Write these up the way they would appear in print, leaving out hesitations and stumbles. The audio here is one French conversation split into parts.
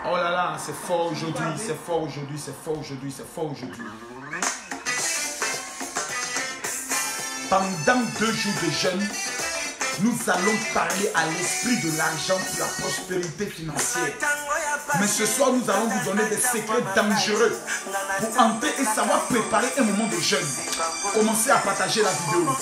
Oh là là, c'est fort aujourd'hui, c'est fort aujourd'hui, c'est fort aujourd'hui, c'est fort aujourd'hui. Pendant 2 jours de jeûne, nous allons parler à l'esprit de l'argent pour la prospérité financière. Mais ce soir, nous allons vous donner des secrets dangereux pour entrer et savoir préparer un moment de jeûne. Commencez à partager la vidéo.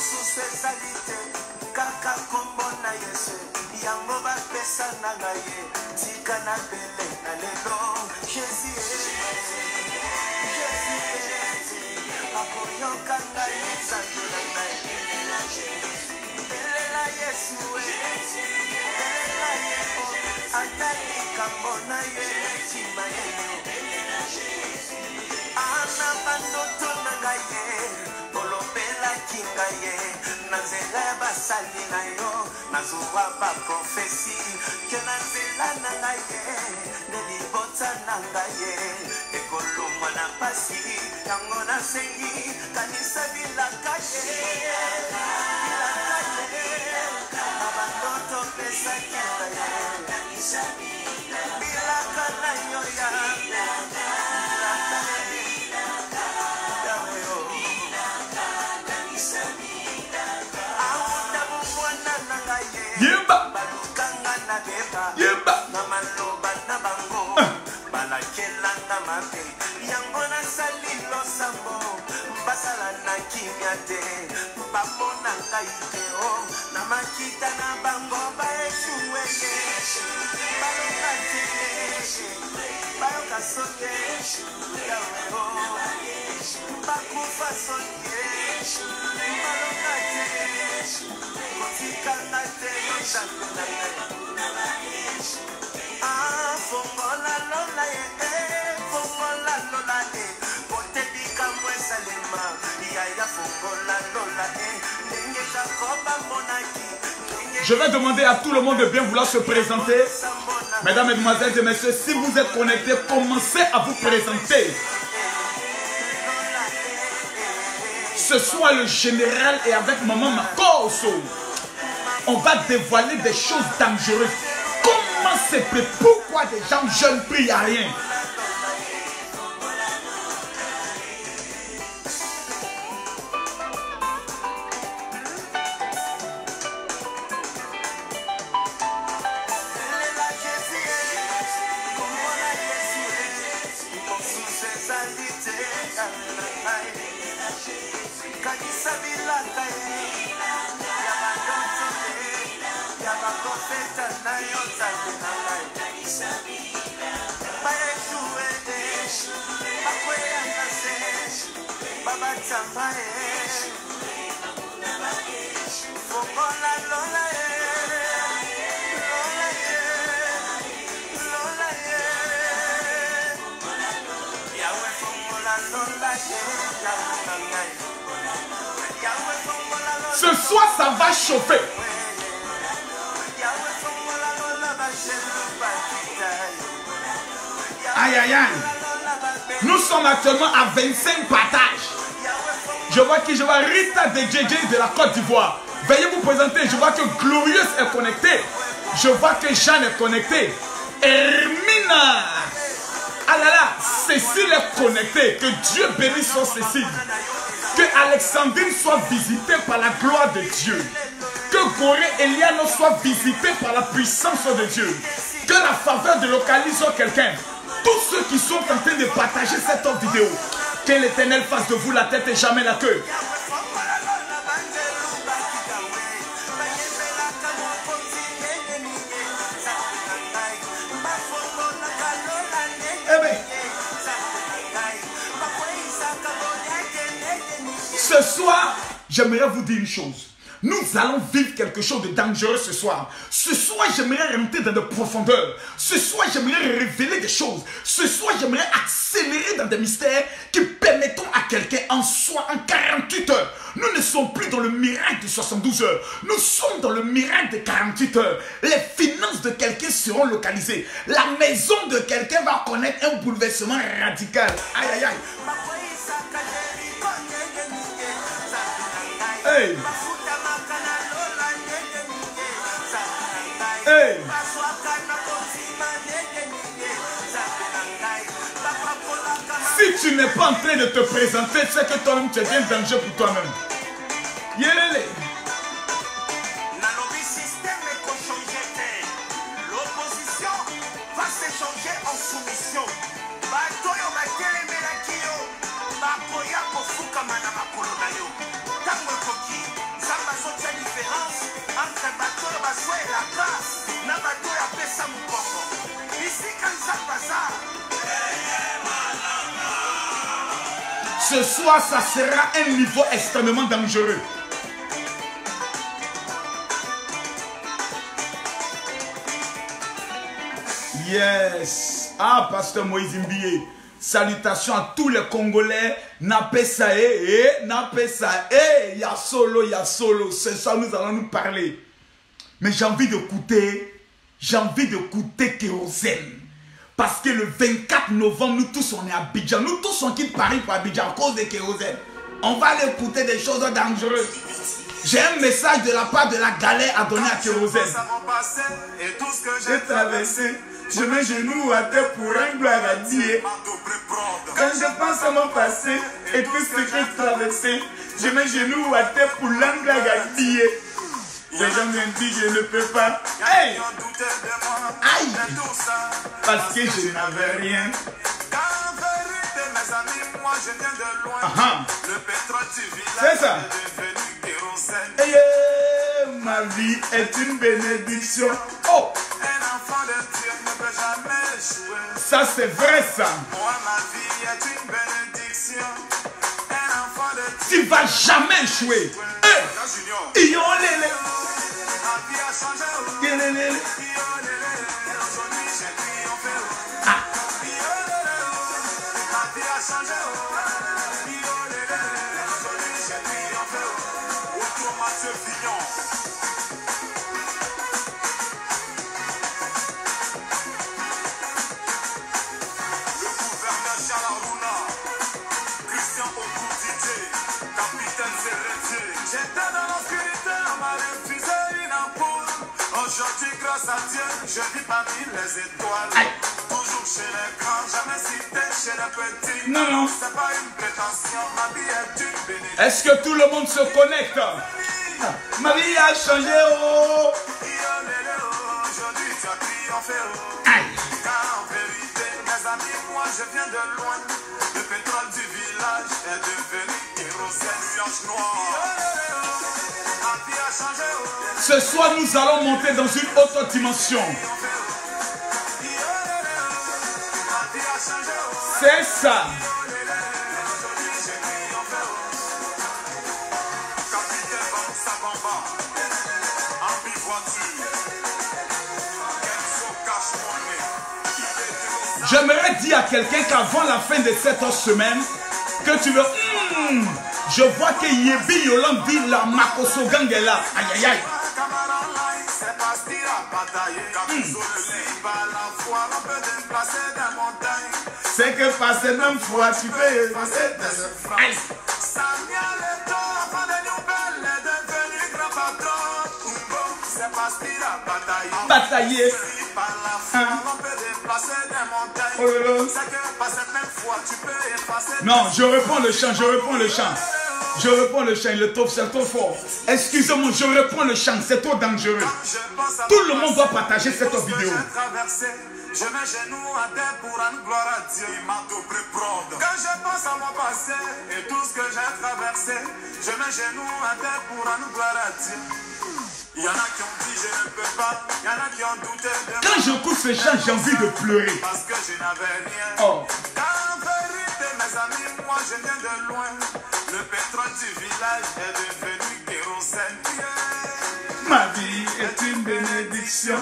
Je vais demander à tout le monde de bien vouloir se présenter. Mesdames, Mesdemoiselles et Messieurs, si vous êtes connectés, commencez à vous présenter. Ce soir, le général est avec Maman Makoso. On va dévoiler des choses dangereuses. Comment c'est fait? Pourquoi des gens jeunes prient à rien? Ce soir, ça va chauffer. Aïe, aïe, aïe. Nous sommes actuellement à 25 partages. Je vois Rita de JJ de la Côte d'Ivoire. Veuillez vous présenter. Je vois que Glorieuse est connectée. Je vois que Jeanne est connectée. Hermina. Ah là là, Cécile est connectée. Que Dieu bénisse son Cécile. Que Alexandrine soit visitée par la gloire de Dieu. Que Gorée Eliano soit visitée par la puissance de Dieu. Que la faveur de localise sur quelqu'un. Tous ceux qui sont en train de partager cette vidéo. Que l'Éternel fasse de vous la tête et jamais la queue. Eh bien, ce soir, j'aimerais vous dire une chose. Nous allons vivre quelque chose de dangereux ce soir. Ce soir, j'aimerais rentrer dans de profondeurs. Ce soir, j'aimerais révéler des choses. Ce soir, j'aimerais accélérer dans des mystères qui permettront à quelqu'un en soi, en 48 heures. Nous ne sommes plus dans le miracle de 72 heures. Nous sommes dans le miracle de 48 heures. Les finances de quelqu'un seront localisées. La maison de quelqu'un va connaître un bouleversement radical. Aïe, aïe, aïe. Hey. Hey. Si tu n'es pas en train de te présenter, c'est que toi-même tu es bien dangereux pour toi-même. Yélélé. L'opposition va s'échanger en soumission. Batoyo bakele melakio. Bakoya kofuka mana makolo na yo. Tango koki, zamba sotia différence entre batoyo baswe et la classe. Na batoyo pesa mukongo. Ici quand zamba za. Ce soir, ça sera un niveau extrêmement dangereux. Yes. Ah, Pasteur Moïse Mbié. Salutations à tous les Congolais. Napesae, Napesae. Ya solo, ya solo. Ce soir, nous allons nous parler. Mais j'ai envie d'écouter Kérosène. Parce que le 24 novembre, nous tous on est à Abidjan. Nous tous on quitte Paris pour Abidjan à cause de Kérosène. On va aller écouter des choses dangereuses. J'ai un message de la part de la galère à donner à Kérosène. J'ai traversé, je mets genoux à terre pour un gloire à Dieu. Quand je pense à mon passé et tout ce que j'ai traversé, je mets genoux à terre pour l'angle à Dieu. Les gens me disent je ne peux pas. Hey! Aïe! Parce que je n'avais rien. C'est ça. Hey, ma vie est une bénédiction. Oh! Ça c'est vrai ça. Tu ne vas jamais échouer. Hey! Aujourd'hui, grâce à Dieu, je vis parmi les étoiles. Aïe. Toujours chez les grands, jamais cité chez les petits. Non, non. C'est pas une prétention, ma vie est une bénédiction. Est-ce que tout le monde se connecte? Ma vie a changé, oh. Aujourd'hui, tu as triomphé, oh. Aïe. Car en vérité, mes amis, moi je viens de loin. Le pétrole du village est devenu kérosène, nuage noir. Ma vie a changé, oh. Ce soir, nous allons monter dans une autre dimension. C'est ça. J'aimerais dire à quelqu'un qu'avant la fin de cette semaine, que tu veux... je vois que Yebi Yolande dit la Makoso Gang est là. Aïe, aïe, aïe. C'est que par cette même foi, tu peux passer des... Aïe. Batailler. Non, je reprends le chant, je reprends le chant. Je reprends le chant, c'est trop fort. Excusez-moi, je reprends le chant, c'est trop dangereux. Tout le monde doit partager cette vidéo. Je mets genoux à terre pour rendre gloire à Dieu, il m'a tout prendre. Quand je pense à mon passé et tout ce que j'ai traversé, je mets genoux à terre pour rendre gloire à Dieu. Il y en a qui ont dit je ne peux pas, il y en a qui ont douté de moi. Quand j'écoute ce chant, j'ai envie de pleurer. Parce que je n'avais rien. Oh. Car en vérité, mes amis, moi je viens de loin. Le pétrole du village est devenu kérosène. Ma vie est une bénédiction.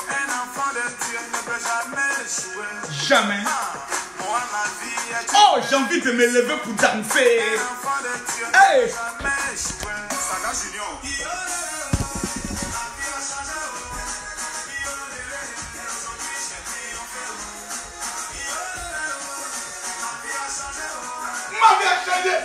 Un enfant de Dieu ne peut jamais échouer. Jamais. Moi, ma vie est une... Oh, j'ai envie de me lever pour danser. Un enfant de Dieu ne Hey. peut jamais échouer. Saga Junior. Ma vie a changé.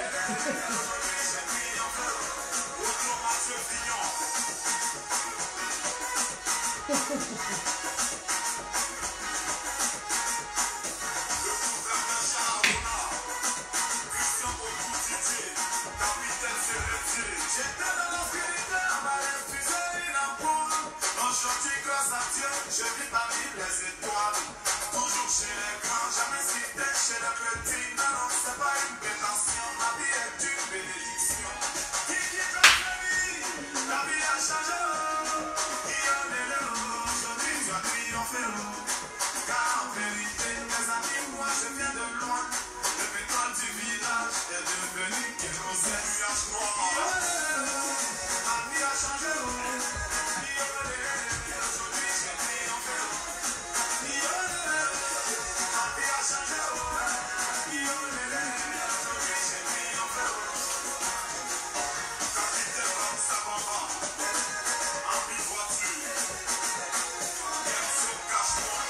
petit, non, non, c'est pas une prétention. La vie est une bénédiction. Qui peut venir? La vie a changé. Qui en est là? Aujourd'hui, tu as triomphé. Car en vérité, mes amis, moi je viens de loin. Le pétrole du village est devenu kérosène. La vie a changé. Aujourd'hui, j'ai triomphé. La vie a changé. Capitaine comme ça va pas. En voiture. Bien sûr, cache-moi.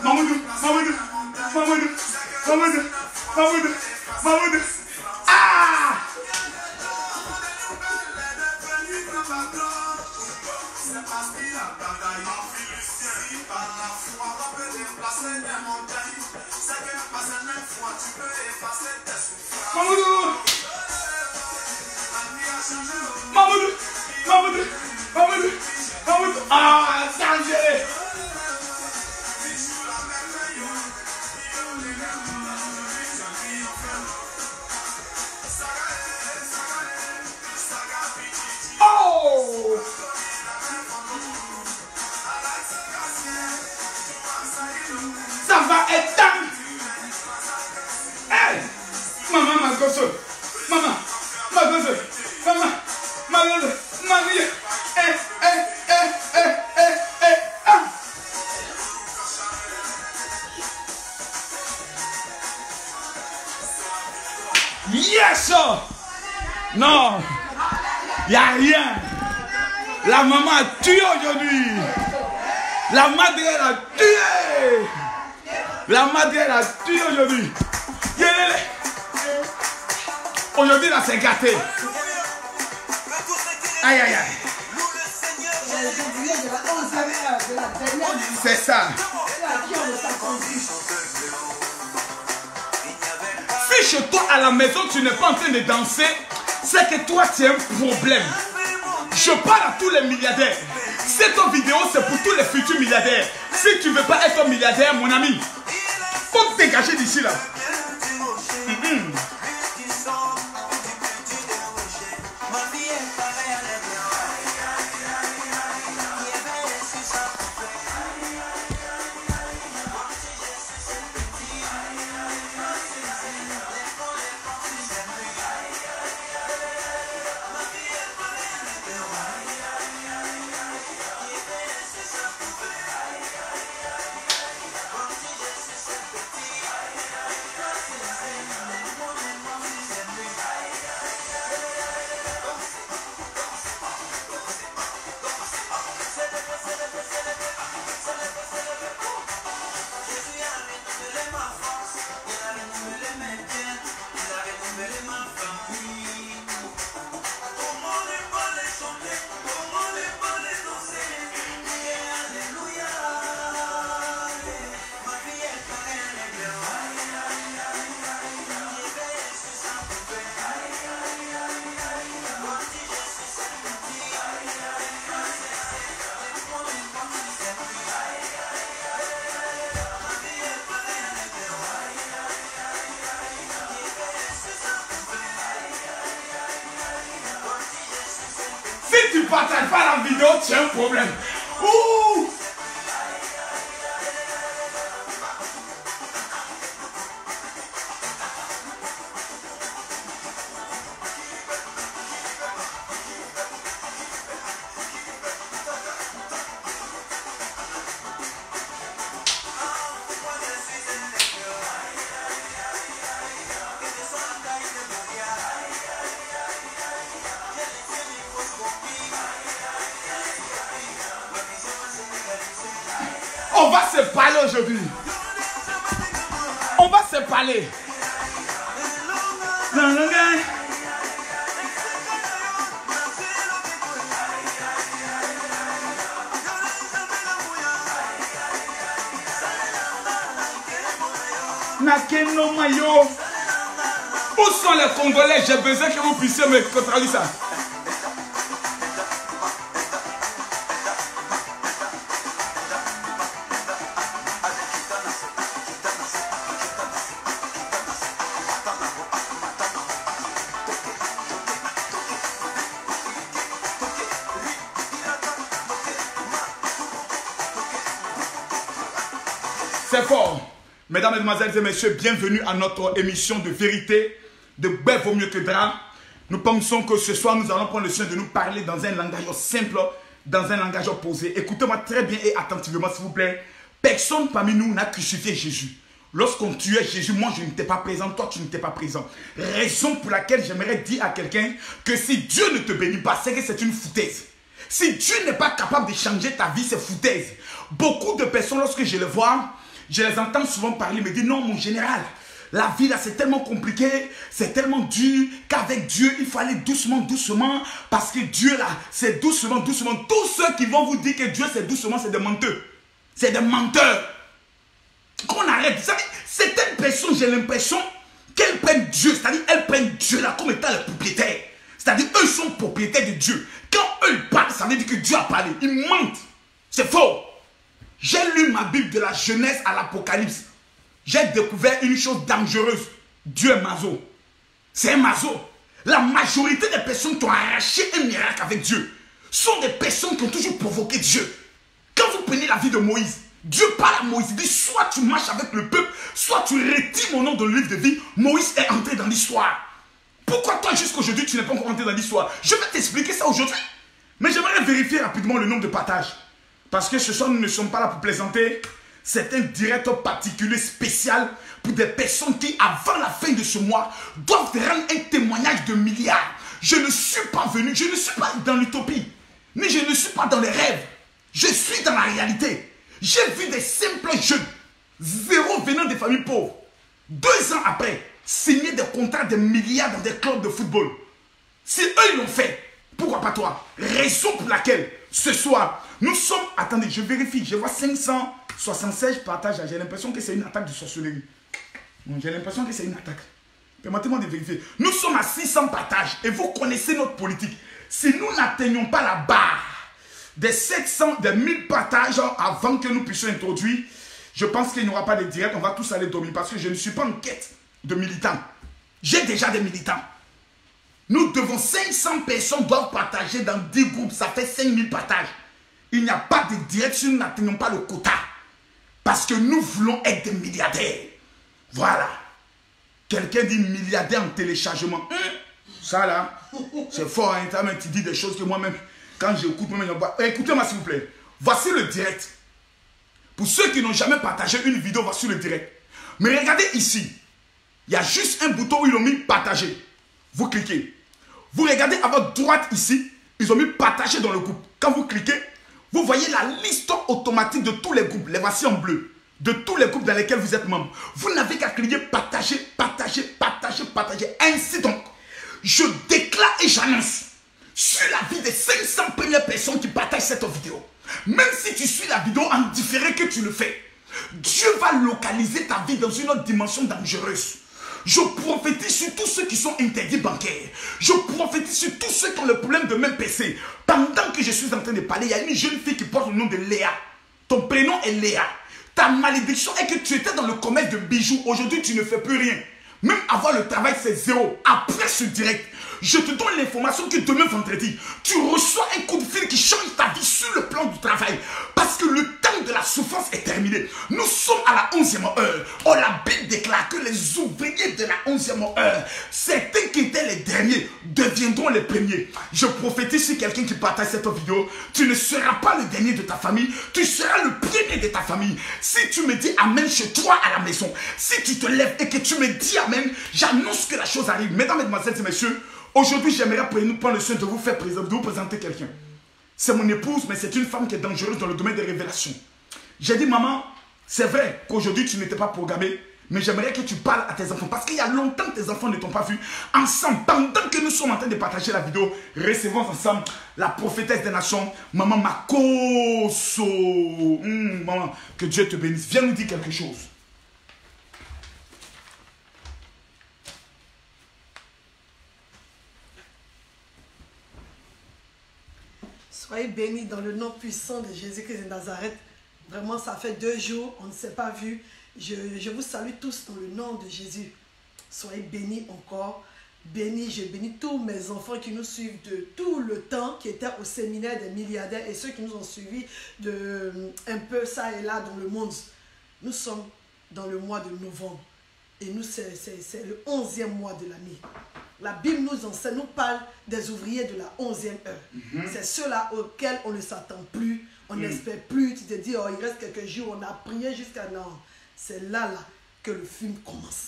Mamoudou. Ah! Mamoudou. Ah, danger! Oh! Ça va éteindre! Hey! Maman, ma gosse! Maman, ma gosse! Maman, ma gosse! Marie! Ah! Yes! Non! Il n'y a rien. La maman a tué aujourd'hui. La madre a tué. La madre a tué aujourd'hui. Aujourd'hui, là, c'est gâté. Aïe, aïe, aïe. C'est ça. Si chez toi, à la maison, tu n'es pas en train de danser, c'est que toi, tu as un problème. Je parle à tous les milliardaires. Cette vidéo, c'est pour tous les futurs milliardaires. Si tu ne veux pas être milliardaire, mon ami, faut te dégager d'ici là. Si tu ne partages pas la vidéo, tu as un problème. Ouh! On va se parler aujourd'hui. On va se parler. Nakeno Mayo. Où sont les Congolais? J'ai besoin que vous puissiez me traduire ça. C'est fort. Mesdames, Mesdemoiselles et Messieurs, bienvenue à notre émission de vérité, de bœuf vaut mieux que drap. Nous pensons que ce soir, nous allons prendre le soin de nous parler dans un langage simple, dans un langage posé. Écoutez-moi très bien et attentivement, s'il vous plaît. Personne parmi nous n'a crucifié Jésus. Lorsqu'on tuait Jésus, moi je n'étais pas présent, toi tu n'étais pas présent. Raison pour laquelle j'aimerais dire à quelqu'un que si Dieu ne te bénit pas, c'est que c'est une foutaise. Si Dieu n'est pas capable de changer ta vie, c'est foutaise. Beaucoup de personnes, lorsque je les vois, je les entends souvent parler, me disent non mon général, la vie là c'est tellement compliqué, c'est tellement dur qu'avec Dieu il faut aller doucement, doucement, parce que Dieu là c'est doucement, doucement. Tous ceux qui vont vous dire que Dieu c'est doucement, c'est des menteurs. C'est des menteurs. Qu'on arrête. Vous savez, certaines personnes, j'ai l'impression qu'elles prennent Dieu, c'est-à-dire elles prennent Dieu là comme étant le propriétaire. C'est-à-dire eux sont propriétaires de Dieu. Quand eux parlent, ça veut dire que Dieu a parlé. Ils mentent. C'est faux. J'ai lu ma Bible de la Genèse à l'Apocalypse. J'ai découvert une chose dangereuse. Dieu est maso. C'est un maso. La majorité des personnes qui ont arraché un miracle avec Dieu sont des personnes qui ont toujours provoqué Dieu. Quand vous prenez la vie de Moïse, Dieu parle à Moïse, il dit soit tu marches avec le peuple, soit tu retires mon nom dans le livre de vie. Moïse est entré dans l'histoire. Pourquoi toi jusqu'à aujourd'hui tu n'es pas encore entré dans l'histoire? Je vais t'expliquer ça aujourd'hui. Mais j'aimerais vérifier rapidement le nombre de partages. Parce que ce soir, nous ne sommes pas là pour plaisanter. C'est un direct particulier spécial pour des personnes qui, avant la fin de ce mois, doivent rendre un témoignage de milliards. Je ne suis pas venu, je ne suis pas dans l'utopie, mais je ne suis pas dans les rêves. Je suis dans la réalité. J'ai vu des simples jeunes, zéro venant des familles pauvres, 2 ans après, signer des contrats de milliards dans des clubs de football. Si eux ils l'ont fait, pourquoi pas toi? Raison pour laquelle, ce soir, nous sommes... Attendez, je vérifie. Je vois 576 partages. J'ai l'impression que c'est une attaque de sorcellerie. J'ai l'impression que c'est une attaque. Permettez-moi de vérifier. Nous sommes à 600 partages. Et vous connaissez notre politique. Si nous n'atteignons pas la barre des 700, des 1000 partages avant que nous puissions introduire, je pense qu'il n'y aura pas de direct. On va tous aller dormir parce que je ne suis pas en quête de militants. J'ai déjà des militants. Nous devons, 500 personnes doivent partager dans 10 groupes. Ça fait 5000 partages. Il n'y a pas de direct si nous n'atteignons pas le quota. Parce que nous voulons être des milliardaires. Voilà. Quelqu'un dit milliardaire en téléchargement. Ça là, c'est fort. Hein? Tu dis des choses que moi-même, quand j'écoute, écoutez-moi s'il vous plaît. Voici le direct. Pour ceux qui n'ont jamais partagé une vidéo, voici le direct. Mais regardez ici. Il y a juste un bouton où ils ont mis partager. Vous cliquez. Vous regardez à votre droite ici, ils ont mis partager dans le groupe. Quand vous cliquez, vous voyez la liste automatique de tous les groupes. Les voici en bleu. De tous les groupes dans lesquels vous êtes membre. Vous n'avez qu'à cliquer partager, partager, partager, partager. Ainsi donc, je déclare et j'annonce sur la vie des 500 premières personnes qui partagent cette vidéo. Même si tu suis la vidéo en différé que tu le fais, Dieu va localiser ta vie dans une autre dimension dangereuse. Je prophétise sur tous ceux qui sont interdits bancaires. Je prophétise sur tous ceux qui ont le problème de même PC. Pendant que je suis en train de parler, il y a une jeune fille qui porte le nom de Léa. Ton prénom est Léa. Ta malédiction est que tu étais dans le commerce de bijoux. Aujourd'hui, tu ne fais plus rien. Même avoir le travail, c'est zéro. Après ce direct, je te donne l'information que demain vendredi, tu reçois un coup de fil qui change ta vie sur le plan du travail. Parce que le temps de la souffrance est terminé. Nous sommes à la 11e heure. Oh, la Bible déclare que les ouvriers de la 11e heure, certains qui étaient les derniers, deviendront les premiers. Je prophétise sur quelqu'un qui partage cette vidéo. Tu ne seras pas le dernier de ta famille. Tu seras le premier de ta famille. Si tu me dis Amen chez toi à la maison, si tu te lèves et que tu me dis Amen, j'annonce que la chose arrive. Mesdames, Mesdemoiselles et Messieurs, aujourd'hui, j'aimerais nous prendre le soin de vous faire présenter, de vous présenter quelqu'un. C'est mon épouse, mais c'est une femme qui est dangereuse dans le domaine des révélations. J'ai dit, maman, c'est vrai qu'aujourd'hui, tu n'étais pas programmée, mais j'aimerais que tu parles à tes enfants. Parce qu'il y a longtemps que tes enfants ne t'ont pas vu. Ensemble, pendant que nous sommes en train de partager la vidéo, recevons ensemble la prophétesse des nations, Maman Makoso. Maman, que Dieu te bénisse. Viens nous dire quelque chose. Soyez bénis dans le nom puissant de Jésus-Christ de Nazareth. Vraiment, ça fait 2 jours, on ne s'est pas vu. Je vous salue tous dans le nom de Jésus. Soyez bénis encore. Bénis, je bénis tous mes enfants qui nous suivent de tout le temps, qui étaient au séminaire des milliardaires et ceux qui nous ont suivis de un peu ça et là dans le monde. Nous sommes dans le mois de novembre et nous c'est le 11e mois de l'année. La Bible nous enseigne, nous parle des ouvriers de la 11e heure. C'est ceux-là auxquels on ne s'attend plus, on n'espère plus. Tu te dis, oh, il reste quelques jours, on a prié jusqu'à non. C'est là que le film commence.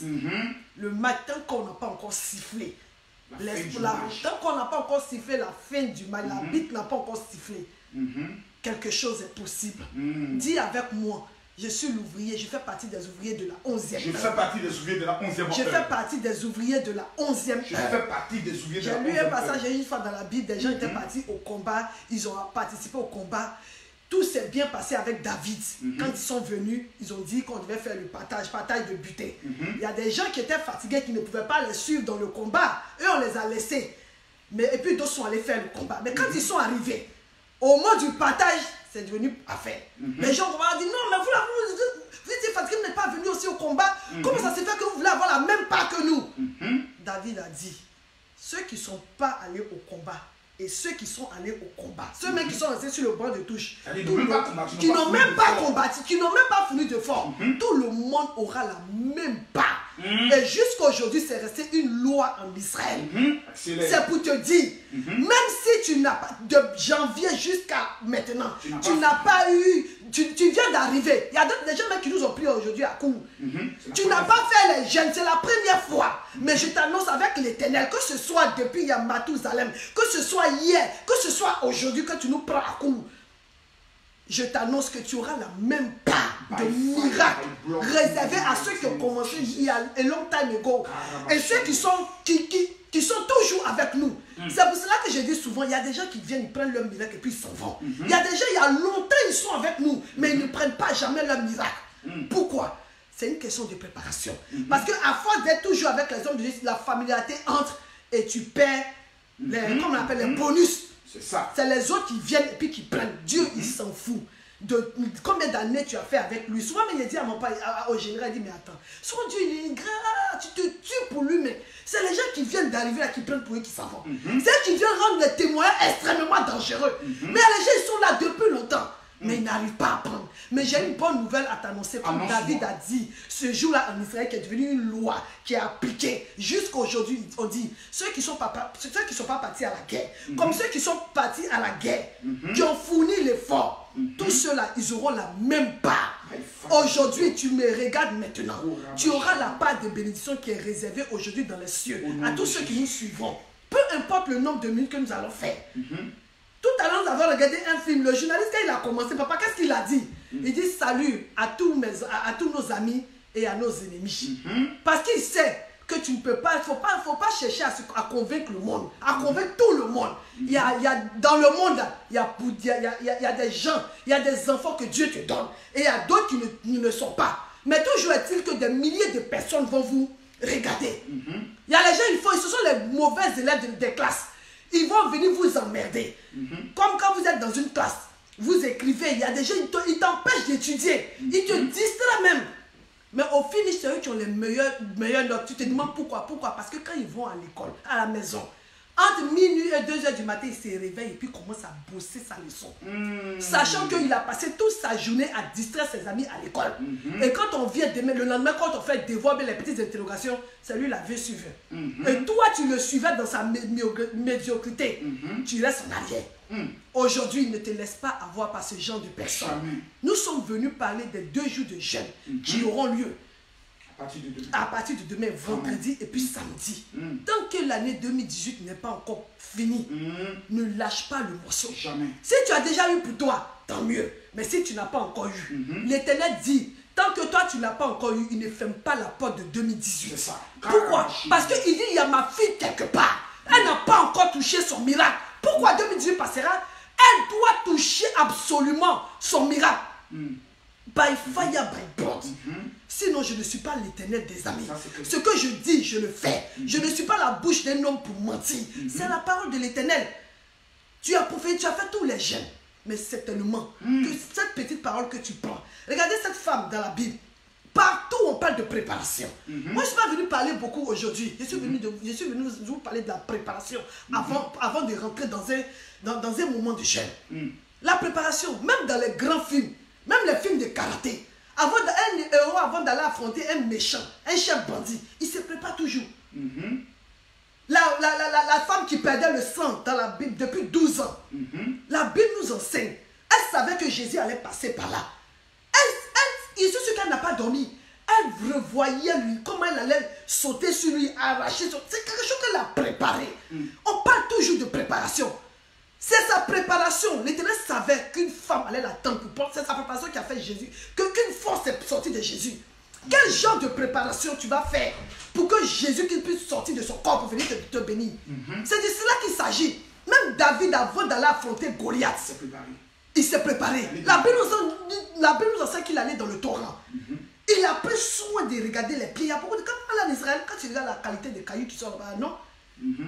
Le matin qu'on n'a pas encore sifflé. Tant qu'on n'a pas encore sifflé la fin du mal, la bite n'a pas encore sifflé. Quelque chose est possible. Dis avec moi. Je suis l'ouvrier, je fais partie des ouvriers de la 11e heure. Je fais partie des ouvriers de la 11e heure. Je fais partie des ouvriers de la 11e heure. Je fais partie des ouvriers de la 11e heure. J'ai lu un passage une fois dans la Bible, des gens étaient partis au combat, ils ont participé au combat. Tout s'est bien passé avec David. Quand ils sont venus, ils ont dit qu'on devait faire le partage de butin. Il y a des gens qui étaient fatigués, qui ne pouvaient pas les suivre dans le combat. Eux, on les a laissés. Et puis d'autres sont allés faire le combat. Mais quand ils sont arrivés, au moment du partage, c'est devenu affaire. Les gens vont dire, non, mais vous étiez fatigués, vous n'êtes pas venus aussi au combat. Comment ça se fait que vous voulez avoir la même part que nous? David a dit, ceux qui ne sont pas allés au combat, et ceux qui sont allés au combat, ceux même qui sont restés sur le banc de touche, qui n'ont même pas combattu, qui n'ont même pas fourni de force, tout le monde aura la même part. Et jusqu'à aujourd'hui, c'est resté une loi en Israël. C'est pour te dire, même si tu n'as pas, de janvier jusqu'à maintenant, tu n'as pas eu, tu viens d'arriver. Il y a des gens même qui nous ont pris aujourd'hui à court. Tu n'as pas fait les jeûnes, c'est la première fois. Mais je t'annonce avec l'Éternel, que ce soit depuis Mathusalem, que ce soit hier, que ce soit aujourd'hui que tu nous prends à court. Je t'annonce que tu auras la même part de miracles réservés à ceux qui ont commencé il y a un long time ago. Et ceux qui sont toujours avec nous. C'est pour cela que je dis souvent, il y a des gens qui viennent, ils prennent leur miracle et puis ils s'en vont. Il y a des gens, il y a longtemps, ils sont avec nous, mais ils ne prennent pas jamais leur miracle. Pourquoi? C'est une question de préparation. Parce qu'à force d'être toujours avec les hommes de Dieu, la familiarité entre et tu perds les, comme on appelle, les bonus. C'est ça. C'est les autres qui viennent et puis qui prennent. Dieu, il s'en fout. De combien d'années tu as fait avec lui. Souvent, il dit à mon père, au général, il dit, mais attends, son Dieu, il est grand, tu te tues pour lui, mais c'est les gens qui viennent d'arriver là, qui prennent pour eux, qui s'en vont. C'est qui viennent rendre les témoins extrêmement dangereux. Mais les gens, ils sont là depuis longtemps. Mais ils n'arrivent pas à prendre. Mais j'ai une bonne nouvelle à t'annoncer. Comme David a dit, ce jour-là en Israël qui est devenu une loi qui est appliquée. Jusqu'à aujourd'hui, on dit, ceux qui ne sont pas partis à la guerre, comme ceux qui sont partis à la guerre, qui ont fourni l'effort, tous ceux-là, ils auront la même part. Aujourd'hui, tu me regardes maintenant. Tu auras la part de bénédiction qui est réservée aujourd'hui dans les cieux. À tous ceux qui nous suivront. Peu importe le nombre de minutes que nous allons faire. Tout à l'heure, nous avons regardé un film. Le journaliste, quand il a commencé, papa, qu'est-ce qu'il a dit? Il dit salut à tous nos amis et à nos ennemis. Parce qu'il sait que tu ne peux pas, il ne faut pas chercher à convaincre le monde, à convaincre tout le monde. Dans le monde, il y a des gens, il y a des enfants que Dieu te donne. Et il y a d'autres qui ne sont pas. Mais toujours est-il que des milliers de personnes vont vous regarder. Il y a les gens, ce sont les mauvais élèves des classes. Ils vont venir vous emmerder. Comme quand vous êtes dans une classe, vous écrivez, il y a des gens, ils t'empêchent d'étudier. Ils te distraient même. Mais au finish, c'est eux qui ont les meilleures notes. Tu te demandes pourquoi. Pourquoi? Parce que quand ils vont à l'école, à la maison, entre minuit et 2 h du matin, il se réveille et puis commence à bosser sa leçon. Sachant qu'il a passé toute sa journée à distraire ses amis à l'école. Et quand on vient demain, le lendemain, quand on fait devoir, les petites interrogations, c'est lui la vieux suiveur. Et toi, tu le suivais dans sa médiocrité. Tu restes en arrière. Aujourd'hui, ne te laisse pas avoir par ce genre de personnes. Nous sommes venus parler des 2 jours de jeûne qui auront lieu. À partir de demain, vendredi et puis samedi. Tant que l'année 2018 n'est pas encore finie, ne lâche pas le morceau. Si tu as déjà eu pour toi, tant mieux. Mais si tu n'as pas encore eu, l'Éternel dit, tant que toi tu n'as pas encore eu, il ne ferme pas la porte de 2018. Ça. Pourquoi? Parce qu'il dit, il y a ma fille quelque part. Elle n'a pas encore touché son miracle. Pourquoi 2018 passera? Elle doit toucher absolument son miracle. By fire, by blood. Sinon, je ne suis pas l'Éternel des amis. Ce que je dis, je le fais. Je ne suis pas la bouche d'un homme pour mentir. C'est la parole de l'Éternel. Tu as prophétisé, tu as fait tous les jeûnes. Mais certainement que cette petite parole que tu prends. Regardez cette femme dans la Bible. Partout on parle de préparation. Moi je ne suis pas venu parler beaucoup aujourd'hui. Je suis venu vous parler de la préparation avant de rentrer dans un moment de jeûne. La préparation, même dans les grands films, même les films de karaté, avant d'aller affronter un méchant, un chef bandit, il se prépare toujours. La femme qui perdait le sang dans la Bible depuis 12 ans, la Bible nous enseigne. Elle savait que Jésus allait passer par là. Il se sûr qu'elle n'a pas dormi. Elle revoyait lui, comment elle allait sauter sur lui, arracher. C'est quelque chose qu'elle a préparé. On parle toujours de préparation. C'est sa préparation. L'Éternel savait qu'une femme allait l'attendre pour prendre. C'est sa préparation qui a fait Jésus. Qu'une force est sortie de Jésus. Quel genre de préparation tu vas faire pour que Jésus puisse sortir de son corps pour venir te bénir? C'est de cela qu'il s'agit. Même David, avant d'aller affronter Goliath, il s'est préparé. La Bible nous enseigne qu'il allait dans le torrent. Il a pris soin de regarder les pieds. Il y a beaucoup de... Quand on est en Israël, quand tu regardes la qualité des cailloux qui sont là-bas, non?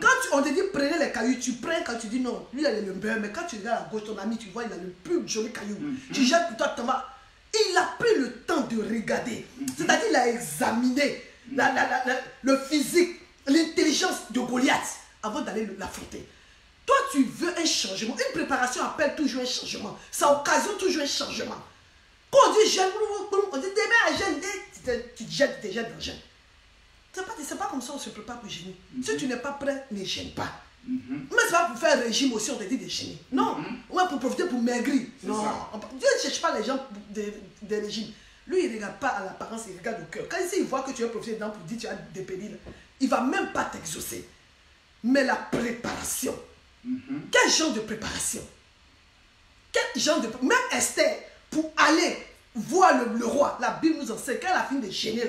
Quand on te dit prenez les cailloux, tu prends. Quand tu dis non, lui il a le meilleur. Mais quand tu regardes à gauche, ton ami, tu vois, il a le plus joli caillou. Tu jettes pour toi, tu vas. Il a pris le temps de regarder. C'est-à-dire il a examiné le physique, l'intelligence de Goliath avant d'aller l'affronter. Toi, tu veux un changement. Une préparation appelle toujours un changement. Ça occasionne toujours un changement. Quand on dit jeûne, on dit demain à jeûne, tu te jettes dans le jeûne. C'est pas comme ça on se prépare pour jeûner. Si tu n'es pas prêt, ne gêne pas. Mais c'est pas pour faire régime aussi, on te dit de gêner. Non. On va pour profiter pour maigrir. Non. Dieu ne cherche pas les gens des régimes. Lui, il ne regarde pas à l'apparence, il regarde au cœur. Quand il voit que tu veux profiter dedans pour dire que tu as des périls, il ne va même pas t'exaucer. Mais la préparation. Quel genre de préparation? Quel genre de... Même Esther, pour aller voir le roi, la Bible nous enseigne, quand elle a fini de gêner,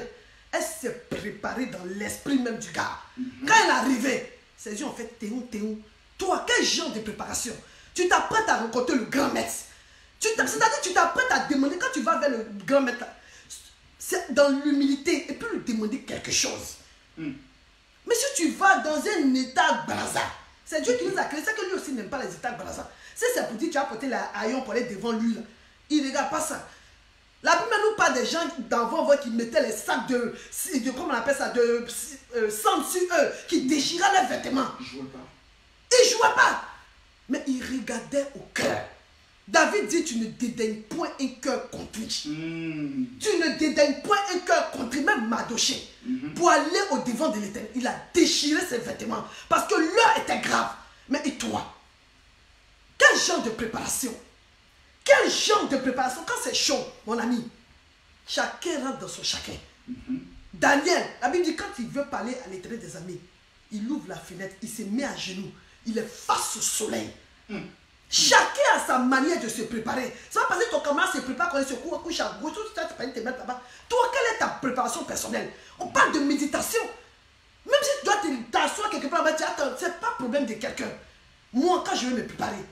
elle s'est préparée dans l'esprit même du gars. Quand elle est arrivée, ses yeux ont fait t'es où? Toi, quel genre de préparation? Tu t'apprêtes à rencontrer le grand maître. C'est-à-dire que tu t'apprêtes à demander, quand tu vas vers le grand maître, c'est dans l'humilité, et puis lui demander quelque chose. Mais si tu vas dans un état braza, c'est Dieu qui nous a créé, c'est que lui aussi n'aime pas les états braza. Si c'est pour dire tu as porté la haillon pour aller devant lui, là, il ne regarde pas ça. La Bible nous parle des gens d'avant qui mettaient les sacs de comment on appelle ça, de sang sur eux, qui déchiraient leurs vêtements. Ils ne jouaient pas. Mais ils regardaient au cœur. David dit, tu ne dédaignes point un cœur contrit. Tu ne dédaignes point un cœur contrit, même Madoché. Pour aller au devant de l'Éternel, il a déchiré ses vêtements. Parce que l'heure était grave. Mais et toi? Quel genre de préparation? Quel genre de préparation? Quand c'est chaud, mon ami, chacun rentre dans son chacun. Daniel, la Bible dit, quand il veut parler à l'Éternel des armées, il ouvre la fenêtre, il se met à genoux, il est face au soleil. Chacun a sa manière de se préparer. C'est pas parce que ton camarade se prépare quand il se couche à gauche, tu vas te mettre là-bas. Toi, quelle est ta préparation personnelle? On parle de méditation. Même si tu dois t'asseoir quelque part, tu attends, c'est pas problème de quelqu'un. Moi, quand je vais me préparer,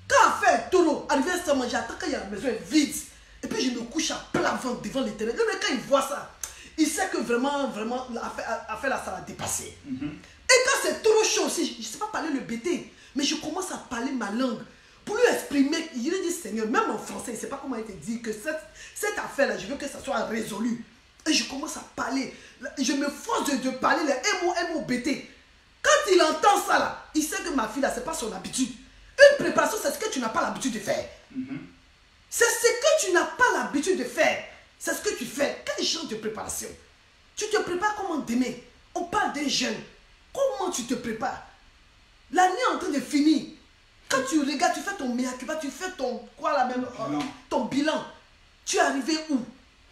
quand on fait taureau, arriver sans manger, j'attends quand il y a la maison est vide. Et puis je me couche à plat ventre devant l'Éternel. Mais quand il voit ça, il sait que vraiment, l'affaire là, ça va dépasser. Et quand c'est trop chaud aussi, je ne sais pas parler le bêté, mais je commence à parler ma langue. Pour lui exprimer, il lui dit Seigneur, même en français, il ne sait pas comment il te dit que cette affaire-là, je veux que ça soit résolu. Et je commence à parler. Je me force de parler les M.O.B.T. Quand il entend ça là, il sait que ma fille là, ce n'est pas son habitude. Une préparation, c'est ce que tu n'as pas l'habitude de faire. C'est ce que tu n'as pas l'habitude de faire. C'est ce que tu fais. Quel genre de préparation? Tu te prépares comment demain? On parle des jeunes. Comment tu te prépares? L'année est en train de finir. Quand tu regardes, tu fais ton mea-culpa, tu fais ton quoi là même, ton bilan. Tu es arrivé où?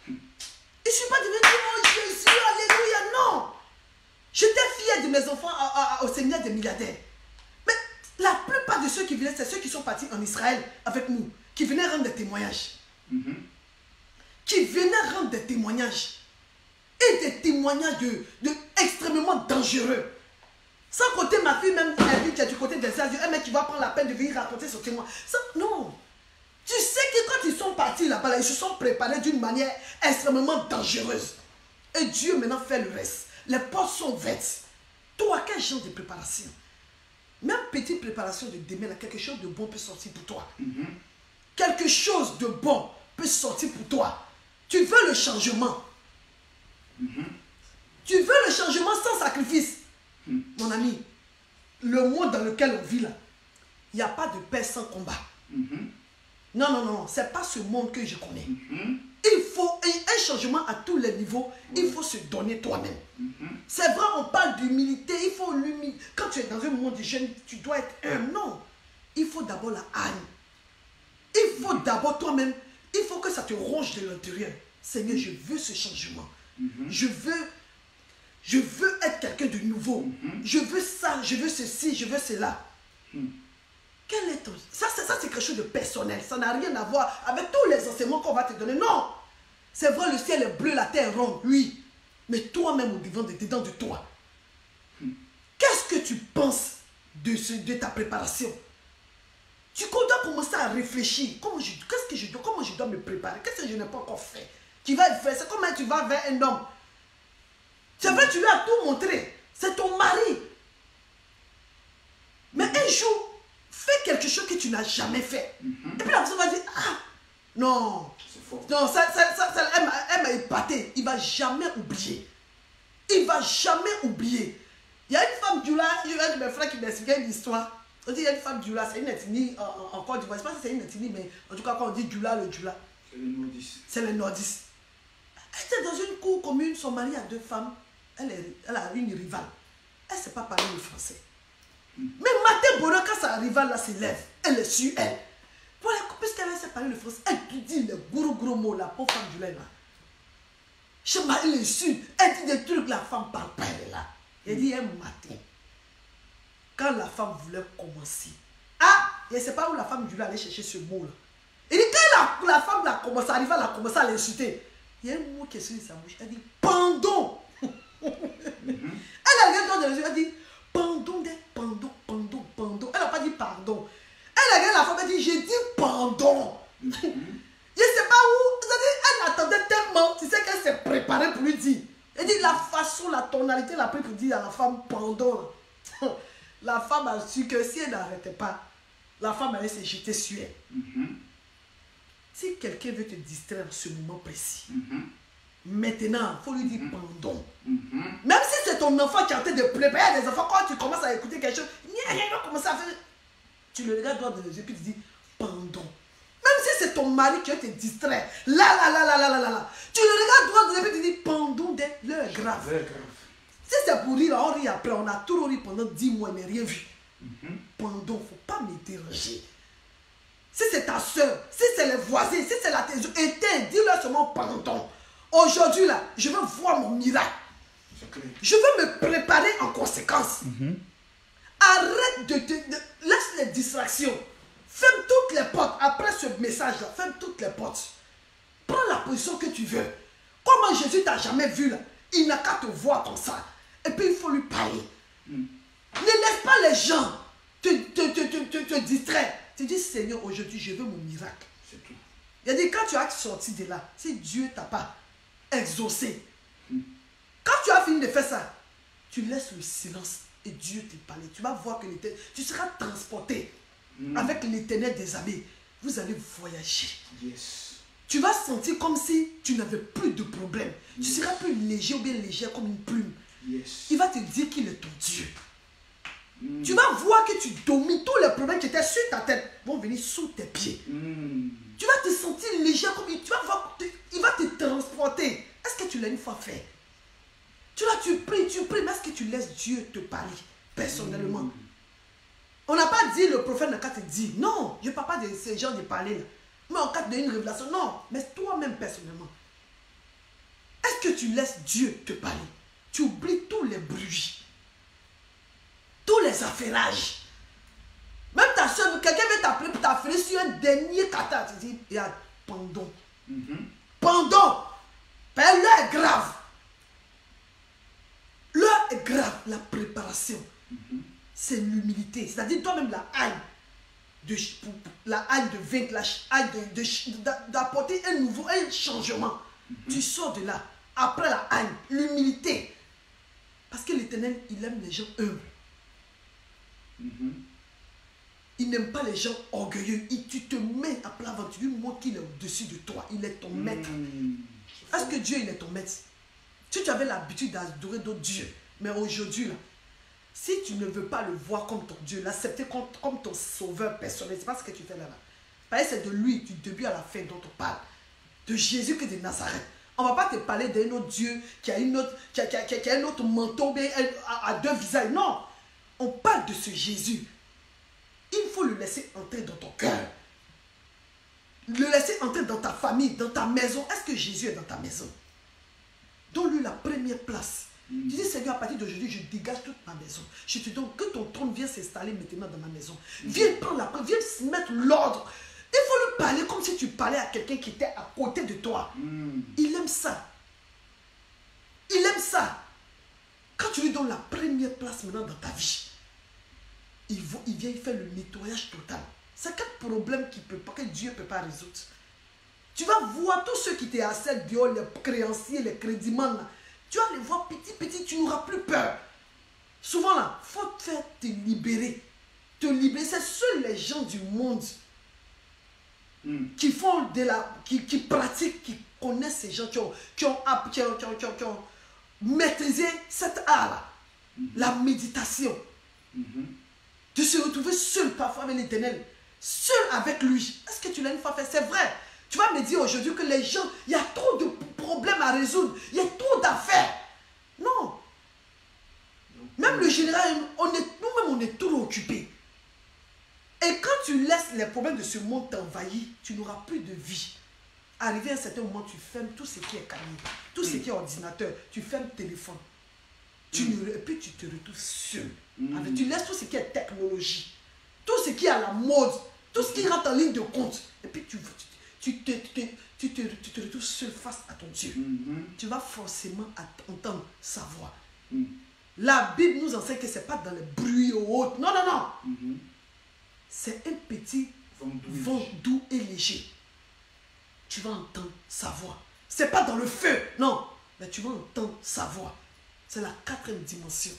Je ne suis pas devenu oh Jésus, alléluia, non. J'étais fière de mes enfants au séminaire des milliardaires. Mais la plupart de ceux qui venaient, c'est ceux qui sont partis en Israël avec nous, qui venaient rendre des témoignages. Qui venaient rendre des témoignages. Et des témoignages extrêmement dangereux. Sans compter ma fille, même elle dit qui est du côté des Asiens, un mec qui va prendre la peine de venir raconter son témoin. Ça, non. Tu sais que quand ils sont partis là-bas, ils se sont préparés d'une manière extrêmement dangereuse. Et Dieu maintenant fait le reste. Les portes sont ouvertes. Toi, quel genre de préparation? Même petite préparation de demain, là, quelque chose de bon peut sortir pour toi. Quelque chose de bon peut sortir pour toi. Tu veux le changement. Tu veux le changement sans sacrifice. Mon ami, le monde dans lequel on vit là, il n'y a pas de paix sans combat. Non, non, non, ce n'est pas ce monde que je connais. Il faut un changement à tous les niveaux. Il faut se donner toi-même. C'est vrai, on parle d'humilité. Il faut l'humilité. Quand tu es dans un monde de jeunes, tu dois être humble. Non. Il faut d'abord la haine. Il faut d'abord toi-même. Il faut que ça te ronge de l'intérieur. Seigneur, je veux ce changement. Je veux être quelqu'un de nouveau. Je veux ça, je veux ceci, je veux cela. Quel est ton... Ça c'est quelque chose de personnel. Ça n'a rien à voir avec tous les enseignements qu'on va te donner. Non. C'est vrai, le ciel est bleu, la terre est ronde. Oui. Mais toi-même, au dedans de toi, qu'est-ce que tu penses de ta préparation? Tu dois commencer à réfléchir. Comment je dois me préparer? Qu'est-ce que je n'ai pas encore fait? Tu vas faire. C'est comment tu vas vers un homme. C'est vrai, tu lui as tout montré. C'est ton mari. Mais un jour, fais quelque chose que tu n'as jamais fait. Et puis la personne va dire, ah, non. Non, elle m'a épaté. Il ne va jamais oublier. Il ne va jamais oublier. Il y a une femme du là, il y a un de mes frères qui m'expliquait une histoire. On dit, il y a une femme du là, c'est une ethnie en Côte d'Ivoire. Je ne sais pas si c'est une ethnie, mais en tout cas, quand on dit du là, le du là. C'est les nordistes. C'est les nordistes. Elle était dans une cour commune, son mari a 2 femmes. Elle a une rivale. Elle ne sait pas parler le français. Mais matin, bonheur, quand sa rivale là se lève, elle est sur elle. Voilà, puisqu'elle sait parler le français, elle te dit les gros mots, la pauvre femme du lait là. Chez Marie le Sud, elle dit des trucs, la femme parle pas, elle est là. Elle dit un matin, quand la femme voulait commencer, ah, je ne sais pas où la femme du lait allait chercher ce mot là. Et dit, quand la femme a commencé, elle a commencé à l'insulter. Il y a un mot qui est sur sa bouche, elle dit, pardon. Elle a regardé dans les yeux, elle dit, pardon, pardon. Elle n'a pas dit pardon. Elle a regardé la femme, elle dit, j'ai dit pardon. Je ne sais pas où. Elle attendait tellement, tu sais qu'elle s'est préparée pour lui dire. Elle dit, la façon, la tonalité, elle a pris pour dire à la femme pardon. La femme a su que si elle n'arrêtait pas, la femme allait se jeter sur elle. Si quelqu'un veut te distraire à ce moment précis, maintenant, il faut lui dire pardon. Même si c'est ton enfant qui est en train de préparer des enfants, quand tu commences à écouter quelque chose, il va commencer à faire. Tu le regardes droit dans les yeux et tu dis pardon. Même si c'est ton mari qui veut te distraire, là. Tu le regardes droit dans les yeux et tu dis pardon, l'heure est grave. Si c'est pour rire, on rit après. On a toujours ri pendant 10 mois, mais rien vu. Pardon, il ne faut pas me déranger. Si c'est ta soeur, si c'est les voisins, si c'est la télévision, éteins, dis-leur seulement pardon. Aujourd'hui, là, je veux voir mon miracle. Je veux me préparer en conséquence. Arrête laisse les distractions. Ferme toutes les portes. Après ce message-là, ferme toutes les portes. Prends la position que tu veux. Comment Jésus t'a jamais vu là? Il n'a qu'à te voir comme ça. Et puis il faut lui parler. Ne laisse pas les gens te distraire. Tu dis, Seigneur, aujourd'hui, je veux mon miracle. C'est tout. Il a dit, quand tu as sorti de là, si Dieu t'a pas exaucé, quand tu as fini de faire ça, tu laisses le silence et Dieu te parle. Tu vas voir que tu seras transporté avec l'Éternel des armées. Vous allez voyager. Yes. Tu vas sentir comme si tu n'avais plus de problème. Tu seras plus léger ou bien légère comme une plume. Yes. Il va te dire qu'il est ton Dieu. Tu vas voir que tu domines tous les problèmes qui étaient sur ta tête vont venir sous tes pieds. Tu vas te sentir léger comme tu vas voir, il va te transporter. Est-ce que tu l'as une fois fait? Tu pries, mais est-ce que tu laisses Dieu te parler personnellement? On n'a pas dit le prophète n'a qu'à te dire. Non, je ne parle pas de ces gens de parler là. Mais en cas d'une révélation, non. Mais toi-même personnellement. Est-ce que tu laisses Dieu te parler? Tu oublies tous les bruits. Tous les affairages. Même ta soeur, quelqu'un veut t'appeler pour t'affaire sur un dernier kata. Tu dis, il y a pardon. Pardon. L'heure est grave. L'heure est grave. La préparation. C'est l'humilité. C'est-à-dire toi-même la haine. La haine de vaincre, la haine d'apporter un changement. Tu sors de là. Après la haine, l'humilité. Parce que l'Éternel, il aime les gens humbles. Il n'aime pas les gens orgueilleux. Tu te mets à plat ventre. Tu lui montres qu'il est au-dessus de toi. Il est ton maître. Est-ce que Dieu, il est ton maître? Si tu avais l'habitude d'adorer d'autres dieux, mais aujourd'hui, là, si tu ne veux pas le voir comme ton Dieu, l'accepter comme ton sauveur personnel, c'est pas ce que tu fais là-bas. Parce que c'est de lui, du début à la fin, dont on parle. De Jésus que de Nazareth. On ne va pas te parler d'un autre Dieu qui a, une autre, qui a un autre manteau à deux visages. Non. On parle de ce Jésus. Il faut le laisser entrer dans ton cœur. Le laisser entrer dans ta famille, dans ta maison. Est-ce que Jésus est dans ta maison? Donne-lui la première place. Tu dis, Seigneur, à partir d'aujourd'hui, je dégage toute ma maison. Je te donne que ton trône vienne s'installer maintenant dans ma maison. Viens prendre la place, viens mettre l'ordre. Il faut lui parler comme si tu parlais à quelqu'un qui était à côté de toi. Il aime ça. Il aime ça. Quand tu lui donnes la première place maintenant dans ta vie, il vient faire le nettoyage total. C'est quel problème que Dieu ne peut pas résoudre. Tu vas voir tous ceux qui te harcèlent dehors, les créanciers, les crédiments. Tu vas les voir petit, tu n'auras plus peur. Souvent là, il faut te faire te libérer. Te libérer, c'est seuls les gens du monde qui font qui pratiquent, qui connaissent ces gens, qui ont maîtrisé cet art, la méditation. De se retrouver seul parfois avec l'Éternel, seul avec lui. Est-ce que tu l'as une fois fait? C'est vrai. Tu vas me dire aujourd'hui que les gens, il y a trop de problèmes à résoudre, il y a trop d'affaires. Non. Même le général, nous-mêmes, on est trop occupés. Et quand tu laisses les problèmes de ce monde t'envahir, tu n'auras plus de vie. Arrivé à un certain moment, tu fermes tout ce qui est cahier, tout ce qui est ordinateur, tu fermes le téléphone. Et puis tu te retrouves seul. Tu laisses tout ce qui est technologie, tout ce qui est à la mode, tout ce qui rentre en ligne de compte. Et puis tu te retrouves seul face à ton Dieu. Tu vas forcément entendre sa voix. La Bible nous enseigne que ce n'est pas dans les bruits hauts. Non, non, non. C'est un petit vent doux et léger. Tu vas entendre sa voix. Ce n'est pas dans le feu, non. Mais tu vas entendre sa voix. C'est la 4e dimension.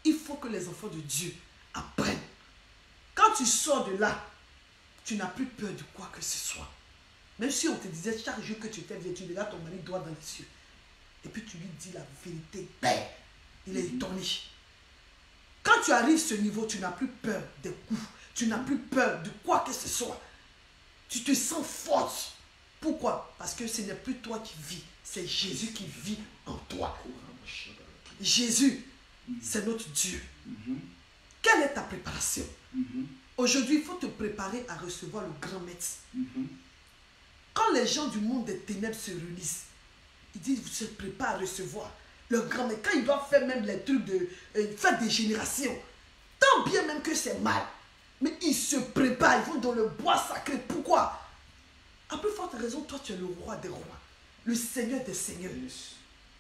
Il faut que les enfants de Dieu apprennent. Quand tu sors de là, tu n'as plus peur de quoi que ce soit. Même si on te disait chaque jour que tu étais vêtu, tu regardes ton mari droit dans les yeux. Et puis tu lui dis la vérité. Ben, il est étonné. Quand tu arrives à ce niveau, tu n'as plus peur des coups. Tu n'as plus peur de quoi que ce soit. Tu te sens forte. Pourquoi? Parce que ce n'est plus toi qui vis. C'est Jésus qui vit en toi. Jésus, c'est notre Dieu. Quelle est ta préparation? Aujourd'hui, il faut te préparer à recevoir le grand maître. Quand les gens du monde des ténèbres se réunissent, ils disent, vous se préparez à recevoir le grand maître. Quand ils doivent faire même les trucs de faire des générations, tant bien même que c'est mal, mais ils se préparent, ils vont dans le bois sacré. Pourquoi? À plus forte raison, toi tu es le roi des rois, le Seigneur des seigneurs.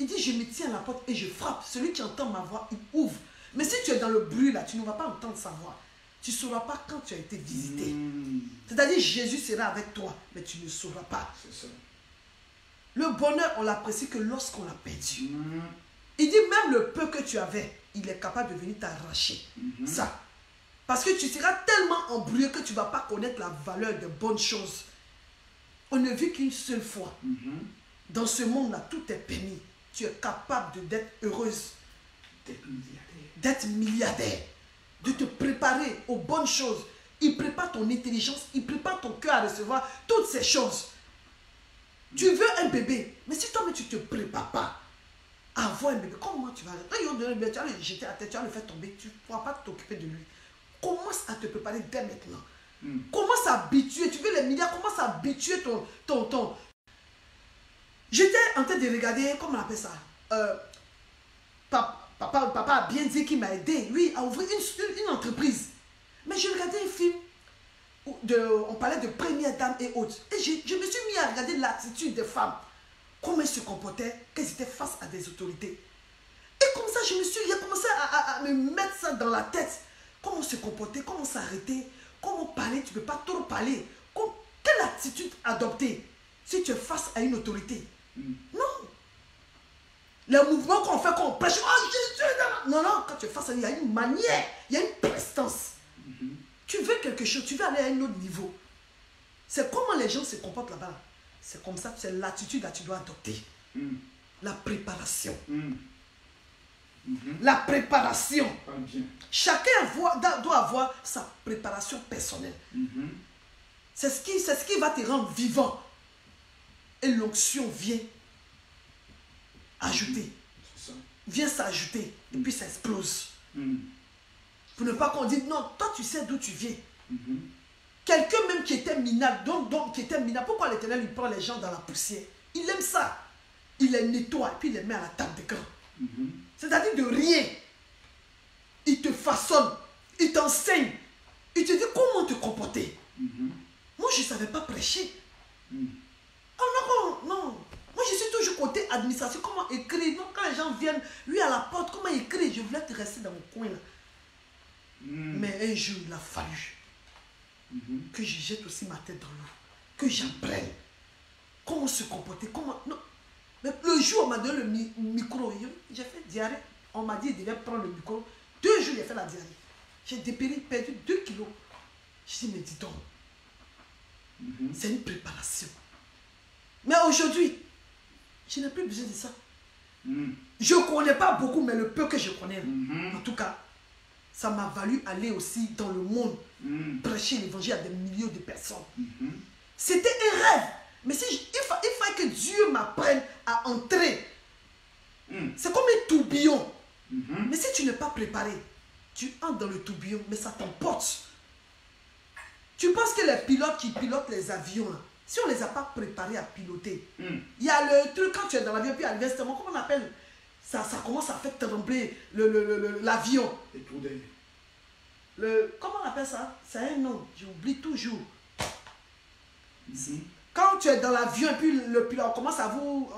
Il dit, je me tiens à la porte et je frappe. Celui qui entend ma voix, il ouvre. Mais si tu es dans le bruit là, tu ne vas pas entendre sa voix. Tu ne sauras pas quand tu as été visité. C'est-à-dire, Jésus sera avec toi, mais tu ne sauras pas. C'est ça. Le bonheur, on l'apprécie que lorsqu'on l'a perdu. Il dit, même le peu que tu avais, il est capable de venir t'arracher. Ça. Parce que tu seras tellement embrouillé que tu ne vas pas connaître la valeur des bonnes choses. On ne vit qu'une seule fois. Dans ce monde-là, tout est permis. Tu es capable d'être heureuse, d'être milliardaire, de te préparer aux bonnes choses. Il prépare ton intelligence, il prépare ton cœur à recevoir toutes ces choses. Tu veux un bébé, mais si toi-même tu ne te prépares pas à avoir un bébé, comment tu vas... Quand ils ont donné un bébé, tu vas le jeter à terre, tu vas le faire tomber, tu ne pourras pas t'occuper de lui. Commence à te préparer dès maintenant. Commence à habituer, tu veux les milliards, commence à habituer ton... J'étais en train de regarder, comment on appelle ça, papa a bien dit qu'il m'a aidé, lui, à ouvrir une entreprise. Mais je regardais un film, on parlait de première dame et autres. Et je me suis mis à regarder l'attitude des femmes, comment elles se comportaient, qu'elles étaient face à des autorités. Et comme ça, j'ai commencé à me mettre ça dans la tête. Comment se comporter, comment s'arrêter, comment parler, tu ne peux pas trop parler. Quelle attitude adopter si tu es face à une autorité? Non. Les mouvements qu'on fait, qu'on prêche, oh Jésus, non, non, quand tu fais ça, il y a une manière, il y a une prestance. Tu veux quelque chose, tu veux aller à un autre niveau. C'est comment les gens se comportent là-bas. C'est comme ça, c'est l'attitude que tu dois adopter. La préparation. La préparation. Chacun doit avoir sa préparation personnelle. C'est ce qui va te rendre vivant. Et l'onction vient ajouter. Vient s'ajouter. Et puis ça explose. Pour ne pas qu'on dise, non, toi tu sais d'où tu viens. Quelqu'un même qui était minable, pourquoi l'Éternel lui prend les gens dans la poussière? Il aime ça. Il les nettoie et puis il les met à la table de grand. C'est-à-dire de rien. Il te façonne, il t'enseigne, il te dit comment te comporter. Moi, je ne savais pas prêcher. Oh non. Moi, je suis toujours côté administration. Comment écrire? Donc, quand les gens viennent, lui à la porte, comment écrire? Je voulais te rester dans mon coin là. Mais un jour, il a fallu que je jette aussi ma tête dans l'eau. Que j'apprenne comment se comporter. Comment... Non. Mais le jour où on m'a donné le micro, j'ai fait diarrhée. On m'a dit qu'il devait prendre le micro. 2 jours, j'ai fait la diarrhée. J'ai perdu 2 kilos. Je dis, mais dis donc, c'est une préparation. Mais aujourd'hui, je n'ai plus besoin de ça. Je ne connais pas beaucoup, mais le peu que je connais, en tout cas, ça m'a valu aller aussi dans le monde, prêcher l'évangile à des millions de personnes. C'était un rêve. Mais il fallait que Dieu m'apprenne à entrer. C'est comme un tourbillon. Mais si tu n'es pas préparé, tu entres dans le tourbillon, mais ça t'emporte. Tu penses que les pilotes qui pilotent les avions, là, si on ne les a pas préparés à piloter, il y a le truc, quand tu es dans l'avion, puis à l'investissement, comment on appelle ça commence à faire trembler l'avion. Comment on appelle ça? C'est un nom, j'oublie toujours. Quand tu es dans l'avion et puis le pilote commence à vous...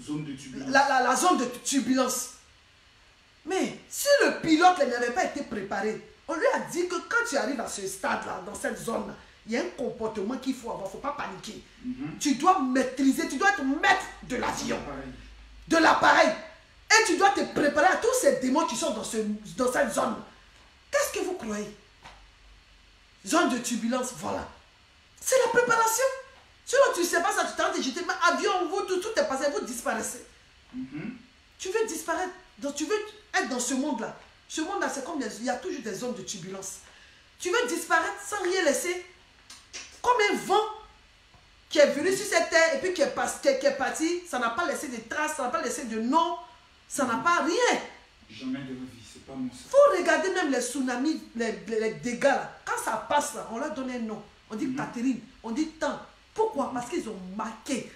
zone de turbulence. La zone de turbulence. Mais si le pilote n'avait pas été préparé, on lui a dit que quand tu arrives à ce stade-là, dans cette zone-là, il y a un comportement qu'il faut avoir, il ne faut pas paniquer. Tu dois maîtriser, tu dois être maître de l'avion, de l'appareil. Et tu dois te préparer à tous ces démons qui sont dans cette zone. Qu'est-ce que vous croyez? Zone de turbulence, voilà. C'est la préparation. Sinon, tu ne sais pas ça, tu t'arrêtes de jeter, mais avion, vous, tout est passé, vous disparaissez. Tu veux disparaître, donc tu veux être dans ce monde-là. Ce monde-là, c'est comme il y a toujours des zones de turbulence. Tu veux disparaître sans rien laisser. Comme un vent qui est venu sur cette terre et puis qui est parti, ça n'a pas laissé de traces, ça n'a pas laissé de nom, ça n'a pas rien. Jamais de la vie, c'est pas mon ça. Il faut regarder même les tsunamis, les dégâts là. Quand ça passe là, on leur donne un nom. On dit Catherine, on dit tant. Pourquoi? Parce qu'ils ont marqué,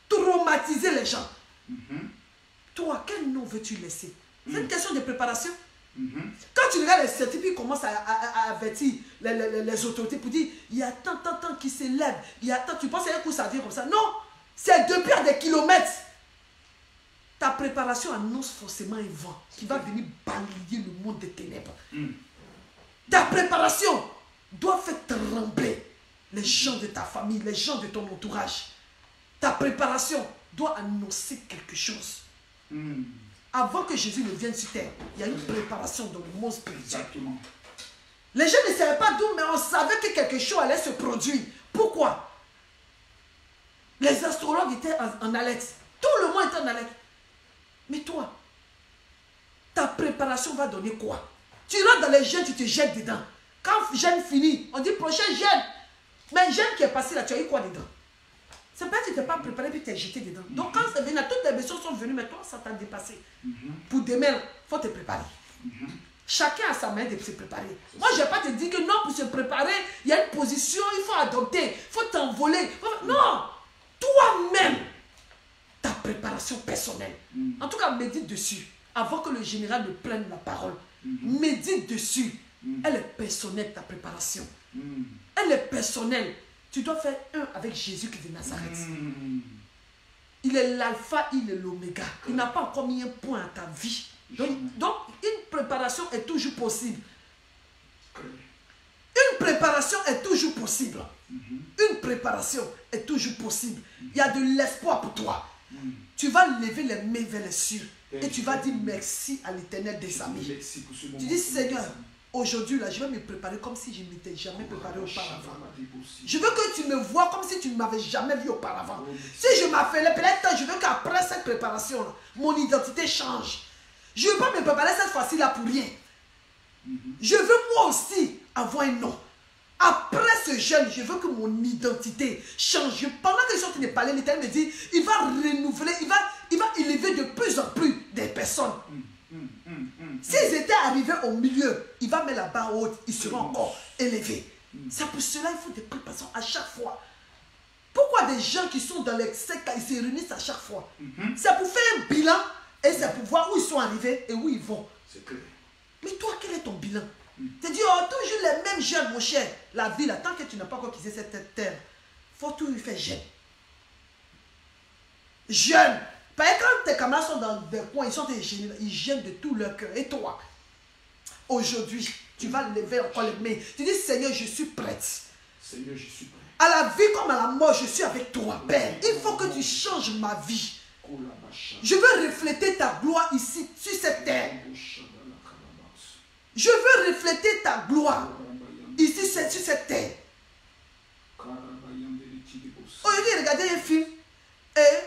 traumatisé les gens. Toi, quel nom veux-tu laisser? C'est une question de préparation. Quand tu regardes les certificats, ils commencent à avertir les autorités pour dire il y a tant qui s'élèvent. Tu penses qu'un coup ça vient comme ça? Non, c'est depuis à des kilomètres. Ta préparation annonce forcément un vent qui va venir balayer le monde des ténèbres. Ta préparation doit faire trembler les gens de ta famille, les gens de ton entourage. Ta préparation doit annoncer quelque chose. Avant que Jésus ne vienne sur terre, il y a une préparation dans le monde spirituel. Exactement. Les gens ne savaient pas d'où, mais on savait que quelque chose allait se produire. Pourquoi? Les astrologues étaient en alerte. Tout le monde était en alerte. Mais toi, ta préparation va donner quoi? Tu rentres dans les gènes, tu te jettes dedans. Quand gène finit, on dit prochain gène. Mais gène qui est passé là, tu as eu quoi dedans? C'est pas que tu t'es pas préparé puis tu t'es jeté dedans. Donc quand c'est venu, toutes les blessures sont venues, mais toi, ça t'a dépassé. Pour demain, il faut te préparer. Chacun a sa manière de se préparer. Moi, je ne vais pas te dire que non, pour se préparer, il y a une position, il faut adopter, il faut t'envoler. Non! Toi-même, ta préparation personnelle. En tout cas, médite dessus. Avant que le général ne prenne la parole, médite dessus. Elle est personnelle, ta préparation. Elle est personnelle. Tu dois faire un avec Jésus-Christ de Nazareth. Il est l'alpha, il est l'oméga. Il n'a pas encore mis un point à ta vie. Donc, une préparation est toujours possible. Une préparation est toujours possible. Une préparation est toujours possible. Il y a de l'espoir pour toi. Tu vas lever les mains vers les cieux. Et tu vas dire merci à l'Éternel des amis. Tu dis, Seigneur, aujourd'hui, là, je vais me préparer comme si je ne m'étais jamais préparé auparavant. Je veux que tu me vois comme si tu ne m'avais jamais vu auparavant. Si je m'appelais, peut-être, je veux qu'après cette préparation, là, mon identité change. Je ne veux pas me préparer cette fois-ci là pour rien. Je veux moi aussi avoir un nom. Après ce jeûne, je veux que mon identité change. Pendant que je suis en train de parler, l'Éternel me dit, il va renouveler, il va élever de plus en plus des personnes. S'ils étaient arrivés au milieu, il va mettre la barre haute, ils seront encore élevés. C'est pour cela qu'il faut des préparations à chaque fois. Pourquoi des gens qui sont dans les sectes, ils se réunissent à chaque fois? C'est pour faire un bilan et c'est pour voir où ils sont arrivés et où ils vont. C'est clair. Mais toi, quel est ton bilan? Tu dis, oh, toujours les mêmes jeunes, mon cher. La vie, là, tant que tu n'as pas encore quitté cette terre, il faut toujours faire jeune. Jeune. Parce que quand tes camarades sont dans des coins, ils gênent de tout leur cœur. Et toi, aujourd'hui, tu vas lever encore les mains. Tu dis, Seigneur, je suis prête. Seigneur, je suis prêt. À la vie comme à la mort, je suis avec toi, Père. Il faut que tu changes ma vie. Je veux refléter ta gloire ici, sur cette terre. Je veux refléter ta gloire ici, sur cette terre. Aujourd'hui, regardez un film et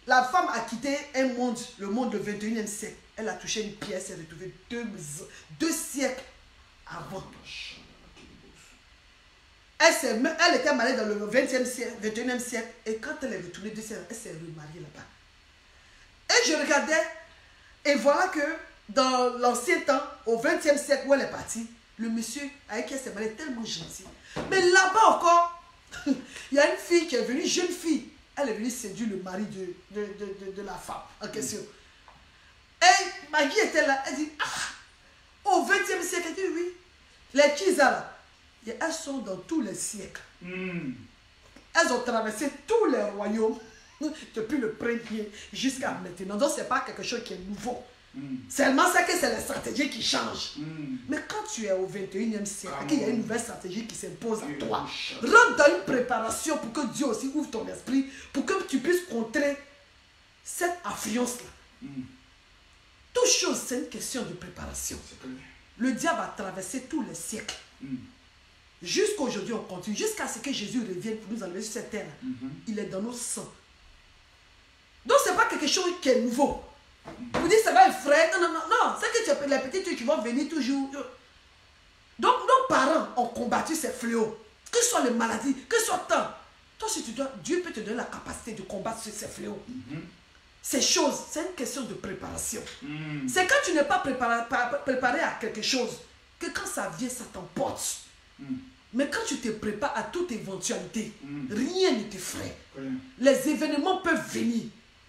la femme a quitté un monde, le monde du 21e siècle. Elle a touché une pièce, elle a retrouvé deux siècles avant. Elle était mariée dans le 20e siècle, 21e siècle et quand elle est retournée 2 siècles, elle s'est remariée là-bas. Et je regardais et voilà que dans l'ancien temps, au 20e siècle où elle est partie, le monsieur avec qui elle s'est mariée est tellement gentil. Mais là-bas encore, il y a une fille qui est venue, jeune fille. Elle est venue séduire le mari de la femme en question. Et Maggie était là, elle dit, ah, au 20e siècle, elle dit oui. Les Kisa là, elles sont dans tous les siècles. Elles ont traversé tous les royaumes, depuis le premier jusqu'à maintenant. Donc ce n'est pas quelque chose qui est nouveau. Seulement c'est que c'est les stratégies qui changent. Mais quand tu es au 21e siècle, il y a une nouvelle stratégie qui s'impose à toi. Rentre dans une préparation pour que Dieu aussi ouvre ton esprit, pour que tu puisses contrer cette affluence-là. Toute chose, c'est une question de préparation. Le diable a traversé tous les siècles. Jusqu'à aujourd'hui, on continue. Jusqu'à ce que Jésus revienne pour nous enlever sur cette terre. Il est dans nos sangs. Donc, ce n'est pas quelque chose qui est nouveau. Vous dites, ça va être frais. Non, non, non, non. C'est que tu, les petits trucs qui vont venir toujours. Donc, nos parents ont combattu ces fléaux. Que ce soit les maladies, que ce soit tant. Toi, si tu dois, Dieu peut te donner la capacité de combattre ces fléaux. Ces choses, c'est une question de préparation. C'est quand tu n'es pas préparé à quelque chose, que quand ça vient, ça t'emporte. Mais quand tu te prépares à toute éventualité, rien ne t'effraie. Les événements peuvent venir.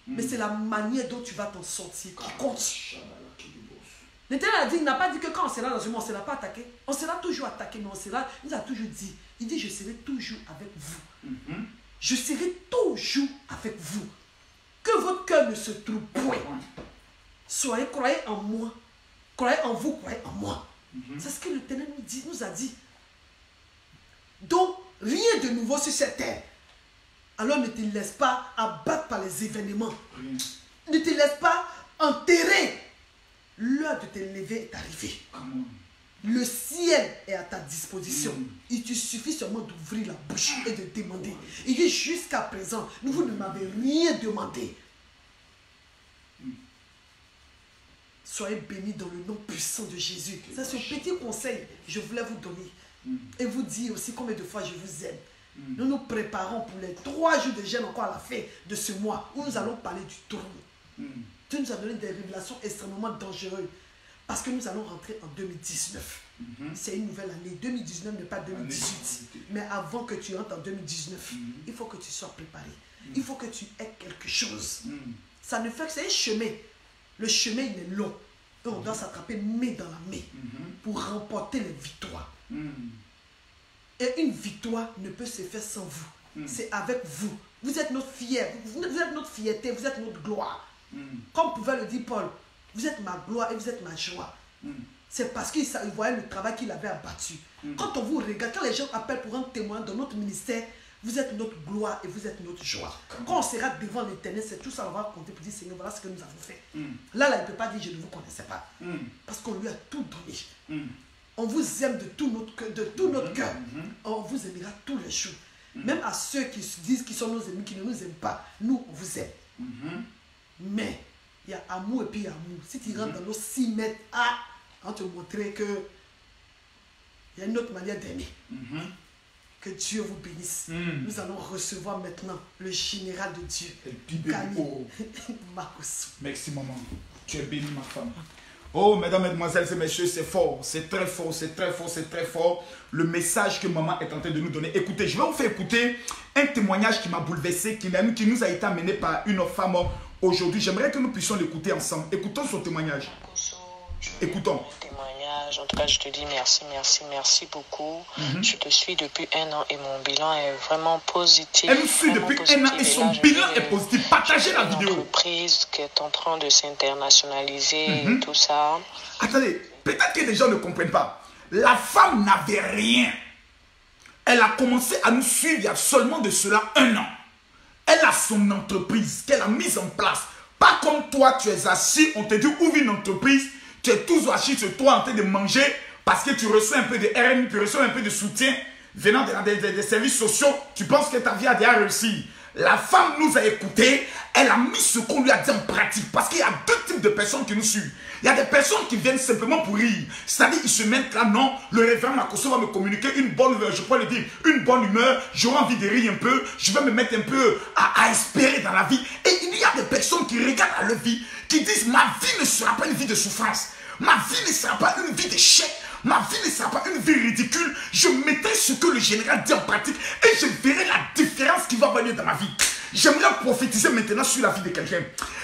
Mais c'est la manière dont tu vas t'en sortir qui compte. L'Éternel a dit, il n'a pas dit que quand on sera dans ce monde, on ne sera pas attaqué. On sera toujours attaqué, mais on sera, il a toujours dit, il dit, je serai toujours avec vous. Je serai toujours avec vous. Que votre cœur ne se trouble point. Soyez, croyez en moi. Croyez en vous, croyez en moi. C'est ce que l'Éternel nous a dit. Donc, rien de nouveau sur cette terre. Alors ne te laisse pas abattre par les événements. Ne te laisse pas enterrer. L'heure de te lever est arrivée. Le ciel est à ta disposition. Il te suffit seulement d'ouvrir la bouche et de demander. Il dit jusqu'à présent, vous ne m'avez rien demandé. Soyez bénis dans le nom puissant de Jésus. C'est ce petit conseil que je voulais vous donner. Et vous dire aussi combien de fois je vous aime. Nous nous préparons pour les 3 jours de jeûne encore à la fin de ce mois où nous allons parler du trône. Dieu nous a donné des révélations extrêmement dangereuses parce que nous allons rentrer en 2019. C'est une nouvelle année. 2019 n'est pas 2018. Mais avant que tu entres en 2019, il faut que tu sois préparé. Il faut que tu aies quelque chose. Ça ne fait que c'est un chemin. Le chemin, il est long. Et on doit s'attraper main dans la main pour remporter les victoires. Et une victoire ne peut se faire sans vous. C'est avec vous. Vous êtes notre fierté, vous êtes notre fierté, vous êtes notre gloire. Comme pouvait le dire Paul, vous êtes ma gloire et vous êtes ma joie. C'est parce qu'il voyait le travail qu'il avait abattu. Quand on vous regarde, quand les gens appellent pour un témoin dans notre ministère, Vous êtes notre gloire et vous êtes notre joie. Quand on sera devant l'Éternel, c'est tout ça on va compter pour dire Seigneur, voilà ce que nous avons fait. Là, il ne peut pas dire je ne vous connaissais pas. Parce qu'on lui a tout donné. On vous aime de tout notre cœur. On vous aimera tous les jours. Même à ceux qui se disent qu'ils sont nos ennemis, qui ne nous aiment pas, nous, on vous aime. Mais il y a amour et puis amour. Si tu rentres dans nos 6 mètres, on te montrer que il y a une autre manière d'aimer. Que Dieu vous bénisse. Nous allons recevoir maintenant le général de Dieu. Merci maman. Tu es bénie ma femme. Oh mesdames, mesdemoiselles et messieurs, c'est fort. C'est très fort, c'est très fort, c'est très fort. Le message que maman est en train de nous donner. Écoutez, je vais vous faire écouter un témoignage qui m'a bouleversé, qui nous a été amené par une femme aujourd'hui. J'aimerais que nous puissions l'écouter ensemble. Écoutons son témoignage. Écoutons. En tout cas, je te dis merci, merci, merci beaucoup. Je te suis depuis 1 an et mon bilan est vraiment positif. Elle nous suit depuis 1 an et son bilan est positif. Partagez la vidéo. Une entreprise qui est en train de s'internationaliser et tout ça. Attendez, peut-être que les gens ne comprennent pas. La femme n'avait rien. Elle a commencé à nous suivre il y a seulement de cela 1 an. Elle a son entreprise qu'elle a mise en place. Pas comme toi, tu es assis, on te dit ouvre une entreprise. Tu es toujours assis sur toi en train de manger parce que tu reçois un peu de RN, tu reçois un peu de soutien venant des services sociaux. Tu penses que ta vie a déjà réussi. La femme nous a écoutés, elle a mis ce qu'on lui a dit en pratique. Parce qu'il y a 2 types de personnes qui nous suivent. Il y a des personnes qui viennent simplement pour rire. C'est-à-dire ils se mettent là, non, le révérend Makosso va me communiquer une bonne humeur, je peux le dire, une bonne humeur, j'aurai envie de rire un peu, je vais me mettre un peu à espérer dans la vie. Et il y a des personnes qui regardent à leur vie, qui disent ma vie ne sera pas une vie de souffrance, ma vie ne sera pas une vie d'échec, ma vie ne sera pas une vie ridicule. Je mettrai ce que le général dit en pratique et je verrai la différence qui va venir dans ma vie. J'aimerais prophétiser maintenant sur la vie de quelqu'un.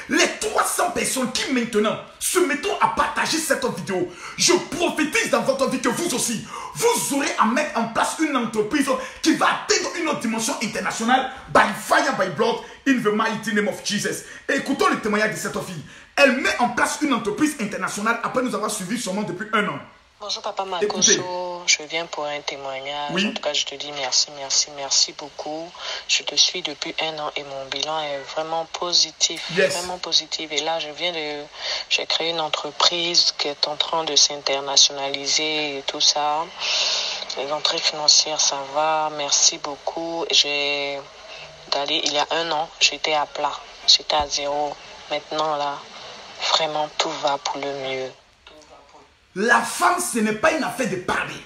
Les 300 personnes qui maintenant se mettent à partager cette vidéo, je prophétise dans votre vie que vous aussi, vous aurez à mettre en place une entreprise qui va atteindre une autre dimension internationale by fire, by blood, in the mighty name of Jesus. Et écoutons le témoignage de cette fille. Elle met en place une entreprise internationale après nous avoir suivis seulement depuis 1 an. Bonjour Papa Makosso, je viens pour un témoignage. Oui. En tout cas, je te dis merci, merci, merci beaucoup. Je te suis depuis 1 an et mon bilan est vraiment positif, vraiment positif. Et là, j'ai créé une entreprise qui est en train de s'internationaliser et tout ça. Les entrées financières, ça va, merci beaucoup. Il y a 1 an, j'étais à plat, j'étais à 0. Maintenant là, vraiment tout va pour le mieux. La femme, ce n'est pas une affaire de parler.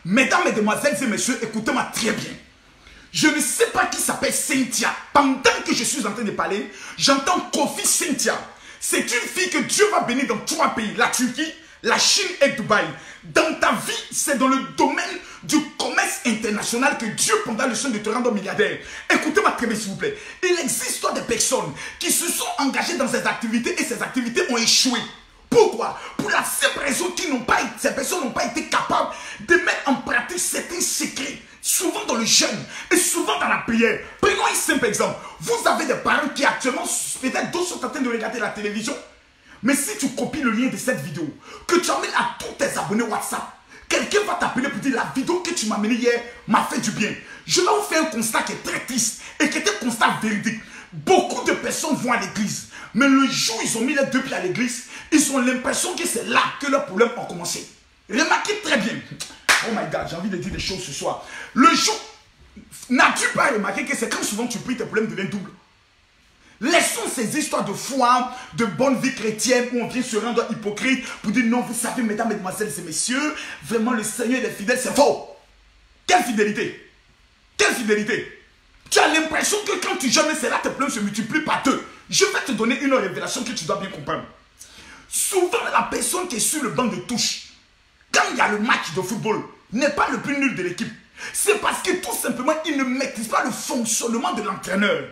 Mesdames, mesdemoiselles et messieurs, écoutez-moi très bien. Je ne sais pas qui s'appelle Cynthia. Pendant que je suis en train de parler, j'entends Kofi Cynthia. C'est une fille que Dieu va bénir dans 3 pays. La Turquie, la Chine et Dubaï. Dans ta vie, c'est dans le domaine du commerce international que Dieu prendra le soin de te rendre milliardaire. Écoutez-moi très bien s'il vous plaît. Il existe des personnes qui se sont engagées dans ces activités et ces activités ont échoué. Pourquoi? Pour la simple raison ces personnes n'ont pas été capables de mettre en pratique certains secrets, souvent dans le jeûne et souvent dans la prière. Prenons un simple exemple. Vous avez des parents qui actuellement, peut-être d'autres sont en train de regarder la télévision. Mais si tu copies le lien de cette vidéo, que tu amènes à tous tes abonnés WhatsApp, quelqu'un va t'appeler pour dire la vidéo que tu m'as amenée hier m'a fait du bien. Je vais vous faire un constat qui est très triste et qui est un constat véridique. Beaucoup de personnes vont à l'église, mais le jour où ils ont mis les 2 pieds à l'église, ils ont l'impression que c'est là que leurs problèmes ont commencé. Remarquez très bien. Oh my God, j'ai envie de dire des choses ce soir. Le jour, n'as-tu pas remarqué que c'est quand souvent tu pries, tes problèmes deviennent doubles? Laissons ces histoires de foi, de bonne vie chrétienne où on vient se rendre hypocrite pour dire non, vous savez, mesdames, mesdemoiselles et messieurs, vraiment le Seigneur est fidèle, c'est faux. Quelle fidélité? Quelle fidélité? Tu as l'impression que quand tu jeûnes, c'est là tes problèmes se multiplient par 2. Je vais te donner une révélation que tu dois bien comprendre. Souvent, la personne qui est sur le banc de touche, quand il y a le match de football, n'est pas le plus nul de l'équipe. C'est parce que tout simplement, il ne maîtrise pas le fonctionnement de l'entraîneur.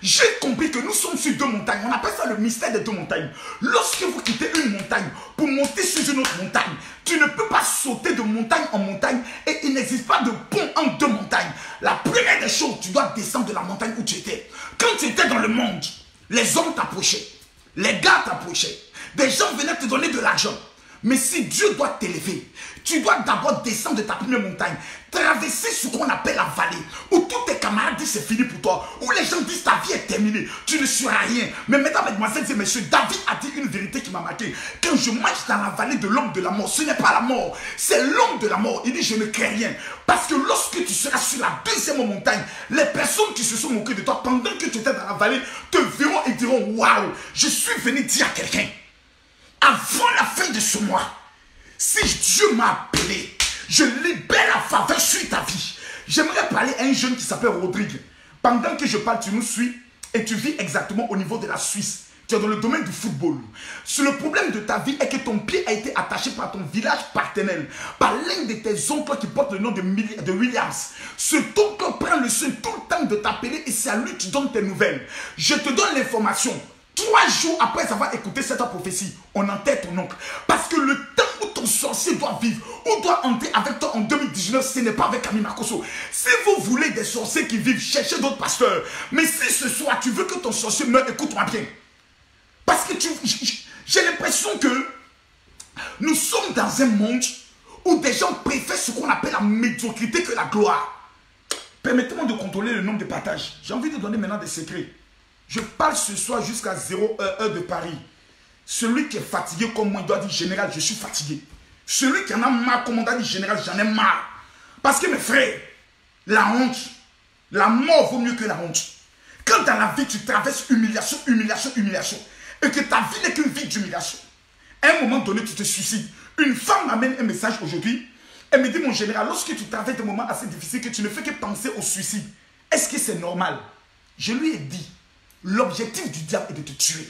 J'ai compris que nous sommes sur 2 montagnes. On appelle ça le mystère des 2 montagnes. Lorsque vous quittez une montagne pour monter sur une autre montagne, tu ne peux pas sauter de montagne en montagne et il n'existe pas de pont entre 2 montagnes. La première des choses, tu dois descendre de la montagne où tu étais. Quand tu étais dans le monde, les hommes t'approchaient, les gars t'approchaient, des gens venaient te donner de l'argent. Mais si Dieu doit t'élever, tu dois d'abord descendre de ta première montagne, traverser ce qu'on appelle la vallée, où tous tes camarades disent c'est fini pour toi, où les gens disent ta vie est terminée, tu ne seras rien. Mais mesdames, mesdemoiselles et messieurs, David a dit une vérité qui m'a marqué. Quand je marche dans la vallée de l'homme de la mort, ce n'est pas la mort, c'est l'homme de la mort. Il dit je ne crains rien. Parce que lorsque tu seras sur la deuxième montagne, les personnes qui se sont moquées de toi pendant que tu étais dans la vallée te verront et diront waouh, je suis venu dire à quelqu'un. Avant la fin de ce mois, si Dieu m'a appelé, je libère la faveur sur ta vie. J'aimerais parler à un jeune qui s'appelle Rodrigue. Pendant que je parle, tu nous suis et tu vis exactement au niveau de la Suisse. Tu es dans le domaine du football. Le problème de ta vie est que ton pied a été attaché par ton village paternel, par l'un de tes oncles qui porte le nom de Williams. Cet oncle prend le soin tout le temps de t'appeler et c'est à lui que tu donnes tes nouvelles. Je te donne l'information. 3 jours après avoir écouté cette prophétie, on enterre ton oncle. Parce que le temps où ton sorcier doit vivre, ou doit entrer avec toi en 2019, ce n'est pas avec Ami Makosso. Si vous voulez des sorciers qui vivent, cherchez d'autres pasteurs. Mais si ce soir tu veux que ton sorcier meure, écoute-moi bien. Parce que j'ai l'impression que nous sommes dans un monde où des gens préfèrent ce qu'on appelle la médiocrité que la gloire. Permettez-moi de contrôler le nombre de partages. J'ai envie de donner maintenant des secrets. Je parle ce soir jusqu'à 0 heure de Paris. Celui qui est fatigué comme moi doit dire général, je suis fatigué. Celui qui en a marre comme on doit dire général, j'en ai marre. Parce que mes frères, la honte, la mort vaut mieux que la honte. Quand dans la vie tu traverses humiliation, humiliation, humiliation, et que ta vie n'est qu'une vie d'humiliation, à un moment donné tu te suicides. Une femme m'amène un message aujourd'hui. Elle me dit mon général, lorsque tu traverses des moments assez difficiles, que tu ne fais que penser au suicide, est-ce que c'est normal? Je lui ai dit, l'objectif du diable est de te tuer.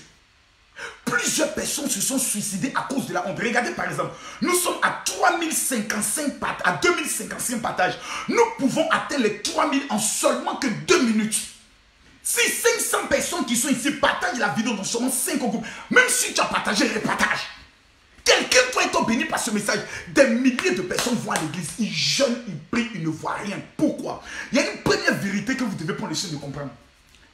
Plusieurs personnes se sont suicidées à cause de la honte. Regardez par exemple, nous sommes à 3055 partages, à 2055 partages. Nous pouvons atteindre les 3000 en seulement que 2 minutes. Si 500 personnes qui sont ici partagent la vidéo dans seulement 5 groupes, même si tu as partagé, repartage. Quelqu'un doit être béni par ce message. Des milliers de personnes vont à l'église, ils jeûnent, ils prient, ils ne voient rien. Pourquoi? Il y a une première vérité que vous devez prendre le soin de comprendre.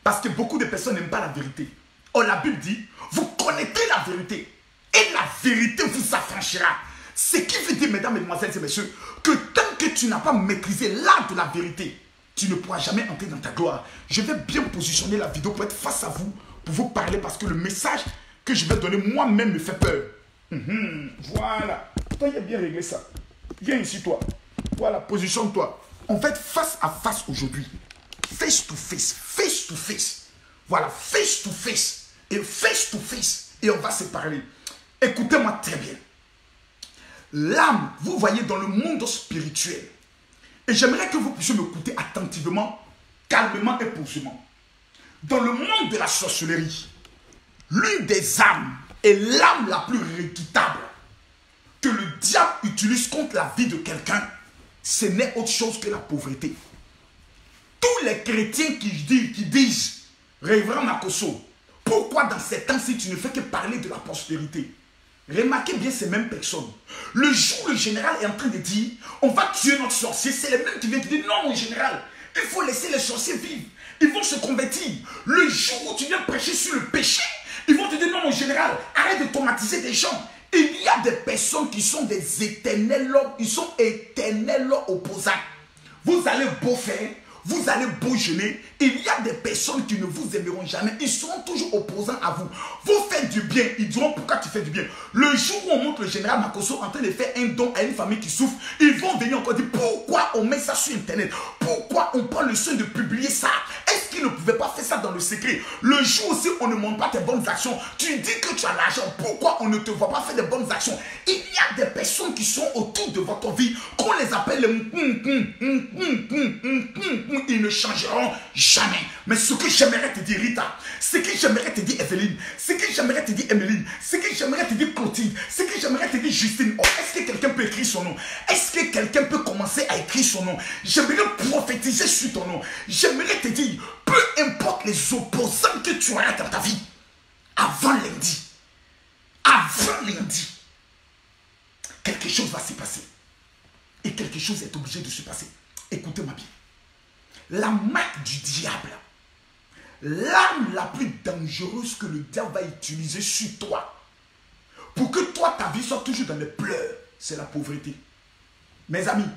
Parce que beaucoup de personnes n'aiment pas la vérité. Or, la Bible dit, vous connaîtrez la vérité. Et la vérité vous affranchira. Ce qui veut dire, mesdames, mesdemoiselles et messieurs, que tant que tu n'as pas maîtrisé l'art de la vérité, tu ne pourras jamais entrer dans ta gloire. Je vais bien positionner la vidéo pour être face à vous, pour vous parler, parce que le message que je vais donner moi-même me fait peur. Voilà. Toi, il a bien réglé ça. Viens ici, toi. Voilà, positionne-toi. On va être face à face aujourd'hui. Face to face, face to face. Voilà, face to face. Et face to face. Et on va se parler. Écoutez-moi très bien. L'âme, vous voyez dans le monde spirituel. Et j'aimerais que vous puissiez m'écouter attentivement, calmement et posément. Dans le monde de la sorcellerie, l'une des âmes est l'âme la plus redoutable que le diable utilise contre la vie de quelqu'un. Ce n'est autre chose que la pauvreté. Tous les chrétiens qui disent, Révérend Makosso, pourquoi dans ces temps-ci tu ne fais que parler de la prospérité? Remarquez bien ces mêmes personnes. Le jour où le général est en train de dire, on va tuer notre sorcier, c'est les mêmes qui viennent te dire, non mon général, il faut laisser les sorciers vivre. Ils vont se convertir. Le jour où tu viens prêcher sur le péché, ils vont te dire, non mon général, arrête de traumatiser des gens. Il y a des personnes qui sont des éternels, ils sont éternels opposants. Vous allez beau faire, vous allez beau jeûner, il y a des personnes qui ne vous aimeront jamais. Ils seront toujours opposants à vous. Vous faites du bien, ils diront pourquoi tu fais du bien. Le jour où on montre le général Makosso en train de faire un don à une famille qui souffre, ils vont venir encore dire pourquoi on met ça sur internet. Pourquoi on prend le soin de publier ça? Est-ce qu'ils ne pouvaient pas faire ça dans le secret? Le jour aussi on ne montre pas tes bonnes actions, tu dis que tu as l'argent, pourquoi on ne te voit pas faire des bonnes actions? Il y a des personnes qui sont autour de votre vie, qu'on les appelle les ils ne changeront jamais. Mais ce que j'aimerais te dire, Rita, ce que j'aimerais te dire, Evelyne, ce que j'aimerais te dire, Emeline, ce que j'aimerais te dire, Clotilde, ce que j'aimerais te dire, Justine, oh, est-ce que quelqu'un peut écrire son nom? Est-ce que quelqu'un peut commencer à écrire son nom? J'aimerais prophétiser sur ton nom. J'aimerais te dire, peu importe les opposants que tu auras dans ta vie, avant lundi, quelque chose va se passer. Et quelque chose est obligé de se passer. Écoutez-moi bien. La marque du diable, l'arme la plus dangereuse que le diable va utiliser sur toi pour que toi, ta vie soit toujours dans les pleurs, c'est la pauvreté. Mes amis,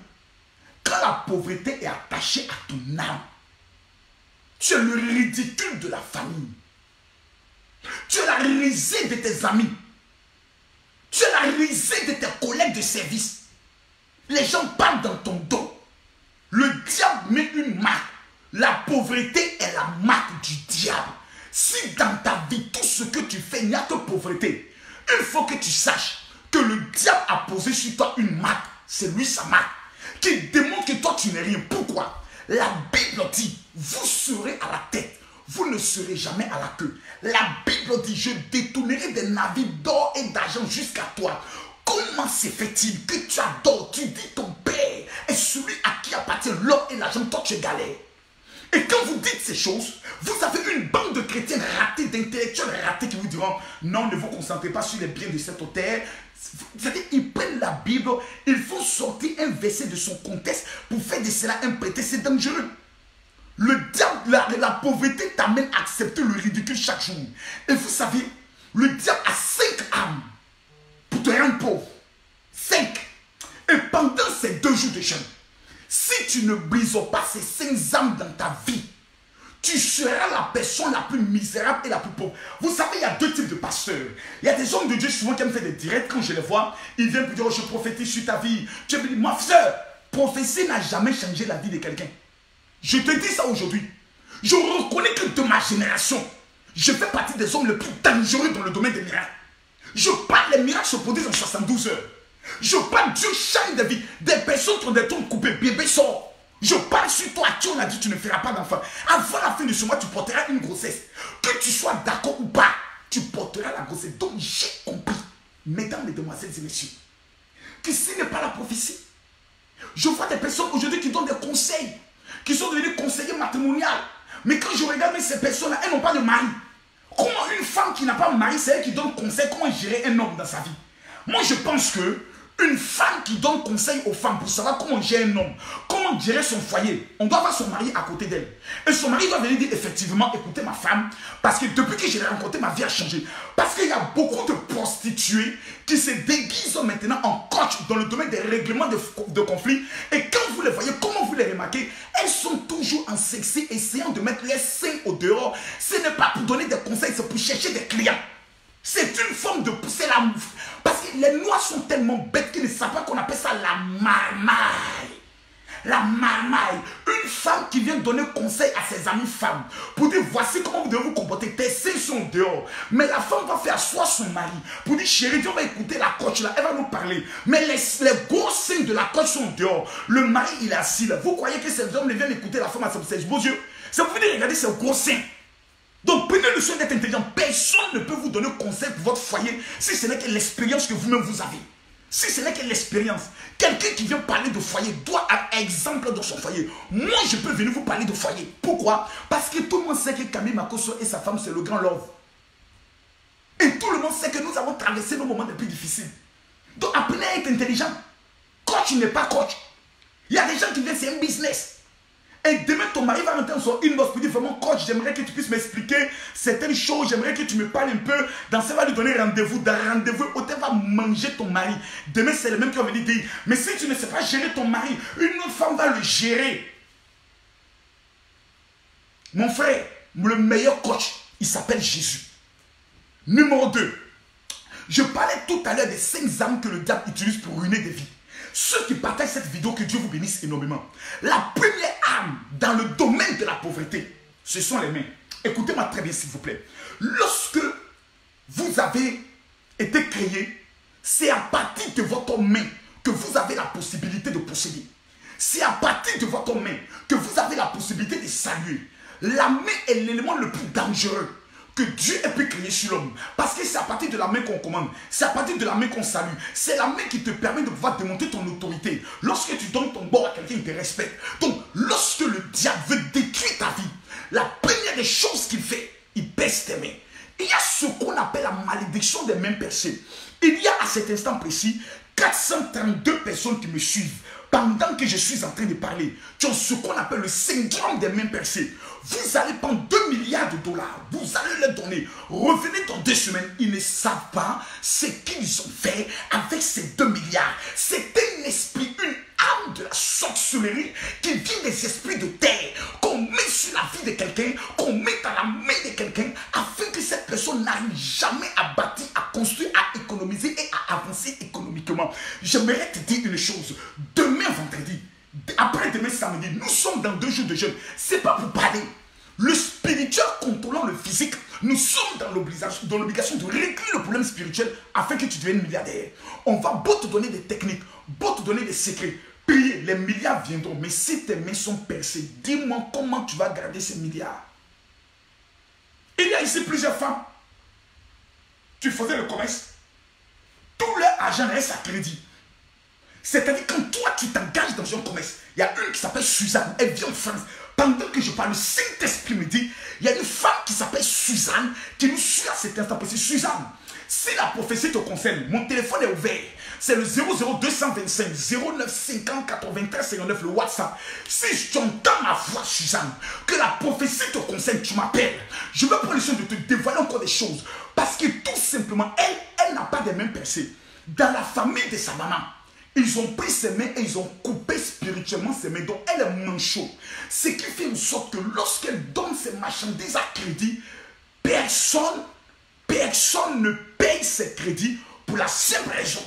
quand la pauvreté est attachée à ton âme, tu es le ridicule de la famille. Tu es la risée de tes amis. Tu es la risée de tes collègues de service. Les gens parlent dans ton dos. Le diable met une marque. La pauvreté est la marque du diable. Si dans ta vie, tout ce que tu fais, il n'y a que pauvreté, il faut que tu saches que le diable a posé sur toi une marque. C'est lui sa marque. Qui démontre que toi, tu n'es rien. Pourquoi? La Bible dit, vous serez à la tête. Vous ne serez jamais à la queue. La Bible dit, je détournerai des navires d'or et d'argent jusqu'à toi. Comment se fait-il que tu adores, tu dis ton père est celui à qui appartient l'or et l'argent, toi tu es galère. Et quand vous dites ces choses, vous avez une bande de chrétiens ratés, d'intellectuels ratés qui vous diront, non, ne vous concentrez pas sur les biens de cette terre. C'est-à-dire, ils prennent la Bible, ils font sortir un verset de son contexte pour faire de cela un prétexte, c'est dangereux. Le diable, la pauvreté t'amène à accepter le ridicule chaque jour. Et vous savez, le diable a 5 âmes pour te rendre pauvre. 5. Et pendant ces 2 jours de jeûne, si tu ne brises pas ces 5 âmes dans ta vie, tu seras la personne la plus misérable et la plus pauvre. Vous savez, il y a 2 types de pasteurs. Il y a des hommes de Dieu souvent qui me font des directs quand je les vois. Ils viennent me dire, oh, je prophétise sur ta vie. Tu me dis, ma soeur, prophétie n'a jamais changé la vie de quelqu'un. Je te dis ça aujourd'hui. Je reconnais que de ma génération, je fais partie des hommes les plus dangereux dans le domaine des miracles. Je parle, les miracles se produisent en 72 heures. Je parle, Dieu change de vie. Des personnes qui ont des tons coupés, bébé sort. Je parle sur toi, à qui on a dit tu ne feras pas d'enfant. Avant la fin de ce mois, tu porteras une grossesse. Que tu sois d'accord ou pas, tu porteras la grossesse. Donc j'ai compris, mesdames, mesdemoiselles et messieurs, que ce n'est pas la prophétie. Je vois des personnes aujourd'hui qui donnent des conseils, qui sont devenus conseillers matrimoniaux. Mais quand je regarde ces personnes-là, elles n'ont pas de mari. Comment une femme qui n'a pas de mari, c'est elle qui donne conseil comment gérer un homme dans sa vie? Moi, je pense que une femme qui donne conseil aux femmes pour savoir comment gérer un homme, comment gérer son foyer, on doit avoir son mari à côté d'elle. Et son mari doit venir dire effectivement, écoutez ma femme, parce que depuis que je l'ai rencontrée, ma vie a changé. Parce qu'il y a beaucoup de prostituées qui se déguisent maintenant en coach dans le domaine des règlements de conflits. Et quand vous les voyez, comment vous les remarquez, elles sont toujours en sexy, essayant de mettre les seins au dehors. Ce n'est pas pour donner des conseils, c'est pour chercher des clients. C'est une forme de pousser la mouffe. Parce que les noirs sont tellement bêtes qu'ils ne savent pas qu'on appelle ça la marmaille. La marmaille. Une femme qui vient donner conseil à ses amies femmes pour dire voici comment vous devez vous comporter. Tes seins sont dehors. Mais la femme va faire asseoir son mari pour dire chérie, on va écouter la coach là. Elle va nous parler. Mais les gros seins de la coach sont dehors. Le mari il est assis là. Vous croyez que ces hommes viennent écouter la femme à ses beaux yeux? Ça vous dire regarder ses gros seins. Donc prenez le soin d'être intelligent. Personne ne peut vous donner conseil pour votre foyer si ce n'est que l'expérience que vous-même vous avez. Si ce n'est que l'expérience. Quelqu'un qui vient parler de foyer doit avoir exemple dans son foyer. Moi, je peux venir vous parler de foyer. Pourquoi? Parce que tout le monde sait que Camille Makosso et sa femme, c'est le grand love. Et tout le monde sait que nous avons traversé nos moments les plus difficiles. Donc apprenez à être intelligent. Coach n'est pas coach. Il y a des gens qui viennent, c'est un business. Et demain, ton mari va rentrer en son inbox pour dire vraiment, coach, j'aimerais que tu puisses m'expliquer certaines choses, j'aimerais que tu me parles un peu. Dans ça, va lui donner rendez-vous. Dans rendez-vous, l'hôtel va manger ton mari. Demain, c'est le même qui va venir dire, mais si tu ne sais pas gérer ton mari, une autre femme va le gérer. Mon frère, le meilleur coach, il s'appelle Jésus. Numéro 2. Je parlais tout à l'heure des 5 armes que le diable utilise pour ruiner des vies. Ceux qui partagent cette vidéo, que Dieu vous bénisse énormément. La première arme dans le domaine de la pauvreté, ce sont les mains. Écoutez-moi très bien s'il vous plaît. Lorsque vous avez été créé, c'est à partir de votre main que vous avez la possibilité de posséder. C'est à partir de votre main que vous avez la possibilité de saluer. La main est l'élément le plus dangereux que Dieu ait pu créer sur l'homme. Parce que c'est à partir de la main qu'on commande. C'est à partir de la main qu'on salue. C'est la main qui te permet de pouvoir démontrer ton autorité. Lorsque tu donnes ton bord à quelqu'un, il te respecte. Donc, lorsque le diable veut détruire ta vie, la première des choses qu'il fait, il baisse tes mains. Il y a ce qu'on appelle la malédiction des mains percées. Il y a à cet instant précis 432 personnes qui me suivent. pendant que je suis en train de parler, tu as ce qu'on appelle le syndrome des mains percées. Vous allez prendre 2 milliards de dollars, vous allez leur donner. Revenez dans 2 semaines, ils ne savent pas ce qu'ils ont fait avec ces 2 milliards. C'est un esprit, une âme de la sorcellerie qui vient des esprits de terre, qu'on met sur la vie de quelqu'un, qu'on met dans la main de quelqu'un, afin que cette personne n'arrive jamais à bâtir, à construire, à économiser et à avancer économiquement. J'aimerais te dire une chose. Demain vendredi, après-demain samedi, nous sommes dans 2 jours de jeûne. Ce n'est pas pour parler. Le spirituel contrôlant le physique, nous sommes dans l'obligation de régler le problème spirituel afin que tu deviennes milliardaire. On va beau te donner des techniques, beau te donner des secrets. Prier, les milliards viendront. Mais si tes mains sont percées, dis-moi comment tu vas garder ces milliards. Il y a ici plusieurs femmes. Tu faisais le commerce. Tout leur argent reste à crédit. C'est-à-dire quand toi tu t'engages dans un commerce, il y a une qui s'appelle Suzanne, elle vient en France. Pendant que je parle, le Saint-Esprit me dit, il y a une femme qui s'appelle Suzanne qui nous suit à cet instant précis. Suzanne, si la prophétie te concerne, mon téléphone est ouvert. C'est le 00225 09 50 93 59, le WhatsApp. Si tu entends ma voix, Suzanne, que la prophétie te concerne, tu m'appelles. Je veux prendre le soin de te dévoiler encore des choses. Parce que tout simplement, elle n'a pas des mains percées. Dans la famille de sa maman, ils ont pris ses mains et ils ont coupé spirituellement ses mains. Donc elle est manchot. Ce qui fait en sorte que lorsqu'elle donne ses marchandises à crédit, personne ne paye ses crédits pour la simple raison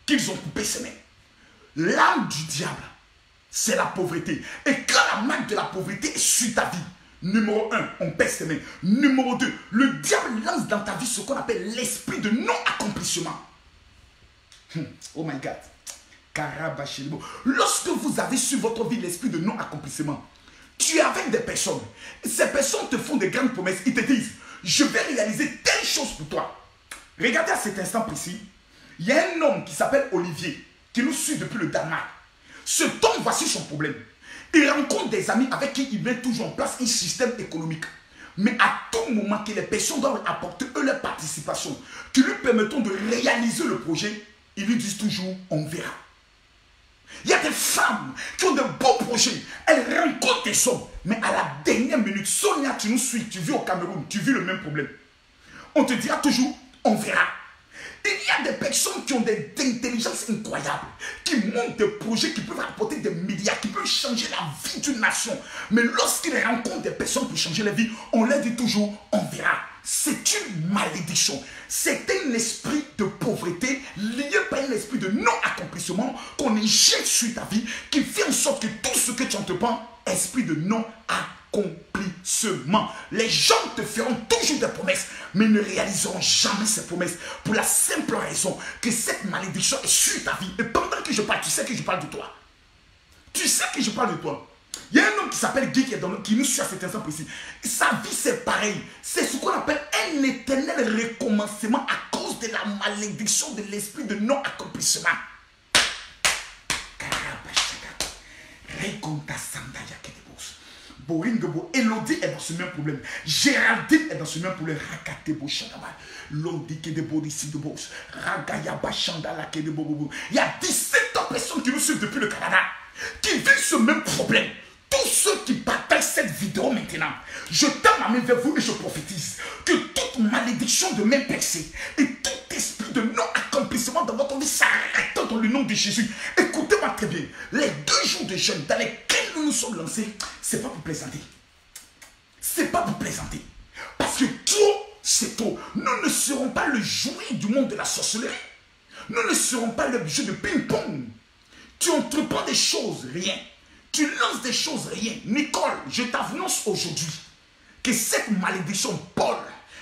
qu'ils ont coupé ses mains. L'âme du diable, c'est la pauvreté. Et quand la marque de la pauvreté est sur ta vie, numéro 1, on pèse ses mains. Numéro 2, le diable lance dans ta vie ce qu'on appelle l'esprit de non-accomplissement. Oh my God. Lorsque vous avez sur votre vie l'esprit de non-accomplissement, tu es avec des personnes. Ces personnes te font des grandes promesses. Ils te disent, je vais réaliser telle chose pour toi. Regardez à cet instant précis. Il y a un homme qui s'appelle Olivier, qui nous suit depuis le Danemark. Cet homme, voici son problème. Il rencontre des amis avec qui il met toujours en place un système économique. Mais à tout moment que les personnes doivent apporter eux leur participation, qui lui permettront de réaliser le projet, ils lui disent toujours, on verra. Il y a des femmes qui ont de beaux projets. Elles rencontrent des hommes. Mais à la dernière minute, Sonia, tu nous suis, tu vis au Cameroun, tu vis le même problème. On te dira toujours, on verra. Il y a des personnes qui ont des intelligences incroyables, qui montent des projets qui peuvent apporter des milliards, qui peuvent changer la vie d'une nation. Mais lorsqu'ils rencontrent des personnes pour changer la vie, on leur dit toujours, on verra. C'est une malédiction. C'est un esprit de pauvreté lié par un esprit de non-accomplissement qu'on éjecte sur ta vie, qui fait en sorte que tout ce que tu entreprends, esprit de non-accomplissement. Les gens te feront toujours des promesses, mais ne réaliseront jamais ces promesses pour la simple raison que cette malédiction est sur ta vie. Et pendant que je parle, tu sais que je parle de toi. Tu sais que je parle de toi. Il y a un homme qui s'appelle Guy qui nous suit à cet instant précis. Sa vie c'est pareil. C'est ce qu'on appelle un éternel recommencement à cause de la malédiction de l'esprit de non-accomplissement. Elodie est dans ce même problème. Géraldine est dans ce même problème. Il y a 17 personnes qui nous suivent depuis le Canada qui vivent ce même problème. Tous ceux qui partagent cette vidéo maintenant, je tends ma main vers vous et je prophétise que toute malédiction de main percée et tout esprit de non-accomplissement dans votre vie s'arrête dans le nom de Jésus. Écoutez-moi très bien. Les 2 jours de jeûne dans lesquels nous nous sommes lancés, c'est pas pour plaisanter. C'est pas pour plaisanter. Parce que trop, c'est trop. Nous ne serons pas le jouet du monde de la sorcellerie. Nous ne serons pas le jeu de ping-pong. Tu entreprends des choses, rien. Tu lances des choses, rien. Nicole, je t'annonce aujourd'hui que cette malédiction, Paul,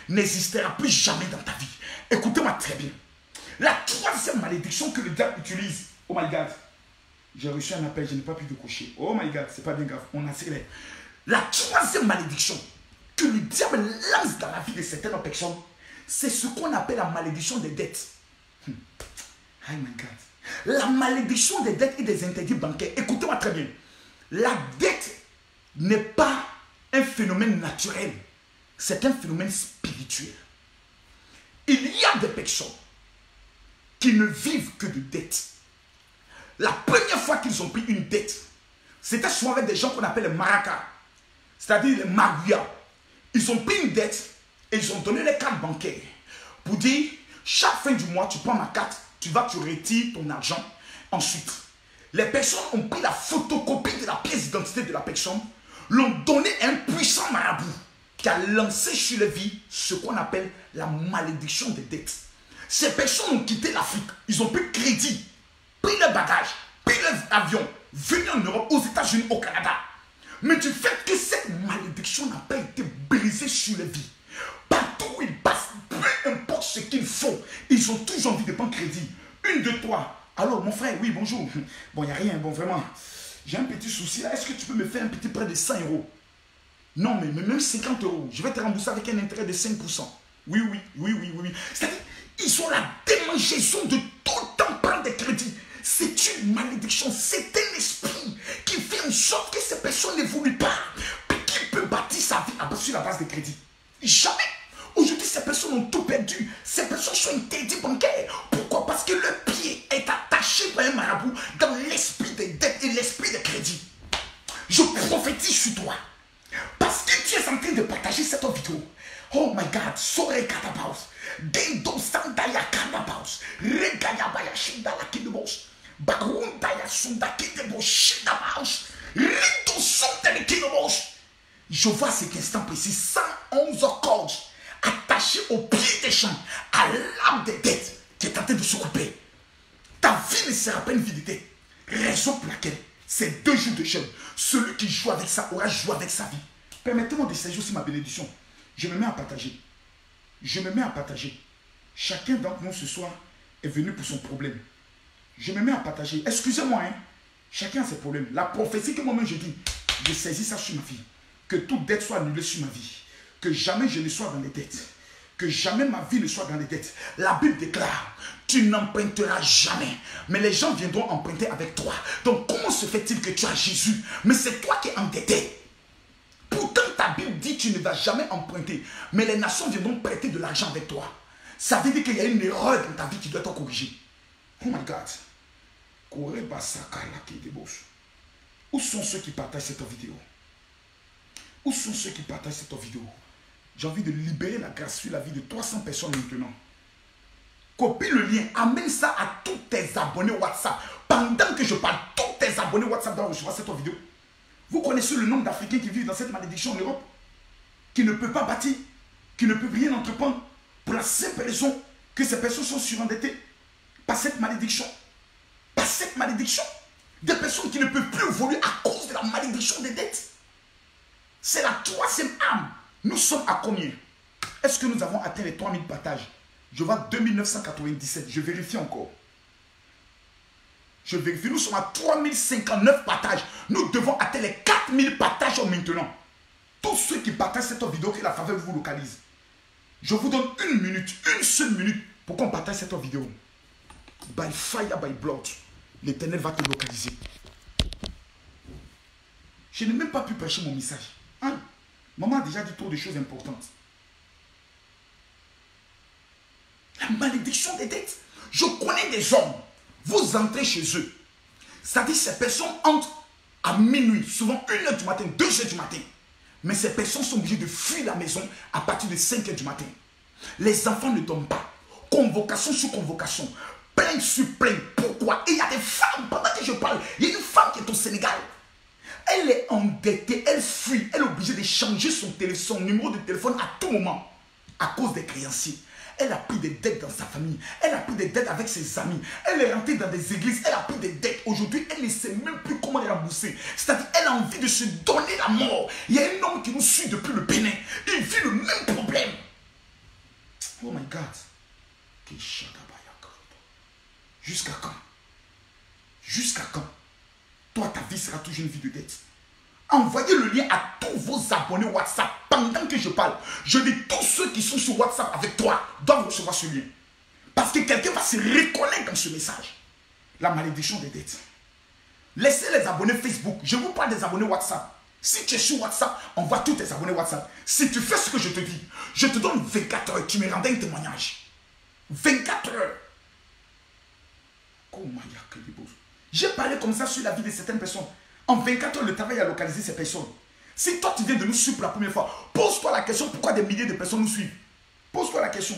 n'existera plus jamais dans ta vie. Écoutez-moi très bien. La 3e malédiction que le diable utilise, oh my God, j'ai reçu un appel, je n'ai pas pu décocher. Oh my God, c'est pas bien grave, on accélère. La 3e malédiction que le diable lance dans la vie de certaines personnes, c'est ce qu'on appelle la malédiction des dettes. Oh my God. La malédiction des dettes et des interdits bancaires. Écoutez-moi très bien. La dette n'est pas un phénomène naturel. C'est un phénomène spirituel. Il y a des personnes qui ne vivent que de dettes. La première fois qu'ils ont pris une dette, c'était souvent avec des gens qu'on appelle les maracas, c'est-à-dire les marouillas. Ils ont pris une dette et ils ont donné les cartes bancaires pour dire, chaque fin du mois, tu prends ma carte, tu retires ton argent. Ensuite, les personnes ont pris la photocopie de la pièce d'identité de la personne, l'ont donné à un puissant marabout qui a lancé sur les vies ce qu'on appelle la malédiction des dettes. Ces personnes ont quitté l'Afrique, ils ont pris crédit, pris leurs bagages, pris leurs avions, venus en Europe, aux États-Unis, au Canada. Mais du fait que cette malédiction n'a pas été brisée sur les vies, partout où ils passent, peu importe ce qu'ils font, ils ont toujours envie de prendre crédit. Une, deux, trois. Alors, mon frère, oui, bonjour. Bon, il n'y a rien, bon, vraiment. J'ai un petit souci là. Est-ce que tu peux me faire un petit prêt de 100 €? Non, mais même 50 €. Je vais te rembourser avec un intérêt de 5%. Oui. C'est-à-dire, ils ont la démangeaison de tout le temps prendre des crédits. C'est une malédiction. C'est un esprit qui fait en sorte que ces personnes n'évoluent pas. Qui peut bâtir sa vie sur la base des crédits? Jamais. Aujourd'hui, ces personnes ont tout perdu. Ces personnes sont interdites bancaires. Pourquoi? Parce que le pied est attaché par un marabout dans l'esprit des dettes et l'esprit des crédits. Je prophétise sur toi. Parce que tu es en train de partager cette vidéo. Oh my God, Sore Katabaus, Dendo Sandaya Katabaus, Regaya Bayashindala Kidobos, Barundaya Sundaki de Boshindabaus, Rito Sondele Kidobos. Je vois à cet instant précis 111 cordes attachées au pied des champs, à l'âme des dettes qui est en train de se couper. Ta vie ne sera pas une vie de dette. Raison pour laquelle c'est 2 jours de jeûne. Celui qui joue avec ça aura joué avec sa vie. Permettez-moi de saisir aussi ma bénédiction. Je me mets à partager. Je me mets à partager. Chacun d'entre nous ce soir est venu pour son problème. Je me mets à partager. Excusez-moi, hein. Chacun a ses problèmes. La prophétie que moi-même je dis, je saisis ça sur ma vie. Que toute dette soit annulée sur ma vie. Que jamais je ne sois dans les dettes. Que jamais ma vie ne soit dans les dettes. La Bible déclare, tu n'emprunteras jamais. Mais les gens viendront emprunter avec toi. Donc comment se fait-il que tu as Jésus, mais c'est toi qui es endetté? Pourtant ta Bible dit tu ne vas jamais emprunter. Mais les nations viendront prêter de l'argent avec toi. Ça veut dire qu'il y a une erreur dans ta vie qui doit être corrigée. Oh my God. Où sont ceux qui partagent cette vidéo? Où sont ceux qui partagent cette vidéo? J'ai envie de libérer la grâce sur la vie de 300 personnes maintenant. Copie le lien, amène ça à tous tes abonnés WhatsApp. Pendant que je parle, tous tes abonnés WhatsApp doivent recevoir cette vidéo. Vous connaissez le nombre d'Africains qui vivent dans cette malédiction en Europe? Qui ne peuvent pas bâtir, qui ne peuvent rien entreprendre, pour la simple raison que ces personnes sont surendettées par cette malédiction. Par cette malédiction. Des personnes qui ne peuvent plus évoluer à cause de la malédiction des dettes. C'est la 3e âme. Nous sommes à combien? Est-ce que nous avons atteint les 3000 partages? Je vois 2997. Je vérifie encore. Je vérifie. Nous sommes à 3059 partages. Nous devons atteindre les 4000 partages maintenant. Tous ceux qui partagent cette vidéo, que la faveur vous localise. Je vous donne une seule minute pour qu'on partage cette vidéo. By fire, by blood, l'Éternel va te localiser. Je n'ai même pas pu prêcher mon message. Hein? Maman a déjà dit trop de choses importantes. La malédiction des dettes. Je connais des hommes. Vous entrez chez eux. C'est-à-dire ces personnes entrent à minuit, souvent 1 h du matin, 2 h du matin. Mais ces personnes sont obligées de fuir la maison à partir de 5 h du matin. Les enfants ne dorment pas. Convocation sur convocation. Plainte sur plainte. Pourquoi? Et il y a des femmes, pendant que je parle, il y a une femme qui est au Sénégal. Elle est endettée, elle fuit, elle est obligée de changer son numéro de téléphone à tout moment à cause des créanciers. Elle a pris des dettes dans sa famille, elle a pris des dettes avec ses amis, elle est rentrée dans des églises, elle a pris des dettes. Aujourd'hui, elle ne sait même plus comment les rembourser. C'est-à-dire, elle a envie de se donner la mort. Il y a un homme qui nous suit depuis le Bénin. Il vit le même problème. Oh my God. Jusqu'à quand? Jusqu'à quand? Toi, ta vie sera toujours une vie de dette. Envoyez le lien à tous vos abonnés WhatsApp pendant que je parle. Je dis, tous ceux qui sont sur WhatsApp avec toi doivent recevoir ce lien. Parce que quelqu'un va se reconnaître dans ce message. La malédiction des dettes. Laissez les abonnés Facebook. Je vous parle des abonnés WhatsApp. Si tu es sur WhatsApp, envoie tous tes abonnés WhatsApp. Si tu fais ce que je te dis, je te donne 24 heures. Tu me rendais un témoignage. 24 heures. J'ai parlé comme ça sur la vie de certaines personnes. En 24 heures, le travail a localisé ces personnes. Si toi, tu viens de nous suivre pour la première fois, pose-toi la question pourquoi des milliers de personnes nous suivent. Pose-toi la question.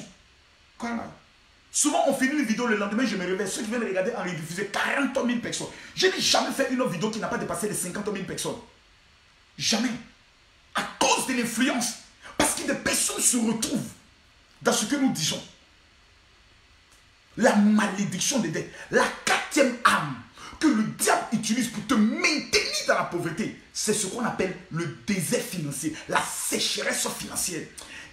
Voilà. Souvent, on finit une vidéo, le lendemain, je me réveille. Ceux qui viennent regarder en rediffusé, 40 000 personnes. Je n'ai jamais fait une autre vidéo qui n'a pas dépassé les 50 000 personnes. Jamais. À cause de l'influence. Parce que des personnes se retrouvent dans ce que nous disons. La malédiction des dettes. La 4e âme que le diable utilise pour te maintenir dans la pauvreté. C'est ce qu'on appelle le désert financier. La sécheresse financière.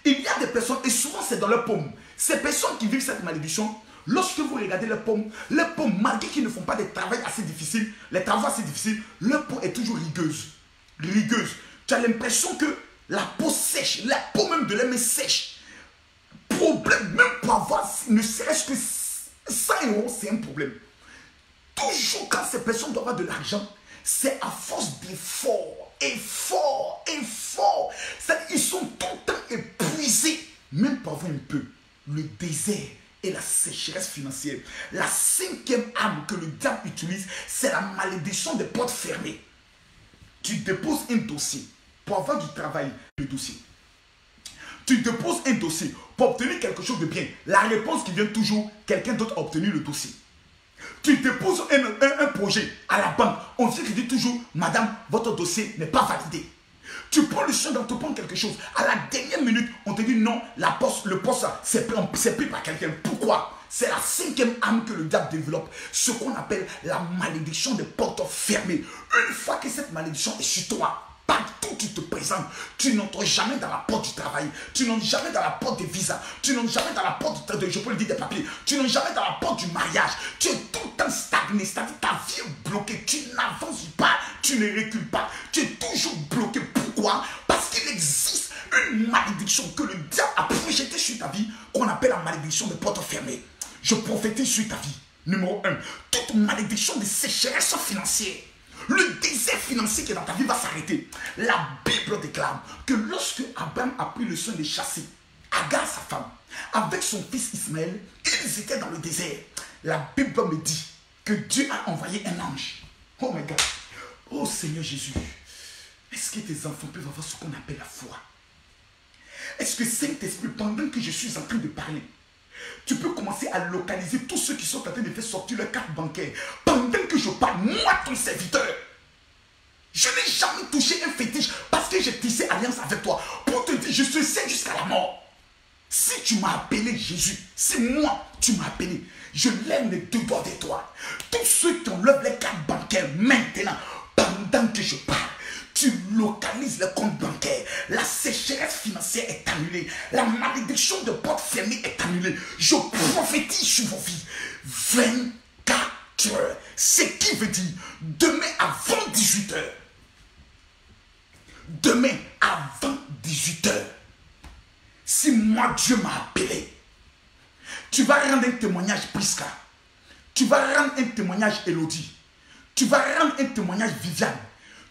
Il y a des personnes, et souvent c'est dans leurs paumes. Ces personnes qui vivent cette malédiction, lorsque vous regardez leurs paumes, malgré qu'ils ne font pas des travaux assez difficiles, leur peau est toujours rigueuse. Rigueuse. Tu as l'impression que la peau sèche, la peau même de l'homme est sèche. Problème, même pour avoir, ne serait-ce que 100 €, c'est un problème. Toujours quand ces personnes doivent avoir de l'argent, c'est à force d'efforts, efforts. Ils sont tout le temps épuisés, même pour avoir un peu. Le désert et la sécheresse financière. La 5e âme que le diable utilise, c'est la malédiction des portes fermées. Tu déposes un dossier pour avoir du travail, le dossier. Tu déposes un dossier pour obtenir quelque chose de bien. La réponse qui vient toujours, quelqu'un d'autre a obtenu le dossier. Tu déposes un projet à la banque. On dit toujours, madame, votre dossier n'est pas validé. Tu prends le soin d'entreprendre quelque chose. À la dernière minute, on te dit non, le poste, c'est pris par quelqu'un. Pourquoi? C'est la 5e âme que le diable développe. Ce qu'on appelle la malédiction des portes fermées. Une fois que cette malédiction est sur toi, partout où tu te présentes, tu n'entres jamais dans la porte du travail, tu n'entres jamais dans la porte des visas, tu n'entres jamais dans la porte je peux le dire, des papiers, tu n'entres jamais dans la porte du mariage, tu es tout le temps stagné, c'est-à-dire ta vie est bloquée, tu n'avances pas, tu ne recules pas, tu es toujours bloqué. Pourquoi? Parce qu'il existe une malédiction que le diable a projetée sur ta vie, qu'on appelle la malédiction des portes fermées. Je prophétise sur ta vie. Numéro 1, toute malédiction de sécheresse financière. Le désert financier qui est dans ta vie va s'arrêter. La Bible déclare que lorsque Abraham a pris le soin de chasser Agar, sa femme, avec son fils Ismaël, ils étaient dans le désert. La Bible me dit que Dieu a envoyé un ange. Oh my God. Oh Seigneur Jésus. Est-ce que tes enfants peuvent avoir ce qu'on appelle la foi? Est-ce que Saint-Esprit, pendant que je suis en train de parler, tu peux commencer à localiser tous ceux qui sont en train de faire sortir leur carte bancaire. Pendant que je parle, moi ton serviteur, je n'ai jamais touché un fétiche parce que j'ai tissé alliance avec toi. Pour te dire, je te sais jusqu'à la mort. Si tu m'as appelé Jésus, si moi tu m'as appelé, je lève les 2 doigts de toi. Tous ceux qui enlèvent les cartes bancaires maintenant, pendant que je parle, tu localises le compte bancaire. La sécheresse financière est annulée. La malédiction de porte fermée est annulée. Je prophétise sur vos vies. 24 heures. Ce qui veut dire demain avant 18 heures. Demain avant 18 heures. Si moi Dieu m'a appelé, tu vas rendre un témoignage Prisca. Tu vas rendre un témoignage Elodie. Tu vas rendre un témoignage Viviane.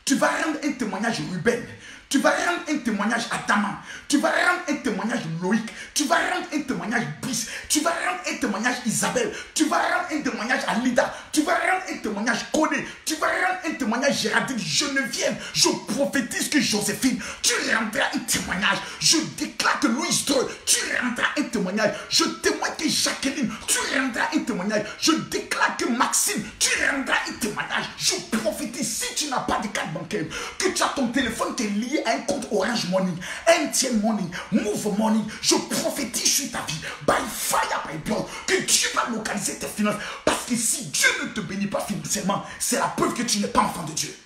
Tu vas rendre un témoignage Ruben. Tu vas rendre un témoignage Atama. Tu vas rendre un témoignage Loïc. Tu vas rendre un témoignage Brice. Tu vas rendre un témoignage Isabelle. Tu vas rendre un témoignage Alida. Tu vas rendre un témoignage Koné. Tu vas rendre un témoignage Géraldine. Geneviève. Je prophétise que Joséphine, tu rendras un témoignage. Je déclare que Louise II, tu rendras un témoignage. Je témoigne que Jacqueline, tu rendras un témoignage. Je déclare que Maxime, tu rendras un témoignage. Je prophétise, si tu n'as pas de carte bancaire, que tu as ton téléphone qui est lié à un compte Orange Money, MTN Money, Move Money, je prophétise sur ta vie, by fire, by blood, que Dieu va localiser tes finances. Parce que si Dieu ne te bénit pas financièrement, c'est la preuve que tu n'es pas enfant de Dieu.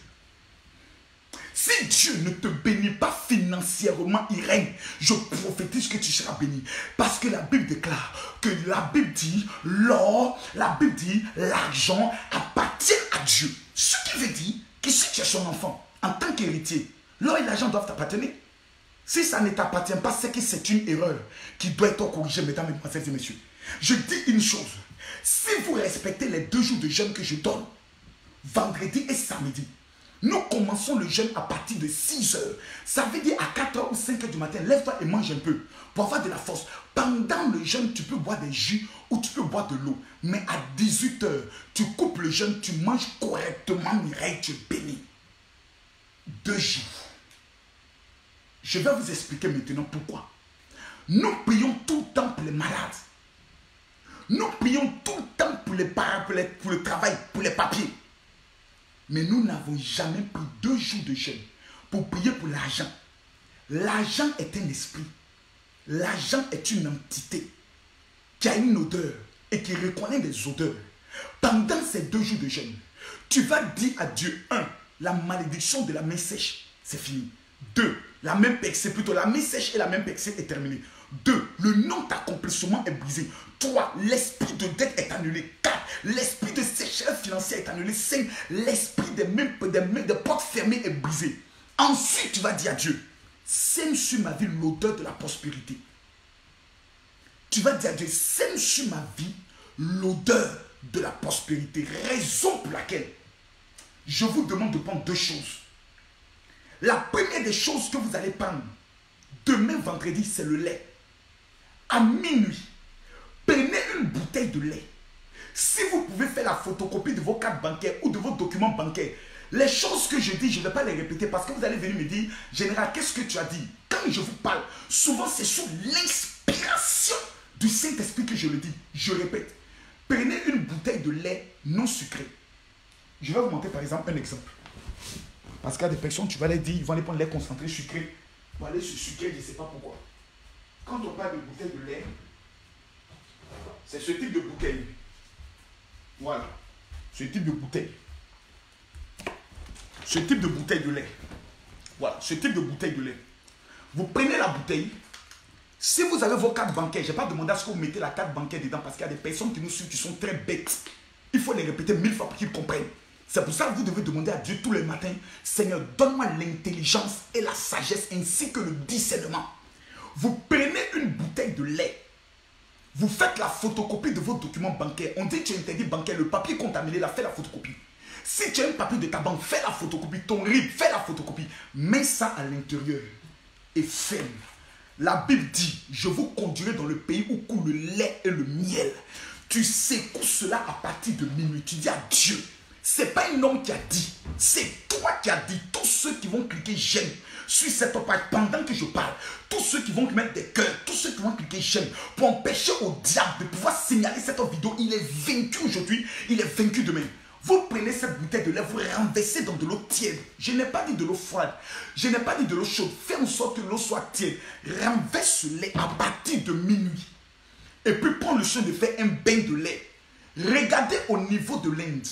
Si Dieu ne te bénit pas financièrement, Irène, je prophétise que tu seras béni. Parce que la Bible déclare que la Bible dit l'or, la Bible dit l'argent appartient à Dieu. Ce qui veut dire que si tu es son enfant, en tant qu'héritier, l'or et l'argent doivent t'appartenir. Si ça ne t'appartient pas, c'est que c'est une erreur qui doit être corrigée, mesdames, mesdemoiselles et messieurs. Je dis une chose. Si vous respectez les 2 jours de jeûne que je donne, vendredi et samedi, Nous commençons le jeûne à partir de 6 heures. Ça veut dire à 4 heures ou 5 heures du matin, lève-toi et mange un peu pour avoir de la force. Pendant le jeûne, tu peux boire des jus ou tu peux boire de l'eau. Mais à 18 heures, tu coupes le jeûne, tu manges correctement, Mireille, tu es béni. 2 jours. Je vais vous expliquer maintenant pourquoi. Nous prions tout le temps pour les malades. Nous prions tout le temps pour le travail, pour les papiers. Mais nous n'avons jamais pris 2 jours de jeûne pour prier pour l'argent. L'argent est un esprit. L'argent est une entité qui a une odeur et qui reconnaît les odeurs. Pendant ces 2 jours de jeûne, tu vas dire à Dieu, 1, la malédiction de la main sèche, c'est fini. 2, la main percée, plutôt la main sèche et la main percée est terminée. 2, le non d'accomplissement est brisé. 3, l'esprit de dette est annulé. 4, l'esprit de sécheresse financière est annulé. 5, l'esprit des portes fermées est brisé. Ensuite, tu vas dire à Dieu, sème sur ma vie l'odeur de la prospérité. Tu vas dire à Dieu, sème sur ma vie l'odeur de la prospérité. Raison pour laquelle je vous demande de prendre 2 choses. La première des choses que vous allez prendre demain vendredi, c'est le lait. À minuit, prenez une bouteille de lait. Si vous pouvez faire la photocopie de vos cartes bancaires ou de vos documents bancaires, les choses que je dis, je ne vais pas les répéter parce que vous allez venir me dire, Général, qu'est-ce que tu as dit? Quand je vous parle, souvent c'est sous l'inspiration du Saint-Esprit que je le dis. Je répète, prenez une bouteille de lait non sucré. Je vais vous montrer par exemple un exemple. Parce qu'il y a des personnes, tu vas les dire, ils vont aller prendre lait concentré sucré pour aller se sucrer, je ne sais pas pourquoi. Quand on parle de bouteille de lait, c'est ce type de bouteille. Voilà. Ce type de bouteille. Ce type de bouteille de lait. Voilà. Ce type de bouteille de lait. Vous prenez la bouteille. Si vous avez vos cartes bancaires, je n'ai pas demandé à ce que vous mettez la carte bancaire dedans parce qu'il y a des personnes qui nous suivent qui sont très bêtes. Il faut les répéter 1000 fois pour qu'ils comprennent. C'est pour ça que vous devez demander à Dieu tous les matins, Seigneur, donne-moi l'intelligence et la sagesse ainsi que le discernement. Vous prenez une bouteille de lait. Vous faites la photocopie de vos documents bancaires. On dit que tu es interdit bancaire. Le papier contaminé, là, fais la photocopie. Si tu as un papier de ta banque, fais la photocopie. Ton RIB, fais la photocopie. Mets ça à l'intérieur et ferme. La Bible dit, je vous conduirai dans le pays où coule le lait et le miel. Tu secoues cela à partir de minuit. Tu dis à Dieu, ce n'est pas un homme qui a dit, c'est toi qui as dit. Tous ceux qui vont cliquer j'aime sur cette page pendant que je parle, tous ceux qui vont mettre des cœurs, tous ceux qui vont cliquer j'aime pour empêcher au diable de pouvoir signaler cette vidéo, il est vaincu aujourd'hui, il est vaincu demain. Vous prenez cette bouteille de lait, vous renversez dans de l'eau tiède. Je n'ai pas dit de l'eau froide, je n'ai pas dit de l'eau chaude. Fais en sorte que l'eau soit tiède. Renverse ce lait à partir de minuit. Et puis prends le soin de faire un bain de lait. Regardez au niveau de l'Inde.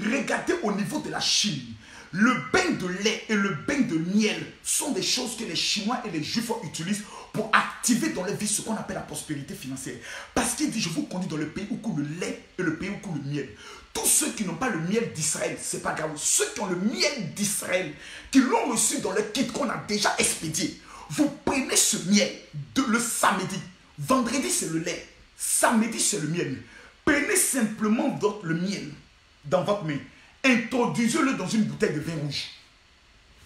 Regardez au niveau de la Chine. Le bain de lait et le bain de miel sont des choses que les Chinois et les Juifs utilisent pour activer dans leur vie ce qu'on appelle la prospérité financière. Parce qu'il dit, je vous conduis dans le pays où coule le lait et le pays où coule le miel. Tous ceux qui n'ont pas le miel d'Israël, c'est pas grave. Ceux qui ont le miel d'Israël, qui l'ont reçu dans le kit qu'on a déjà expédié, vous prenez ce miel le samedi. Vendredi, c'est le lait. Samedi, c'est le miel. Prenez simplement le miel dans votre main. Introduisez-le dans une bouteille de vin rouge.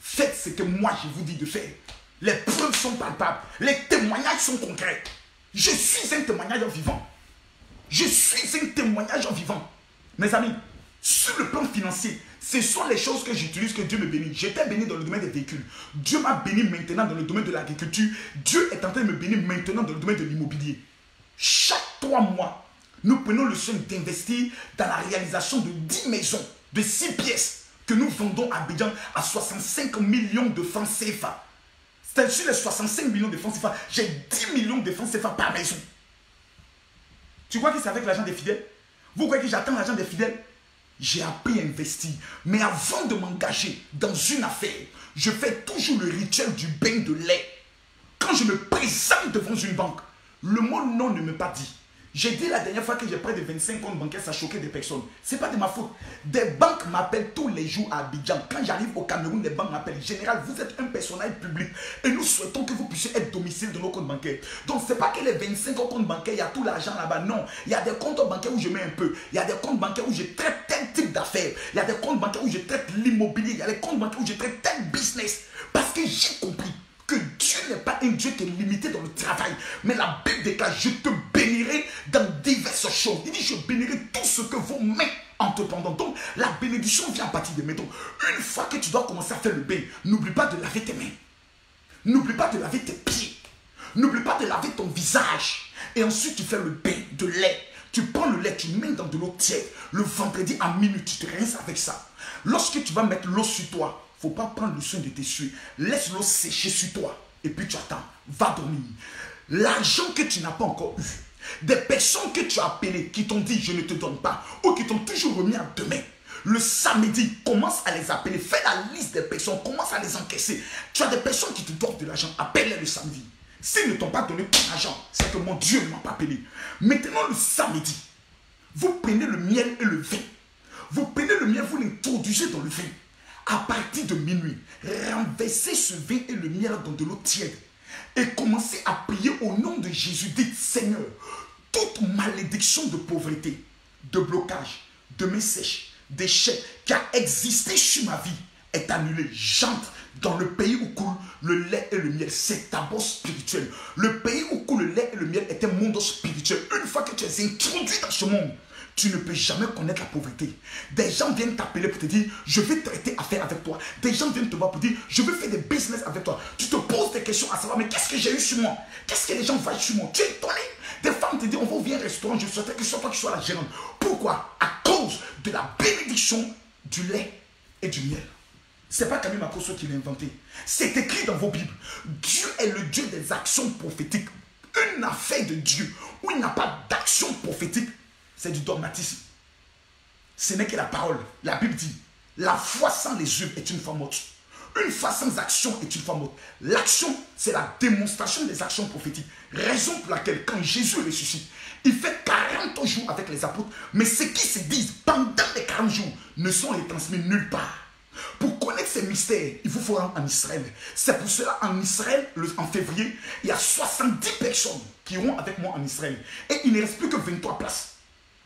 Faites ce que moi je vous dis de faire. Les preuves sont palpables. Les témoignages sont concrets. Je suis un témoignage en vivant. Je suis un témoignage en vivant. Mes amis, sur le plan financier, ce sont les choses que j'utilise que Dieu me bénit. J'étais béni dans le domaine des véhicules. Dieu m'a béni maintenant dans le domaine de l'agriculture. Dieu est en train de me bénir maintenant dans le domaine de l'immobilier. Chaque 3 mois, nous prenons le soin d'investir dans la réalisation de 10 maisons, de 6 pièces que nous vendons à Abidjan à 65 millions de francs CFA. C'est-à-dire sur les 65 millions de francs CFA, j'ai 10 millions de francs CFA par maison. Tu crois que c'est avec l'argent des fidèles? Vous croyez que j'attends l'argent des fidèles? J'ai appris à investir. Mais avant de m'engager dans une affaire, je fais toujours le rituel du bain de lait. Quand je me présente devant une banque, le mot non ne m'est pas dit. J'ai dit la dernière fois que j'ai près de 25 comptes bancaires, ça choquait des personnes. Ce n'est pas de ma faute. Des banques m'appellent tous les jours à Abidjan. Quand j'arrive au Cameroun, les banques m'appellent. Général, vous êtes un personnage public et nous souhaitons que vous puissiez être domicile de nos comptes bancaires. Donc, ce n'est pas que les 25 comptes bancaires, il y a tout l'argent là-bas. Non, il y a des comptes bancaires où je mets un peu. Il y a des comptes bancaires où je traite tel type d'affaires. Il y a des comptes bancaires où je traite l'immobilier. Il y a des comptes bancaires où je traite tel business. Parce que j'ai compris que Dieu n'est pas un Dieu qui est limité dans le travail. Mais la Bible déclare, je te bénirai dans diverses choses. Il dit, je bénirai tout ce que vos mains entreprendront. Donc, la bénédiction vient à partir des mains. Donc, une fois que tu dois commencer à faire le bien, n'oublie pas de laver tes mains. N'oublie pas de laver tes pieds. N'oublie pas de laver ton visage. Et ensuite, tu fais le bain de lait. Tu prends le lait, tu mets dans de l'eau tiède. Le vendredi à minuit, tu te rinces avec ça. Lorsque tu vas mettre l'eau sur toi, il ne faut pas prendre le soin de tes sueurs. Laisse l'eau sécher sur toi. Et puis tu attends. Va dormir. L'argent que tu n'as pas encore eu. Des personnes que tu as appelées, qui t'ont dit je ne te donne pas. Ou qui t'ont toujours remis à demain. Le samedi, commence à les appeler. Fais la liste des personnes. Commence à les encaisser. Tu as des personnes qui te doivent de l'argent. Appelle-les le samedi. S'ils ne t'ont pas donné ton argent, c'est que mon Dieu ne m'a pas appelé. Maintenant le samedi, vous prenez le miel et le vin. Vous prenez le miel, vous l'introduisez dans le vin. À partir de minuit, renversez ce vin et le miel dans de l'eau tiède et commencez à prier au nom de Jésus. Dites, Seigneur, toute malédiction de pauvreté, de blocage, de mains sèches, d'échec qui a existé sur ma vie est annulée. J'entre dans le pays où coule le lait et le miel. C'est d'abord spirituel. Le pays où coule le lait et le miel est un monde spirituel. Une fois que tu es introduit dans ce monde, tu ne peux jamais connaître la pauvreté. Des gens viennent t'appeler pour te dire, je vais traiter affaire avec toi. Des gens viennent te voir pour dire, je veux faire des business avec toi. Tu te poses des questions à savoir, mais qu'est-ce que j'ai eu sur moi? Qu'est-ce que les gens voient sur moi? Tu es étonné. Des femmes te disent, on va ouvrir un restaurant, je souhaiterais que ce soit toi qui sois la gérante. Pourquoi? À cause de la bénédiction du lait et du miel. Ce n'est pas Camille Makosso qui l'a inventé. C'est écrit dans vos Bibles. Dieu est le Dieu des actions prophétiques. Une affaire de Dieu où il n'y a pas d'action prophétique, c'est du dogmatisme. Ce n'est que la parole. La Bible dit, la foi sans les œuvres est une foi morte. Une foi sans action est une foi morte. L'action, c'est la démonstration des actions prophétiques. Raison pour laquelle, quand Jésus ressuscite, il fait 40 jours avec les apôtres. Mais ce qui se disent pendant les 40 jours ne sont retransmis nulle part. Pour connaître ces mystères, il vous faut rendre en Israël. C'est pour cela, en Israël, en février, il y a 70 personnes qui iront avec moi en Israël. Et il ne reste plus que 23 places.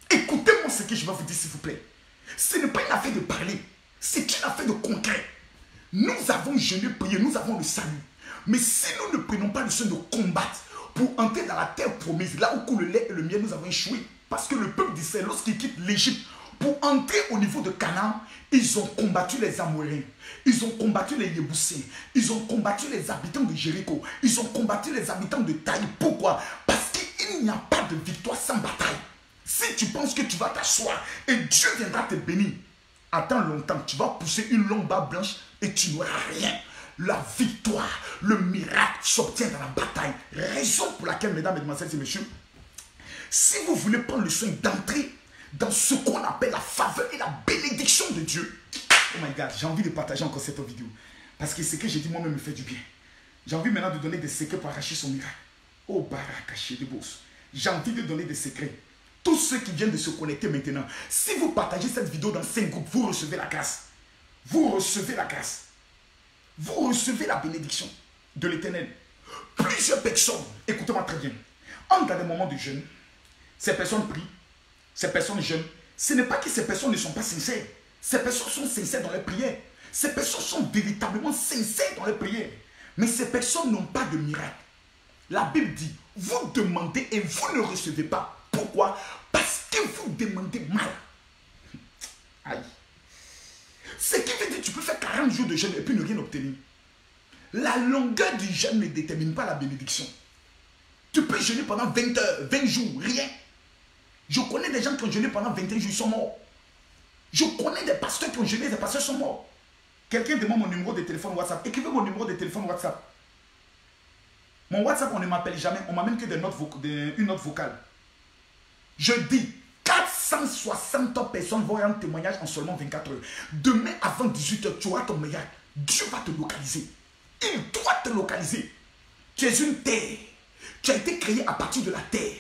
Écoutez-moi ce que je vais vous dire, s'il vous plaît. Ce n'est pas une affaire de parler. C'est une affaire de concret. Nous avons jeûné, prié, nous avons le salut. Mais si nous ne prenons pas le soin de combattre pour entrer dans la terre promise, là où coule le lait et le miel, nous avons échoué. Parce que le peuple d'Israël, lorsqu'il quitte l'Égypte, pour entrer au niveau de Canaan, ils ont combattu les Amoréens, ils ont combattu les Yéboussiens, ils ont combattu les habitants de Jéricho, ils ont combattu les habitants de Taï. Pourquoi? Parce qu'il n'y a pas de victoire sans bataille. Si tu penses que tu vas t'asseoir et Dieu viendra te bénir, attends longtemps, tu vas pousser une longue barbe blanche et tu n'auras rien. La victoire, le miracle s'obtient dans la bataille. Raison pour laquelle, mesdames, mesdemoiselles et messieurs, si vous voulez prendre le soin d'entrer dans ce qu'on appelle la faveur et la bénédiction de Dieu. Oh my God, j'ai envie de partager encore cette vidéo. Parce que ce que j'ai dit moi-même me fait du bien. J'ai envie maintenant de donner des secrets pour arracher son miracle. Oh barakaché de boss. J'ai envie de donner des secrets. Tous ceux qui viennent de se connecter maintenant, si vous partagez cette vidéo dans 5 groupes, vous recevez la grâce. Vous recevez la grâce. Vous recevez la bénédiction de l'Éternel. Plusieurs personnes, écoutez-moi très bien, entrent dans des moments de jeûne. Ces personnes prient. Ces personnes jeûnent. Ce n'est pas que ces personnes ne sont pas sincères. Ces personnes sont sincères dans les prières. Ces personnes sont véritablement sincères dans les prières. Mais ces personnes n'ont pas de miracle. La Bible dit, vous demandez et vous ne recevez pas. Pourquoi? Parce que vous demandez mal. Aïe. Ce qui veut dire que tu peux faire 40 jours de jeûne et puis ne rien obtenir. La longueur du jeûne ne détermine pas la bénédiction. Tu peux jeûner pendant 20 heures, 20 jours, rien. Je connais des gens qui ont jeûné pendant 21 jours, ils sont morts. Je connais des pasteurs qui ont jeûné, des pasteurs sont morts. Quelqu'un demande mon numéro de téléphone WhatsApp. Écrivez mon numéro de téléphone WhatsApp. Mon WhatsApp, on ne m'appelle jamais. On m'amène que une note vocale. Je dis, 460 personnes vont rendre témoignage en seulement 24 heures. Demain, avant 18 heures, tu auras ton miracle. Dieu va te localiser. Il doit te localiser. Tu es une terre. Tu as été créé à partir de la terre.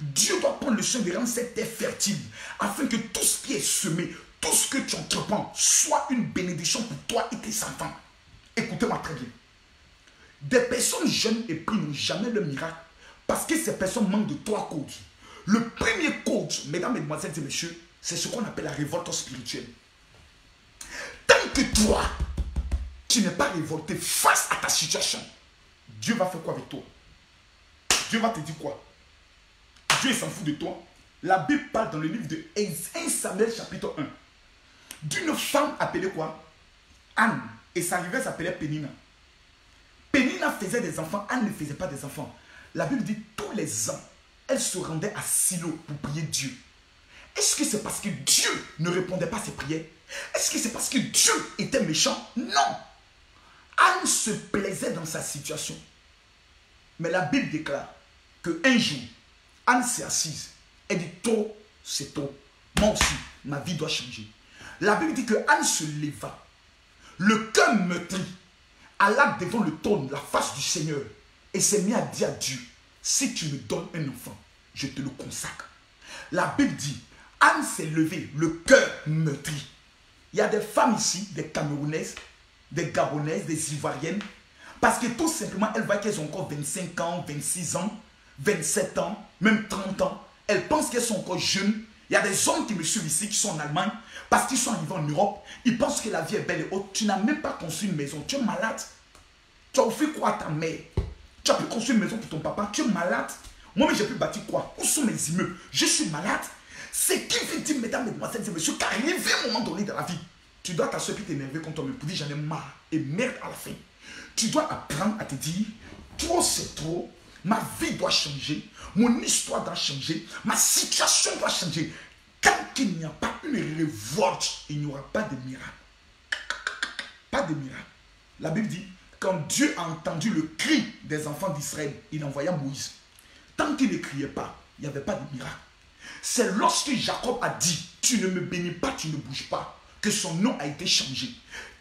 Dieu doit prendre le soin de rendre cette terre fertile afin que tout ce qui est semé, tout ce que tu entreprends soit une bénédiction pour toi et tes enfants. Écoutez-moi très bien. Des personnes jeunes et pris n'ont jamais le miracle parce que ces personnes manquent de 3 codes. Le premier code, mesdames, mesdemoiselles et messieurs, c'est ce qu'on appelle la révolte spirituelle. Tant que toi, tu n'es pas révolté face à ta situation, Dieu va faire quoi avec toi? Dieu va te dire quoi? Dieu s'en fout de toi. La Bible parle dans le livre de 1 Samuel chapitre 1 d'une femme appelée quoi? Anne. Et sa rivière s'appelait Pénina. Pénina faisait des enfants, Anne ne faisait pas des enfants. La Bible dit tous les ans, elle se rendait à Silo pour prier Dieu. Est-ce que c'est parce que Dieu ne répondait pas à ses prières? Est-ce que c'est parce que Dieu était méchant? Non. Anne se plaisait dans sa situation. Mais la Bible déclare qu'un jour, Anne s'est assise. Elle dit, trop, c'est trop. Moi aussi, ma vie doit changer. La Bible dit que Anne se leva. Le cœur meurtri, alla devant le trône, la face du Seigneur, et s'est mis à dire à Dieu, si tu me donnes un enfant, je te le consacre. La Bible dit, Anne s'est levée, le cœur meurtri. Il y a des femmes ici, des Camerounaises, des Gabonaises, des Ivoiriennes, parce que tout simplement, elles voient qu'elles ont encore 25 ans, 26 ans, 27 ans, même 30 ans. Elles pensent qu'elles sont encore jeunes. Il y a des hommes qui me suivent ici, qui sont en Allemagne, parce qu'ils sont arrivés en Europe. Ils pensent que la vie est belle et haute. Tu n'as même pas construit une maison. Tu es malade. Tu as offert quoi à ta mère? Tu as pu construire une maison pour ton papa. Tu es malade. Moi-même, j'ai pu bâtir quoi? Où sont mes immeubles? Je suis malade. C'est qui veut dire, mesdames, mesdemoiselles et messieurs, qu'arrivé à un moment donné dans la vie, tu dois t'asseoir et t'énerver contre toi-même pour dire j'en ai marre. Et merde à la fin. Tu dois apprendre à te dire, trop c'est trop. Ma vie doit changer, mon histoire doit changer, ma situation doit changer. Tant qu'il n'y a pas une révolte, il n'y aura pas de miracle. Pas de miracle. La Bible dit, quand Dieu a entendu le cri des enfants d'Israël, il envoya Moïse. Tant qu'il ne criait pas, il n'y avait pas de miracle. C'est lorsque Jacob a dit, tu ne me bénis pas, tu ne bouges pas, que son nom a été changé.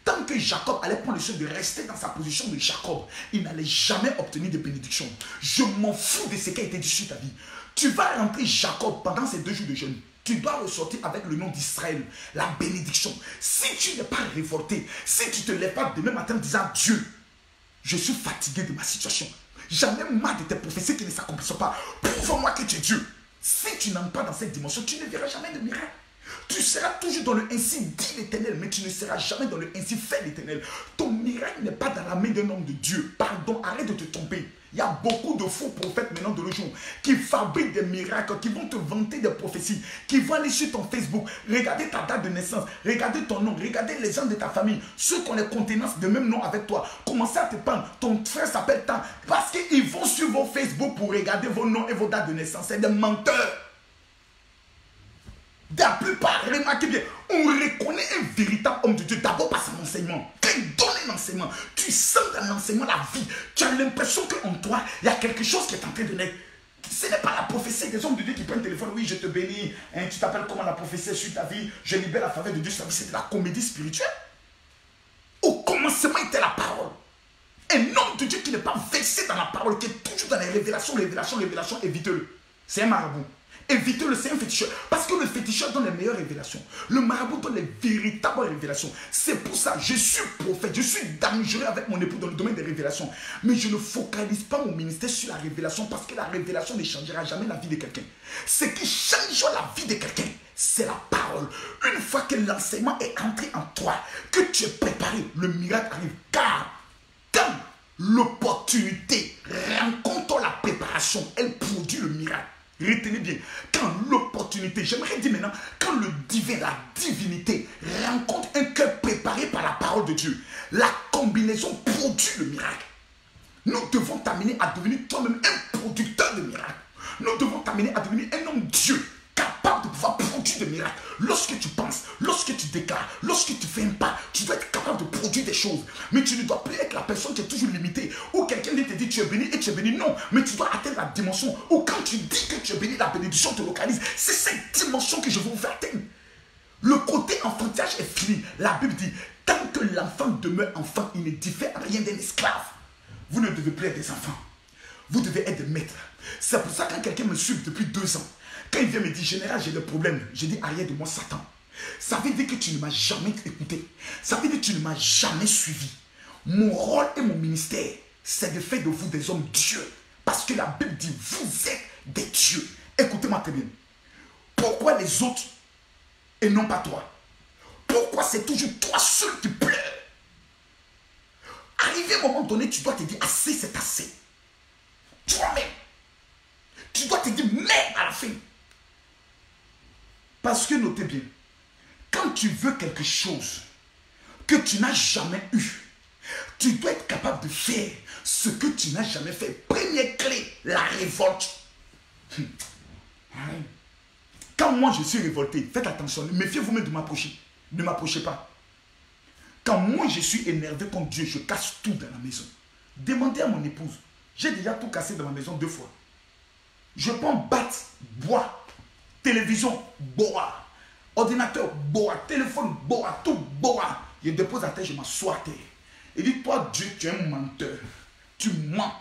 Tant que Jacob allait prendre le soin de rester dans sa position de Jacob, il n'allait jamais obtenir de bénédiction. Je m'en fous de ce qui a été dit sur ta vie. Tu vas rentrer Jacob pendant ces 2 jours de jeûne. Tu dois ressortir avec le nom d'Israël, la bénédiction. Si tu n'es pas révolté, si tu ne te lèves pas demain matin en disant Dieu, je suis fatigué de ma situation. J'en ai marre de tes prophéties qui ne s'accomplissent pas. Prouve-moi que tu es Dieu. Si tu n'entres pas dans cette dimension, tu ne verras jamais de miracle. Tu seras toujours dans le ainsi dit l'Éternel, mais tu ne seras jamais dans le ainsi fait l'Éternel. Ton miracle n'est pas dans la main d'un homme de Dieu. Pardon, arrête de te tromper. Il y a beaucoup de faux prophètes maintenant de nos jours qui fabriquent des miracles, qui vont te vanter des prophéties, qui vont aller sur ton Facebook, regarder ta date de naissance, regarder ton nom, regarder les gens de ta famille, ceux qui ont les contenances de même nom avec toi. Commencez à te prendre. Ton frère s'appelle tant parce qu'ils vont sur vos Facebook pour regarder vos noms et vos dates de naissance. C'est des menteurs. La plupart, remarquez bien, on reconnaît un véritable homme de Dieu d'abord par son enseignement. Quand il donne un enseignement, tu sens dans l'enseignement la vie. Tu as l'impression qu'en toi, il y a quelque chose qui est en train de naître. Ce n'est pas la prophétie des hommes de Dieu qui prennent le téléphone. Oui, je te bénis. Hein, tu t'appelles comment la prophétie sur ta vie? Je libère la faveur de Dieu sur ta vie. C'est de la comédie spirituelle. Au commencement était la parole. Un homme de Dieu qui n'est pas versé dans la parole, qui est toujours dans les révélations, évite-le. C'est un marabout. Évitez-le, c'est un féticheur. Parce que le féticheur donne les meilleures révélations. Le marabout donne les véritables révélations. C'est pour ça, je suis prophète, je suis dangereux avec mon époux dans le domaine des révélations. Mais je ne focalise pas mon ministère sur la révélation parce que la révélation ne changera jamais la vie de quelqu'un. Ce qui change la vie de quelqu'un, c'est la parole. Une fois que l'enseignement est entré en toi, que tu es préparé, le miracle arrive. Car quand l'opportunité rencontre la préparation, elle produit le miracle. Retenez bien, quand l'opportunité, j'aimerais dire maintenant, quand le divin, la divinité rencontre un cœur préparé par la parole de Dieu, la combinaison produit le miracle. Nous devons t'amener à devenir toi-même un producteur de miracles. Nous devons t'amener à devenir un homme Dieu, capable de pouvoir produire des miracles. Lorsque tu penses, lorsque tu déclares, lorsque tu fais un pas, tu dois être capable de produire des choses. Mais tu ne dois plus être la personne qui est toujours limitée. Ou quelqu'un te dit tu es béni et tu es béni. Non, mais tu dois atteindre la dimension où quand tu dis que tu es béni, la bénédiction te localise. C'est cette dimension que je veux vous faire atteindre. Le côté enfantillage est fini. La Bible dit, tant que l'enfant demeure enfant, il ne diffère rien d'un esclave. Vous ne devez plus être des enfants. Vous devez être des maîtres. C'est pour ça que quand quelqu'un me suit depuis 2 ans, quand il vient me dire, général, j'ai des problèmes, je dis, arrière de moi, Satan. Ça veut dire que tu ne m'as jamais écouté. Ça veut dire que tu ne m'as jamais suivi. Mon rôle et mon ministère, c'est de faire de vous des hommes dieux. Parce que la Bible dit, vous êtes des dieux. Écoutez-moi très bien. Pourquoi les autres et non pas toi? Pourquoi c'est toujours toi seul qui pleure? Arrivé à un moment donné, tu dois te dire, assez, c'est assez. Toi-même. Tu dois te dire, mais à la fin. Parce que notez bien, quand tu veux quelque chose que tu n'as jamais eu, tu dois être capable de faire ce que tu n'as jamais fait. Première clé, la révolte. Quand moi je suis révolté, faites attention, méfiez-vous même de m'approcher. Ne m'approchez pas. Quand moi je suis énervé contre Dieu, je casse tout dans la maison. Demandez à mon épouse. J'ai déjà tout cassé dans ma maison 2 fois. Je prends batte, bois, télévision, bois, ordinateur, bois, téléphone, bois, tout bois. Je dépose à terre, je m'assois à terre. Il dit, toi Dieu, tu es un menteur. Tu mens.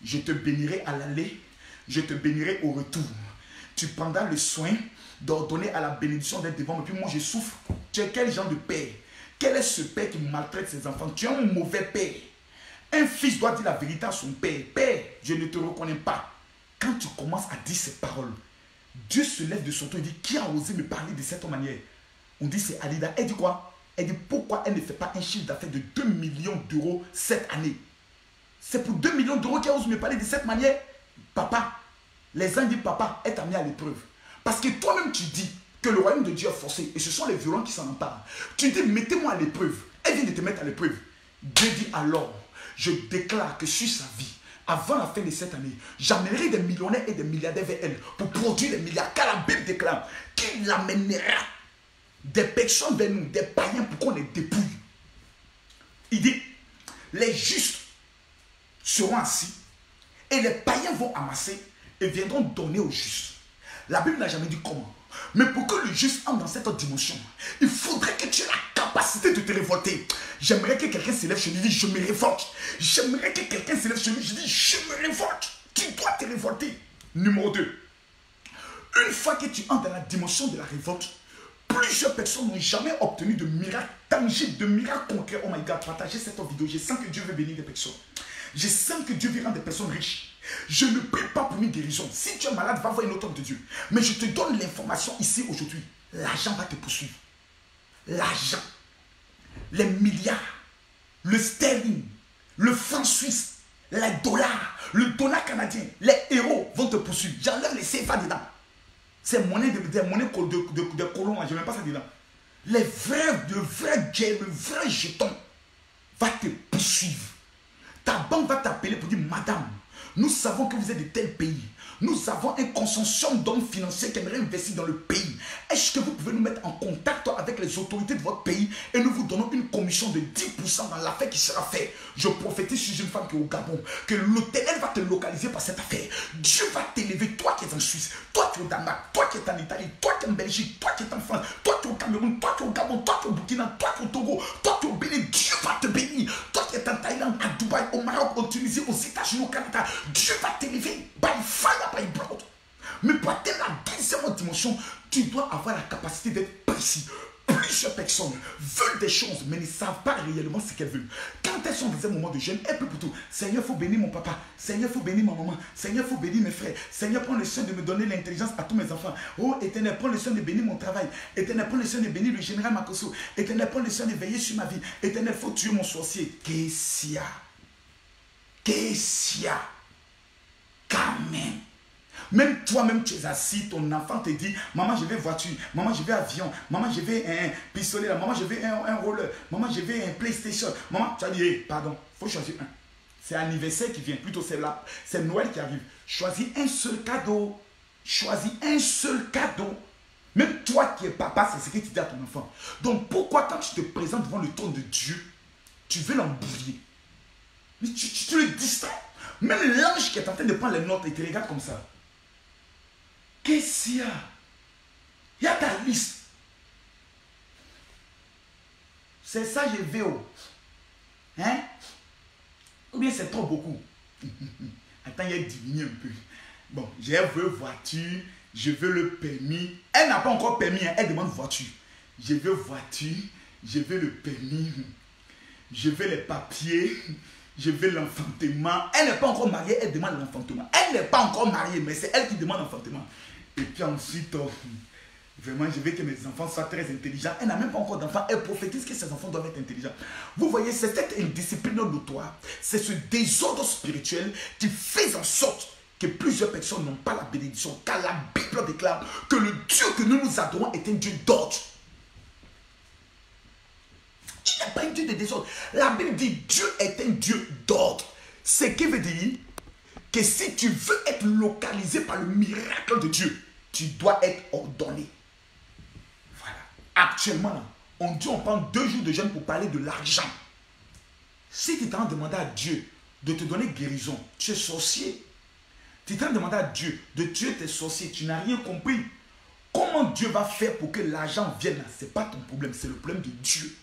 Je te bénirai à l'aller, je te bénirai au retour. Tu prendras le soin d'ordonner à la bénédiction d'être devant moi. Puis moi je souffre. Tu es quel genre de père? Quel est ce père qui maltraite ses enfants? Tu es un mauvais père. Un fils doit dire la vérité à son père. Père, je ne te reconnais pas. Quand tu commences à dire ces paroles, Dieu se lève de son trône et dit, qui a osé me parler de cette manière? On dit, c'est Alida. Elle dit quoi? Elle dit, pourquoi elle ne fait pas un chiffre d'affaires de 2 millions d'euros cette année? C'est pour 2 millions d'euros qu'elle ose me parler de cette manière? Papa, les gens disent, papa, est amené à l'épreuve. Parce que toi-même, tu dis que le royaume de Dieu est forcé et ce sont les violents qui s'en emparent. Tu dis, mettez-moi à l'épreuve. Elle vient de te mettre à l'épreuve. Dieu dit alors, je déclare que sur sa vie, avant la fin de cette année, j'amènerai des millionnaires et des milliardaires vers elle pour produire des milliards. Car la Bible déclare qu'il amènera des personnes vers nous, des païens pour qu'on les dépouille. Il dit, les justes seront assis et les païens vont amasser et viendront donner aux justes. La Bible n'a jamais dit comment. Mais pour que le juste entre dans cette autre dimension, il faudrait que tu aies la capacité de te révolter. J'aimerais que quelqu'un se lève chez lui et dise, je me révolte. J'aimerais que quelqu'un se lève chez lui et dise, je me révolte. Tu dois te révolter. Numéro 2. Une fois que tu entres dans la dimension de la révolte, plusieurs personnes n'ont jamais obtenu de miracles tangibles, de miracles concrets. Oh my God, partagez cette vidéo. Je sens que Dieu veut bénir des personnes. Je sens que Dieu veut rendre des personnes riches. Je ne prie pas pour une guérison. Si tu es malade, va voir un autre homme de Dieu. Mais je te donne l'information ici aujourd'hui. L'argent va te poursuivre. L'argent, les milliards, le sterling, le franc suisse, les dollars, le dollar canadien, les euros vont te poursuivre. J'enlève les CFA dedans. C'est monnaie de colons, je ne mets pas ça dedans. Le vrai jeton va te poursuivre. Ta banque va t'appeler pour dire, madame, nous savons que vous êtes de tel pays. Nous avons un consortium d'hommes financiers qui aimeraient investir dans le pays. Est-ce que vous pouvez nous mettre en contact avec les autorités de votre pays et nous vous donnons une commission de 10% dans l'affaire qui sera faite? Je prophétise sur une femme qui est au Gabon que l'Éternel va te localiser par cette affaire. Dieu va t'élever, toi qui es en Suisse, toi qui es au Danemark, toi qui es en Italie, toi qui es en Belgique, toi qui es en France, toi qui es au Cameroun, toi qui es au Gabon, toi qui es au Burkina, toi qui es au Togo, toi qui es au Bénin. Dieu va te bénir. Toi qui es en Thaïlande, à Dubaï, au Maroc, en Tunisie, aux États-Unis, au Canada, Dieu va t'élever by fire, by blood. Mais pour atteindre la deuxième dimension, tu dois avoir la capacité d'être précis. Plusieurs personnes veulent des choses, mais ne savent pas réellement ce qu'elles veulent. Quand elles sont dans un moment de jeûne, elles peuvent plutôt, Seigneur, il faut bénir mon papa. Seigneur, il faut bénir ma maman. Seigneur, il faut bénir mes frères. Seigneur, prends le soin de me donner l'intelligence à tous mes enfants. Oh, Éternel, prends le soin de bénir mon travail. Éternel, prends le soin de bénir le général Makoso. Éternel, prends le soin de veiller sur ma vie. Éternel, il faut tuer mon sorcier. Kessia. Quand même. Même toi-même, tu es assis, ton enfant te dit, maman, je vais voiture, maman, je vais avion, maman, je vais un pistolet, maman, je vais un roller, maman, je vais un PlayStation. Maman, tu as dit, hey, pardon, il faut choisir un. C'est anniversaire qui vient, plutôt c'est Noël qui arrive. Choisis un seul cadeau. Choisis un seul cadeau. Même toi qui es papa, c'est ce que tu dis à ton enfant. Donc pourquoi quand tu te présentes devant le trône de Dieu, tu veux l'embrouiller? Mais tu le distrais. Même l'ange qui est en train de prendre les notes, il te regarde comme ça. Qu'est-ce qu'il y a? Il y a ta liste. C'est ça, je vais. Hein? Ou bien c'est trop beaucoup. Attends, il a diminué un peu. Bon, je veux voiture, je veux le permis. Elle n'a pas encore permis, hein, elle demande voiture. Je veux voiture, je veux le permis, je veux les papiers, je veux l'enfantement. Elle n'est pas encore mariée, elle demande l'enfantement. Elle n'est pas encore mariée, mais c'est elle qui demande l'enfantement. Et puis ensuite, vraiment, je veux que mes enfants soient très intelligents. Elle n'a même pas encore d'enfants. Elle prophétise que ses enfants doivent être intelligents. Vous voyez, c'est cette indiscipline notoire. C'est ce désordre spirituel qui fait en sorte que plusieurs personnes n'ont pas la bénédiction. Car la Bible déclare que le Dieu que nous adorons est un Dieu d'ordre. Il n'est pas un Dieu de désordre. La Bible dit Dieu est un Dieu d'ordre. Ce qui veut dire que si tu veux être localisé par le miracle de Dieu, tu dois être ordonné. Voilà. Actuellement, on prend 2 jours de jeûne pour parler de l'argent. Si tu t'en demandes à Dieu de te donner guérison, tu es sorcier. Tu t'en demandes à Dieu de tuer tes sorciers, tu n'as rien compris. Comment Dieu va faire pour que l'argent vienne? Ce n'est pas ton problème, c'est le problème de Dieu.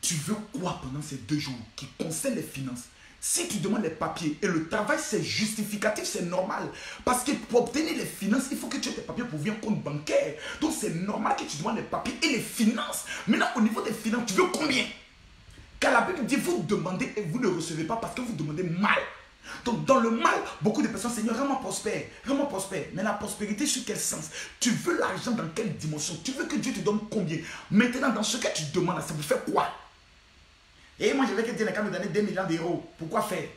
Tu veux quoi pendant ces 2 jours qui concernent les finances? Si tu demandes les papiers et le travail c'est justificatif, c'est normal. Parce que pour obtenir les finances, il faut que tu aies tes papiers pour ouvrir un compte bancaire. Donc c'est normal que tu demandes les papiers et les finances. Maintenant au niveau des finances, tu veux combien? Car la Bible dit vous demandez et vous ne recevez pas parce que vous demandez mal. Donc dans le mal, beaucoup de personnes, Seigneur, rends-moi prospère, rends-moi prospère. Mais la prospérité sur quel sens? Tu veux l'argent dans quelle dimension? Tu veux que Dieu te donne combien? Maintenant dans ce que tu demandes, ça vous fait quoi? Et moi, je veux que Dieu va me donner 2 millions d'euros. Pourquoi faire?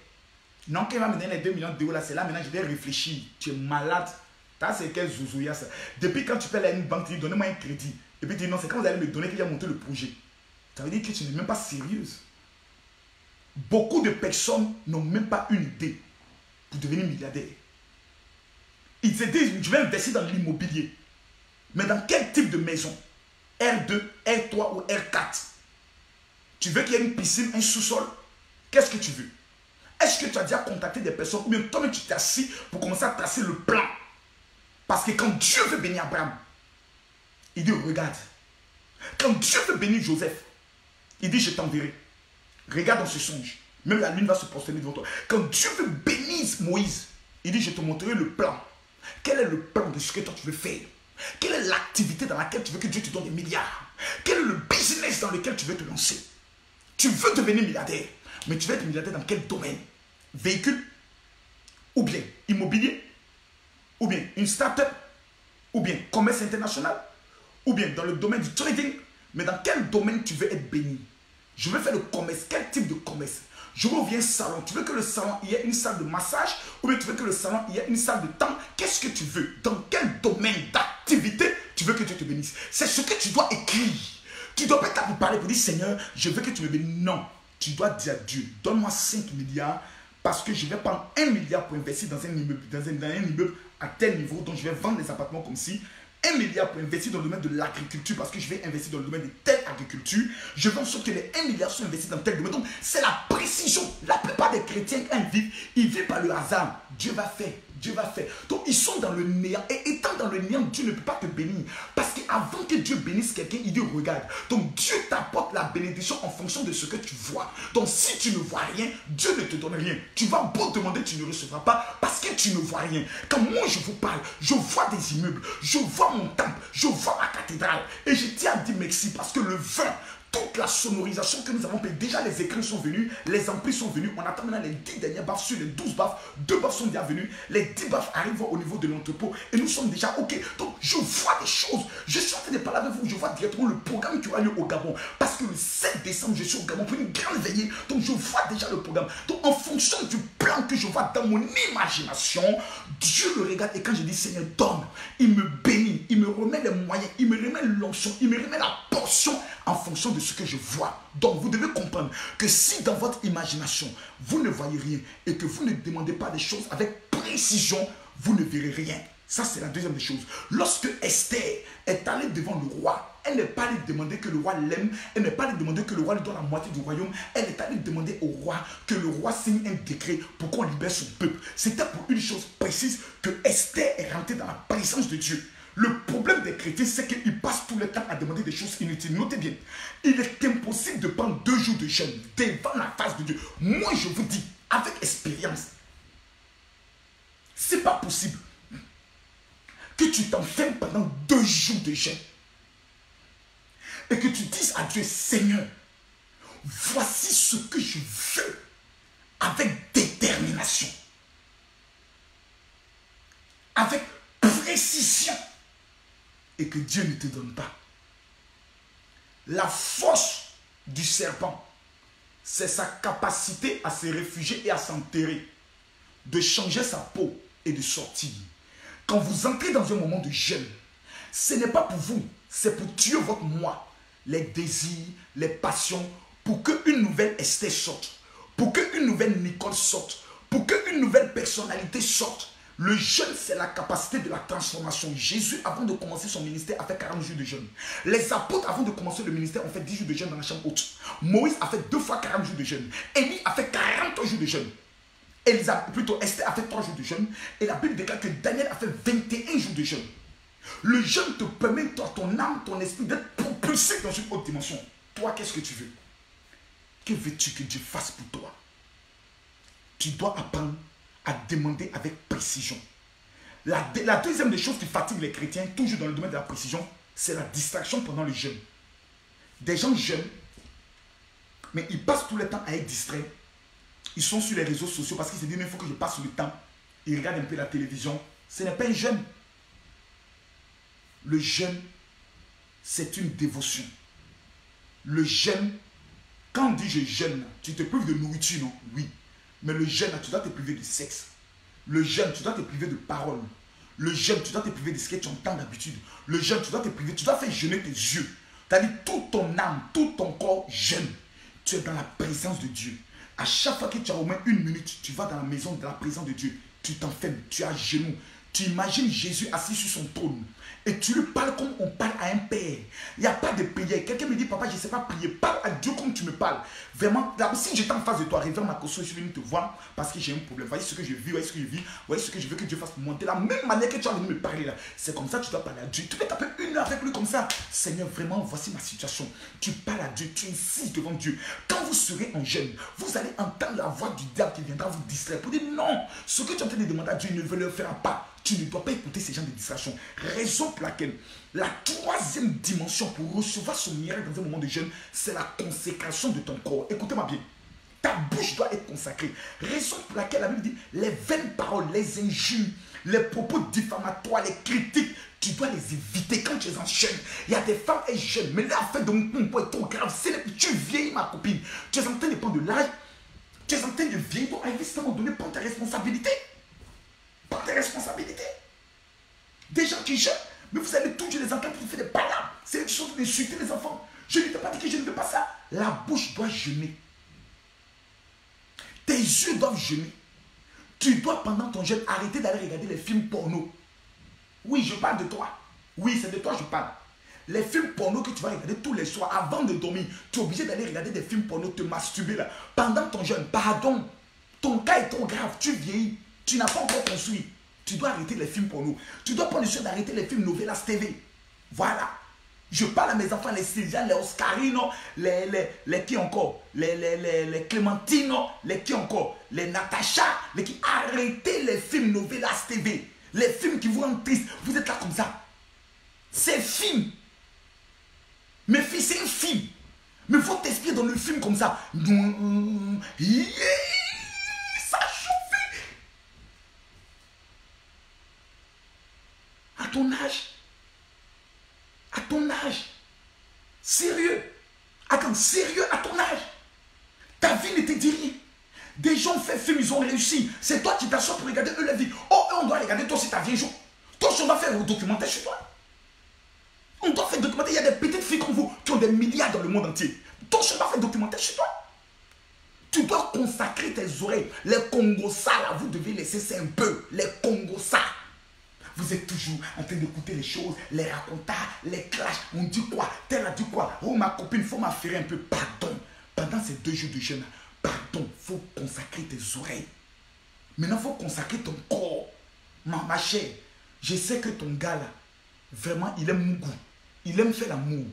Non, qu'il va me donner les 2 millions d'euros là, c'est là maintenant je vais réfléchir. Tu es malade. C'est quel zouzouya ça? Depuis quand tu fais à une banque, tu dis donnez-moi un crédit. Et puis tu dis non, c'est quand vous allez me donner qu'il y a monté le projet. Ça veut dire que tu n'es même pas sérieuse. Beaucoup de personnes n'ont même pas une idée pour devenir milliardaire. Ils se disent je vais investir dans l'immobilier. Mais dans quel type de maison? R2, R3 ou R4? Tu veux qu'il y ait une piscine, un sous-sol? Qu'est-ce que tu veux? Est-ce que tu as déjà contacté des personnes ou bien toi-même tu t'es assis pour commencer à tracer le plan? Parce que quand Dieu veut bénir Abraham, il dit regarde. Quand Dieu veut bénir Joseph, il dit je t'enverrai. Regarde dans ce songe. Même la lune va se prosterner devant toi. Quand Dieu veut bénir Moïse, il dit je te montrerai le plan. Quel est le plan de ce que toi tu veux faire? Quelle est l'activité dans laquelle tu veux que Dieu te donne des milliards? Quel est le business dans lequel tu veux te lancer? Tu veux devenir milliardaire, mais tu veux être milliardaire dans quel domaine? Véhicule? Ou bien immobilier? Ou bien une start-up? Ou bien commerce international? Ou bien dans le domaine du trading? Mais dans quel domaine tu veux être béni? Je veux faire le commerce. Quel type de commerce? Je veux ouvrir un salon. Tu veux que le salon il y ait une salle de massage? Ou bien tu veux que le salon il y ait une salle de temps? Qu'est-ce que tu veux? Dans quel domaine d'activité tu veux que Dieu te bénisse? C'est ce que tu dois écrire. Tu ne dois pas être là pour parler, pour dire Seigneur, je veux que tu me bénisses. Non. Tu dois dire à Dieu, donne-moi 5 milliards parce que je vais prendre 1 milliard pour investir dans un immeuble, dans un immeuble à tel niveau. Donc je vais vendre les appartements comme si. 1 milliard pour investir dans le domaine de l'agriculture parce que je vais investir dans le domaine de telle agriculture. Je veux en sorte que les 1 milliard soient investis dans tel domaine. Donc c'est la précision. La plupart des chrétiens, quand ils vivent par le hasard. Dieu va faire. Dieu va faire. Donc ils sont dans le néant. Et étant dans le néant, Dieu ne peut pas te bénir. Parce qu'avant que Dieu bénisse quelqu'un, il dit regarde. Donc Dieu t'apporte la bénédiction en fonction de ce que tu vois. Donc si tu ne vois rien, Dieu ne te donne rien. Tu vas beau demander, tu ne recevras pas parce que tu ne vois rien. Quand moi je vous parle, je vois des immeubles, je vois mon temple, je vois ma cathédrale. Et je tiens à dire merci parce que le vin, toute la sonorisation que nous avons payée, déjà les écrins sont venus, les amplis sont venus, on attend maintenant les 10 dernières baffes sur les 12 baffes, 2 baffes sont déjà venues, les 10 baffes arrivent au niveau de l'entrepôt et nous sommes déjà ok. Donc je vois des choses, je suis en train de parler avec vous, je vois directement le programme qui aura lieu au Gabon parce que le 7 décembre je suis au Gabon pour une grande veillée, donc je vois déjà le programme. Donc en fonction du plan que je vois dans mon imagination, Dieu le regarde et quand je dis Seigneur donne, il me bénit, il me remet les moyens, il me remet l'onction, il me remet la portion en fonction de ce que je vois. Donc vous devez comprendre que si dans votre imagination vous ne voyez rien et que vous ne demandez pas des choses avec précision, vous ne verrez rien. Ça c'est la deuxième des choses. Lorsque Esther est allée devant le roi, elle n'est pas allée demander que le roi l'aime, elle n'est pas allée demander que le roi lui donne la moitié du royaume, elle est allée demander au roi que le roi signe un décret pour qu'on libère son peuple. C'était pour une chose précise que Esther est rentrée dans la présence de Dieu. Le problème des chrétiens, c'est qu'ils passent tout le temps à demander des choses inutiles. Notez bien, il est impossible de prendre 2 jours de jeûne devant la face de Dieu. Moi, je vous dis, avec expérience. C'est pas possible que tu t'enfermes pendant 2 jours de jeûne et que tu dises à Dieu, Seigneur, voici ce que je veux avec détermination, avec précision, et que Dieu ne te donne pas. La force du serpent, c'est sa capacité à se réfugier et à s'enterrer, de changer sa peau et de sortir. Quand vous entrez dans un moment de jeûne, ce n'est pas pour vous, c'est pour tuer votre moi, les désirs, les passions, pour qu'une nouvelle Esther sorte, pour qu'une nouvelle Nicole sorte, pour qu'une nouvelle personnalité sorte. Le jeûne, c'est la capacité de la transformation. Jésus, avant de commencer son ministère, a fait 40 jours de jeûne. Les apôtres, avant de commencer le ministère, ont fait 10 jours de jeûne dans la chambre haute. Moïse a fait 2 fois 40 jours de jeûne. Élie a fait 40 jours de jeûne. Esther a fait 3 jours de jeûne. Et la Bible déclare que Daniel a fait 21 jours de jeûne. Le jeûne te permet, toi, ton âme, ton esprit, d'être propulsé dans une haute dimension. Toi, qu'est-ce que tu veux? Que veux-tu que Dieu fasse pour toi? Tu dois apprendre à demander avec précision. La deuxième des choses qui fatigue les chrétiens, toujours dans le domaine de la précision, c'est la distraction pendant le jeûne. Des gens jeûnent, mais ils passent tout le temps à être distraits. Ils sont sur les réseaux sociaux parce qu'ils se disent, mais il faut que je passe le temps. Ils regardent un peu la télévision. Ce n'est pas un jeûne. Le jeûne, c'est une dévotion. Le jeûne, quand on dit je jeûne, tu te prives de nourriture, non? Oui. Mais le jeûne, tu dois te priver de sexe. Le jeûne, tu dois te priver de parole. Le jeûne, tu dois te priver de ce que tu entends d'habitude. Le jeûne, tu dois te priver, tu dois faire jeûner tes yeux. C'est-à-dire toute ton âme, tout ton corps jeûne. Tu es dans la présence de Dieu. À chaque fois que tu as au moins 1 minute, tu vas dans la maison de la présence de Dieu. Tu t'enfermes, tu es à genoux. Tu imagines Jésus assis sur son trône. Et tu lui parles comme on parle à un père. Il n'y a pas de prière. Quelqu'un me dit, papa, je ne sais pas prier. Parle à Dieu comme tu me parles. Vraiment, si j'étais en face de toi, révère ma caution, je suis venu te voir parce que j'ai un problème. Voyez ce que je vis, voyez ce que je vis, voyez ce que je veux que Dieu fasse pour moi. De la même manière que tu as venu me parler là. C'est comme ça que tu dois parler à Dieu. Tu peux taper 1 heure avec lui comme ça. Seigneur, vraiment, voici ma situation. Tu parles à Dieu, tu insistes devant Dieu. Quand vous serez en jeûne, vous allez entendre la voix du diable qui viendra vous distraire pour dire non, ce que tu es en train de demander à Dieu, il ne veut le faire pas. Tu ne dois pas écouter ces gens de distraction. Raison pour laquelle la 3e dimension pour recevoir son miracle dans un moment de jeûne, c'est la consécration de ton corps. Écoutez-moi bien. Ta bouche doit être consacrée. Raison pour laquelle la Bible dit les vaines paroles, les injures, les propos diffamatoires, les critiques, tu dois les éviter quand tu es en jeûne. Il y a des femmes et jeunes, mais l'affaire de mon poids est trop grave. Tu vieillis, ma copine. Tu es en train de prendre de l'âge. Tu es en train de vieillir. Donc, à un moment donné, prends tes responsabilités. Prends tes responsabilités. Des gens qui jeûnent, mais vous allez toujours les entendre pour faire des palabres. C'est une chose d'insulter les enfants. Je ne t'ai pas dit que je ne veux pas ça. La bouche doit jeûner. Tes yeux doivent jeûner. Tu dois pendant ton jeûne arrêter d'aller regarder les films porno. Oui, je parle de toi. Oui, c'est de toi que je parle. Les films porno que tu vas regarder tous les soirs avant de dormir, tu es obligé d'aller regarder des films porno, te masturber là. Pendant ton jeûne, pardon. Ton cas est trop grave, tu vieillis. Tu n'as pas encore construit. Tu dois arrêter les films porno. Tu dois prendre le soin d'arrêter les films Novelas TV. Voilà. Je parle à mes enfants, les Césian, les Oscarino, les qui encore, les Clémentino, les qui encore, les Natacha, les qui. Arrêtez les films Novelas TV. Les films qui vous rendent triste. Vous êtes là comme ça. C'est un film. Mes filles, c'est un film. Mais il faut t'expliquer dans le film comme ça. Ça chauffe. À ton âge. À ton âge. Sérieux. Attends, sérieux à ton âge. Ta vie ne te dit rien. Des gens ont fait film, ils ont réussi. C'est toi qui t'assois pour regarder eux la vie. Oh, on doit regarder toi si ta vie un jour. Toi, on doit faire un documentaire chez toi. On doit faire un documentaire. Il y a des petites filles comme vous qui ont des milliards dans le monde entier. Toi, on doit faire un documentaire chez toi. Tu dois consacrer tes oreilles. Les Congosa, là, vous devez laisser ça un peu. Les Congosa. Vous êtes toujours en train d'écouter les choses, les racontards, les clashs. On dit quoi? Tel a dit quoi? Oh, ma copine, il faut m'affairer un peu. Pardon. Pendant ces 2 jours de jeûne, pardon, il faut consacrer tes oreilles. Maintenant, il faut consacrer ton corps. Ma chère, je sais que ton gars là, vraiment, il aime mon goût. Il aime faire l'amour.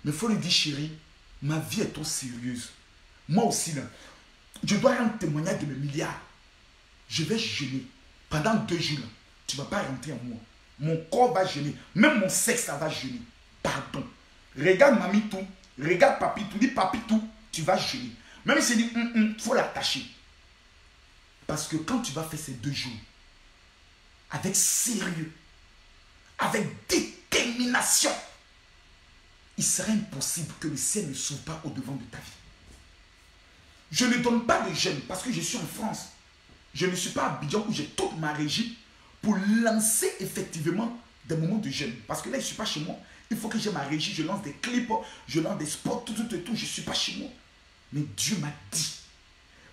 Mais il faut lui dire, chérie, ma vie est trop sérieuse. Moi aussi, là, Je dois rendre témoignage de mes milliards. Je vais jeûner. Pendant 2 jours, tu ne vas pas rentrer en moi. Mon corps va jeûner. Même mon sexe, ça va jeûner. Pardon. Regarde mamie tout. Regarde papi tout. Dis papi tout. Tu vas jeûner. Même si dit, il faut l'attacher. Parce que quand tu vas faire ces 2 jours, avec sérieux, avec détermination, il serait impossible que le ciel ne s'ouvre pas au-devant de ta vie. Je ne donne pas de jeûne parce que je suis en France. Je ne suis pas à Abidjan où j'ai toute ma régie pour lancer effectivement des moments de jeûne. Parce que là, je ne suis pas chez moi. Il faut que j'ai ma régie, je lance des clips, je lance des spots, tout. Je ne suis pas chez moi. Mais Dieu m'a dit,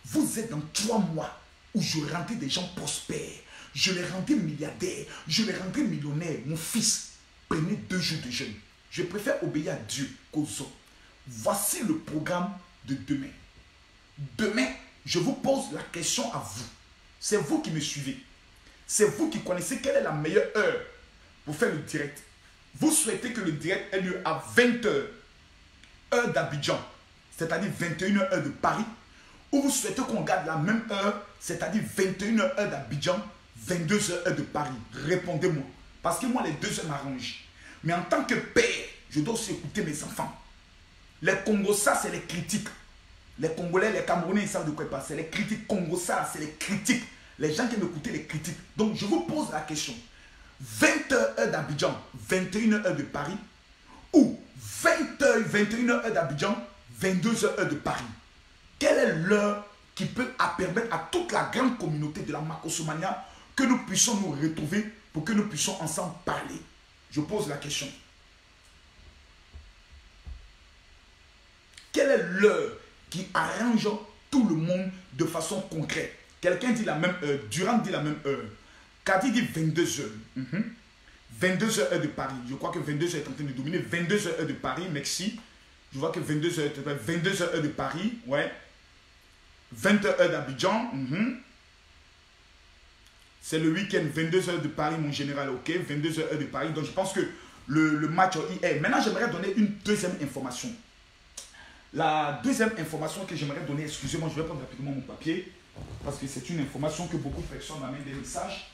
vous êtes dans 3 mois où je rendais des gens prospères. Je les rendais milliardaires. Je les rendais millionnaires. Mon fils, prenez 2 jours de jeûne. Je préfère obéir à Dieu qu'aux autres. Voici le programme de demain. Demain, je vous pose la question à vous. C'est vous qui me suivez. C'est vous qui connaissez quelle est la meilleure heure pour faire le direct. Vous souhaitez que le direct ait lieu à 20h, heure d'Abidjan, c'est-à-dire 21h, heure de Paris, ou vous souhaitez qu'on garde la même heure, c'est-à-dire 21h, heure d'Abidjan, 22h, heure de Paris. Répondez-moi. Parce que moi, les 2 heures m'arrangent. Mais en tant que père, je dois aussi écouter mes enfants. Les Congos, ça, c'est les critiques. Les Congolais, les Camerounais, ils savent de quoi ils parlent. C'est les critiques. Congo, ça, c'est les critiques. Les gens qui aiment écouter les critiques. Donc, je vous pose la question. 20h, heure d'Abidjan, 21h, heure de Paris. Ou 20h, 21h, heure d'Abidjan, 22h, heure de Paris. Quelle est l'heure qui peut permettre à toute la grande communauté de la Makosomania que nous puissions nous retrouver pour que nous puissions ensemble parler? Je pose la question. Quelle est l'heure qui arrange tout le monde de façon concrète? Quelqu'un dit la même heure. Durand dit la même heure. Kadi dit 22h. 22h heure de Paris. Je crois que 22h est en train de dominer. 22h heure de Paris. Merci. Je vois que 22h heure de Paris. Ouais. 20h heure d'Abidjan. C'est le week-end. 22h de Paris, mon général. Ok. 22h heure de Paris. Donc je pense que le match y est. Maintenant, j'aimerais donner une deuxième information. La deuxième information que j'aimerais donner, excusez-moi, je vais prendre rapidement mon papier, parce que c'est une information que beaucoup de personnes m'amènent des messages.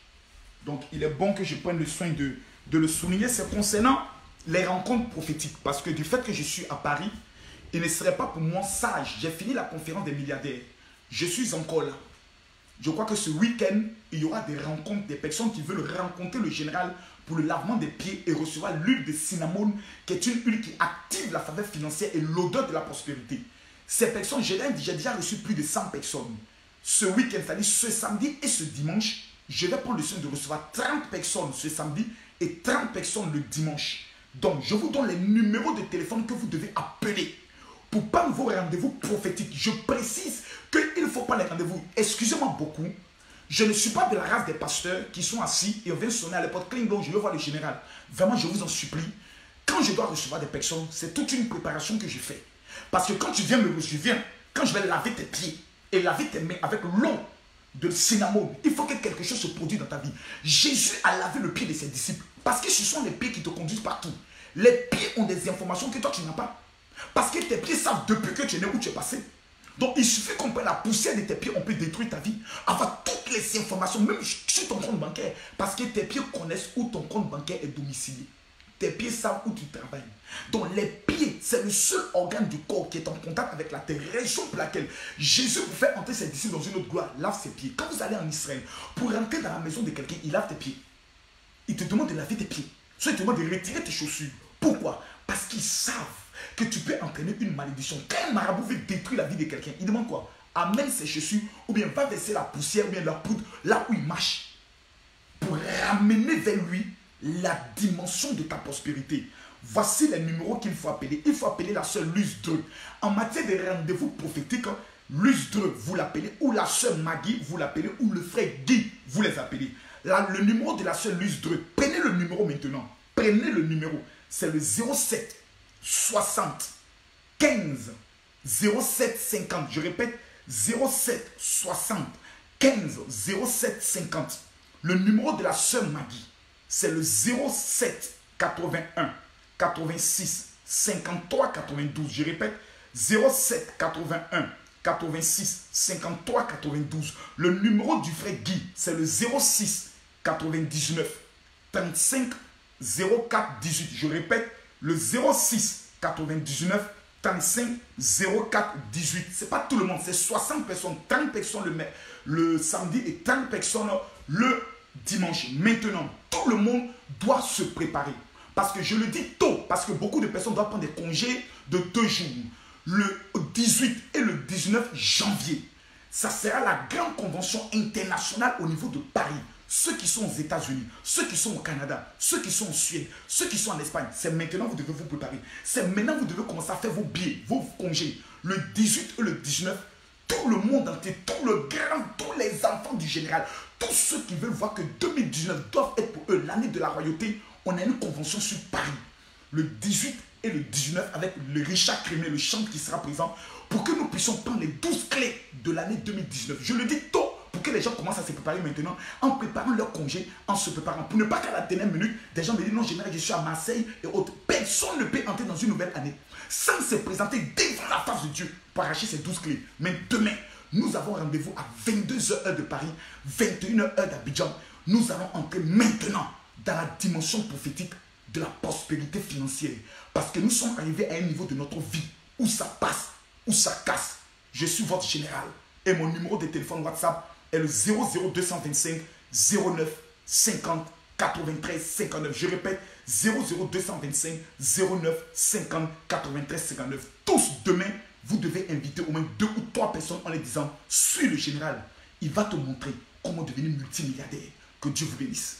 Donc, il est bon que je prenne le soin de le souligner. C'est concernant les rencontres prophétiques. Parce que du fait que je suis à Paris, il ne serait pas pour moi sage. J'ai fini la conférence des milliardaires. Je suis encore là. Je crois que ce week-end, il y aura des rencontres, des personnes qui veulent rencontrer le général pour le lavement des pieds et recevoir l'huile de cinnamon, qui est une huile qui active la faveur financière et l'odeur de la prospérité. Ces personnes, j'ai déjà reçu plus de 100 personnes. Ce week-end, c'est-à-dire ce samedi et ce dimanche, je vais prendre le soin de recevoir 30 personnes ce samedi et 30 personnes le dimanche. Donc, je vous donne les numéros de téléphone que vous devez appeler pour prendre vos rendez-vous prophétiques. Je précise qu'il ne faut pas les rendez-vous. Excusez-moi beaucoup. Je ne suis pas de la race des pasteurs qui sont assis et on vient sonner à la porte. Cling, je veux voir le général. Vraiment, je vous en supplie. Quand je dois recevoir des personnes, c'est toute une préparation que je fais. Parce que quand tu viens me recevoir, quand je vais laver tes pieds et laver tes mains avec l'eau de cinnamon, il faut que quelque chose se produise dans ta vie. Jésus a lavé le pied de ses disciples parce que ce sont les pieds qui te conduisent partout. Les pieds ont des informations que toi tu n'as pas. Parce que tes pieds savent depuis que tu es né où tu es passé. Donc il suffit qu'on prenne la poussière de tes pieds, on peut détruire ta vie. Avoir toutes les informations, même sur ton compte bancaire. Parce que tes pieds connaissent où ton compte bancaire est domicilié. Tes pieds savent où tu travailles. Donc les pieds, c'est le seul organe du corps qui est en contact avec la terre. Raison pour laquelle Jésus vous fait entrer ses disciples dans une autre gloire. Lave ses pieds. Quand vous allez en Israël, pour rentrer dans la maison de quelqu'un, il lave tes pieds. Il te demande de laver tes pieds. Soit il te demande de retirer tes chaussures. Pourquoi? Parce qu'ils savent que tu peux entraîner une malédiction. Quand un marabout veut détruire la vie de quelqu'un, il demande quoi? Amène ses chaussures ou bien va verser la poussière ou bien la poudre là où il marche pour ramener vers lui la dimension de ta prospérité. Voici les numéros qu'il faut appeler. Il faut appeler la sœur Luce Dreux. En matière de rendez-vous prophétique, Luce Dreux, vous l'appelez, ou la sœur Maggie, vous l'appelez, ou le frère Guy, vous les appelez. Là, le numéro de la sœur Luce Dreux, prenez le numéro maintenant. Prenez le numéro. C'est le 07 60 15 07 50. Je répète, 07 60 15 07 50. Le numéro de la sœur Maggie, c'est le 07 81 86 53 92. Je répète, 07 81 86 53 92. Le numéro du frère Guy, c'est le 06 99 35 04 18. Je répète, le 06 99 35 04 18. Ce n'est pas tout le monde, c'est 60 personnes, 30 personnes le samedi et 30 personnes le dimanche. Maintenant, tout le monde doit se préparer. Parce que je le dis tôt, parce que beaucoup de personnes doivent prendre des congés de 2 jours. Le 18 et le 19 janvier, ça sera la grande convention internationale au niveau de Paris. Ceux qui sont aux États-Unis, ceux qui sont au Canada, ceux qui sont en Suède, ceux qui sont en Espagne, c'est maintenant que vous devez vous préparer. C'est maintenant que vous devez commencer à faire vos billets, vos congés. Le 18 et le 19, tout le monde entier, tout le grand, tous les enfants du général, tous ceux qui veulent voir que 2019 doivent être pour eux l'année de la royauté, on a une convention sur Paris. Le 18 et le 19 avec le Richard Crémier, le chantre qui sera présent, pour que nous puissions prendre les 12 clés de l'année 2019. Je le dis tôt, pour que les gens commencent à se préparer maintenant, en préparant leur congé, en se préparant. Pour ne pas qu'à la dernière minute, des gens me disent non, général, je suis à Marseille et autres. Personne ne peut entrer dans une nouvelle année sans se présenter devant la face de Dieu pour arracher ces 12 clés. Mais demain, nous avons rendez-vous à 22h heure de Paris, 21h heure d'Abidjan. Nous allons entrer maintenant dans la dimension prophétique de la prospérité financière. Parce que nous sommes arrivés à un niveau de notre vie où ça passe, où ça casse. Je suis votre général et mon numéro de téléphone WhatsApp est le 00225 09 50 93 59. Je répète, 00225 09 50 93 59. Tous demain, vous devez inviter au moins 2 ou 3 personnes en les disant, suis le général. Il va te montrer comment devenir multimilliardaire. Que Dieu vous bénisse.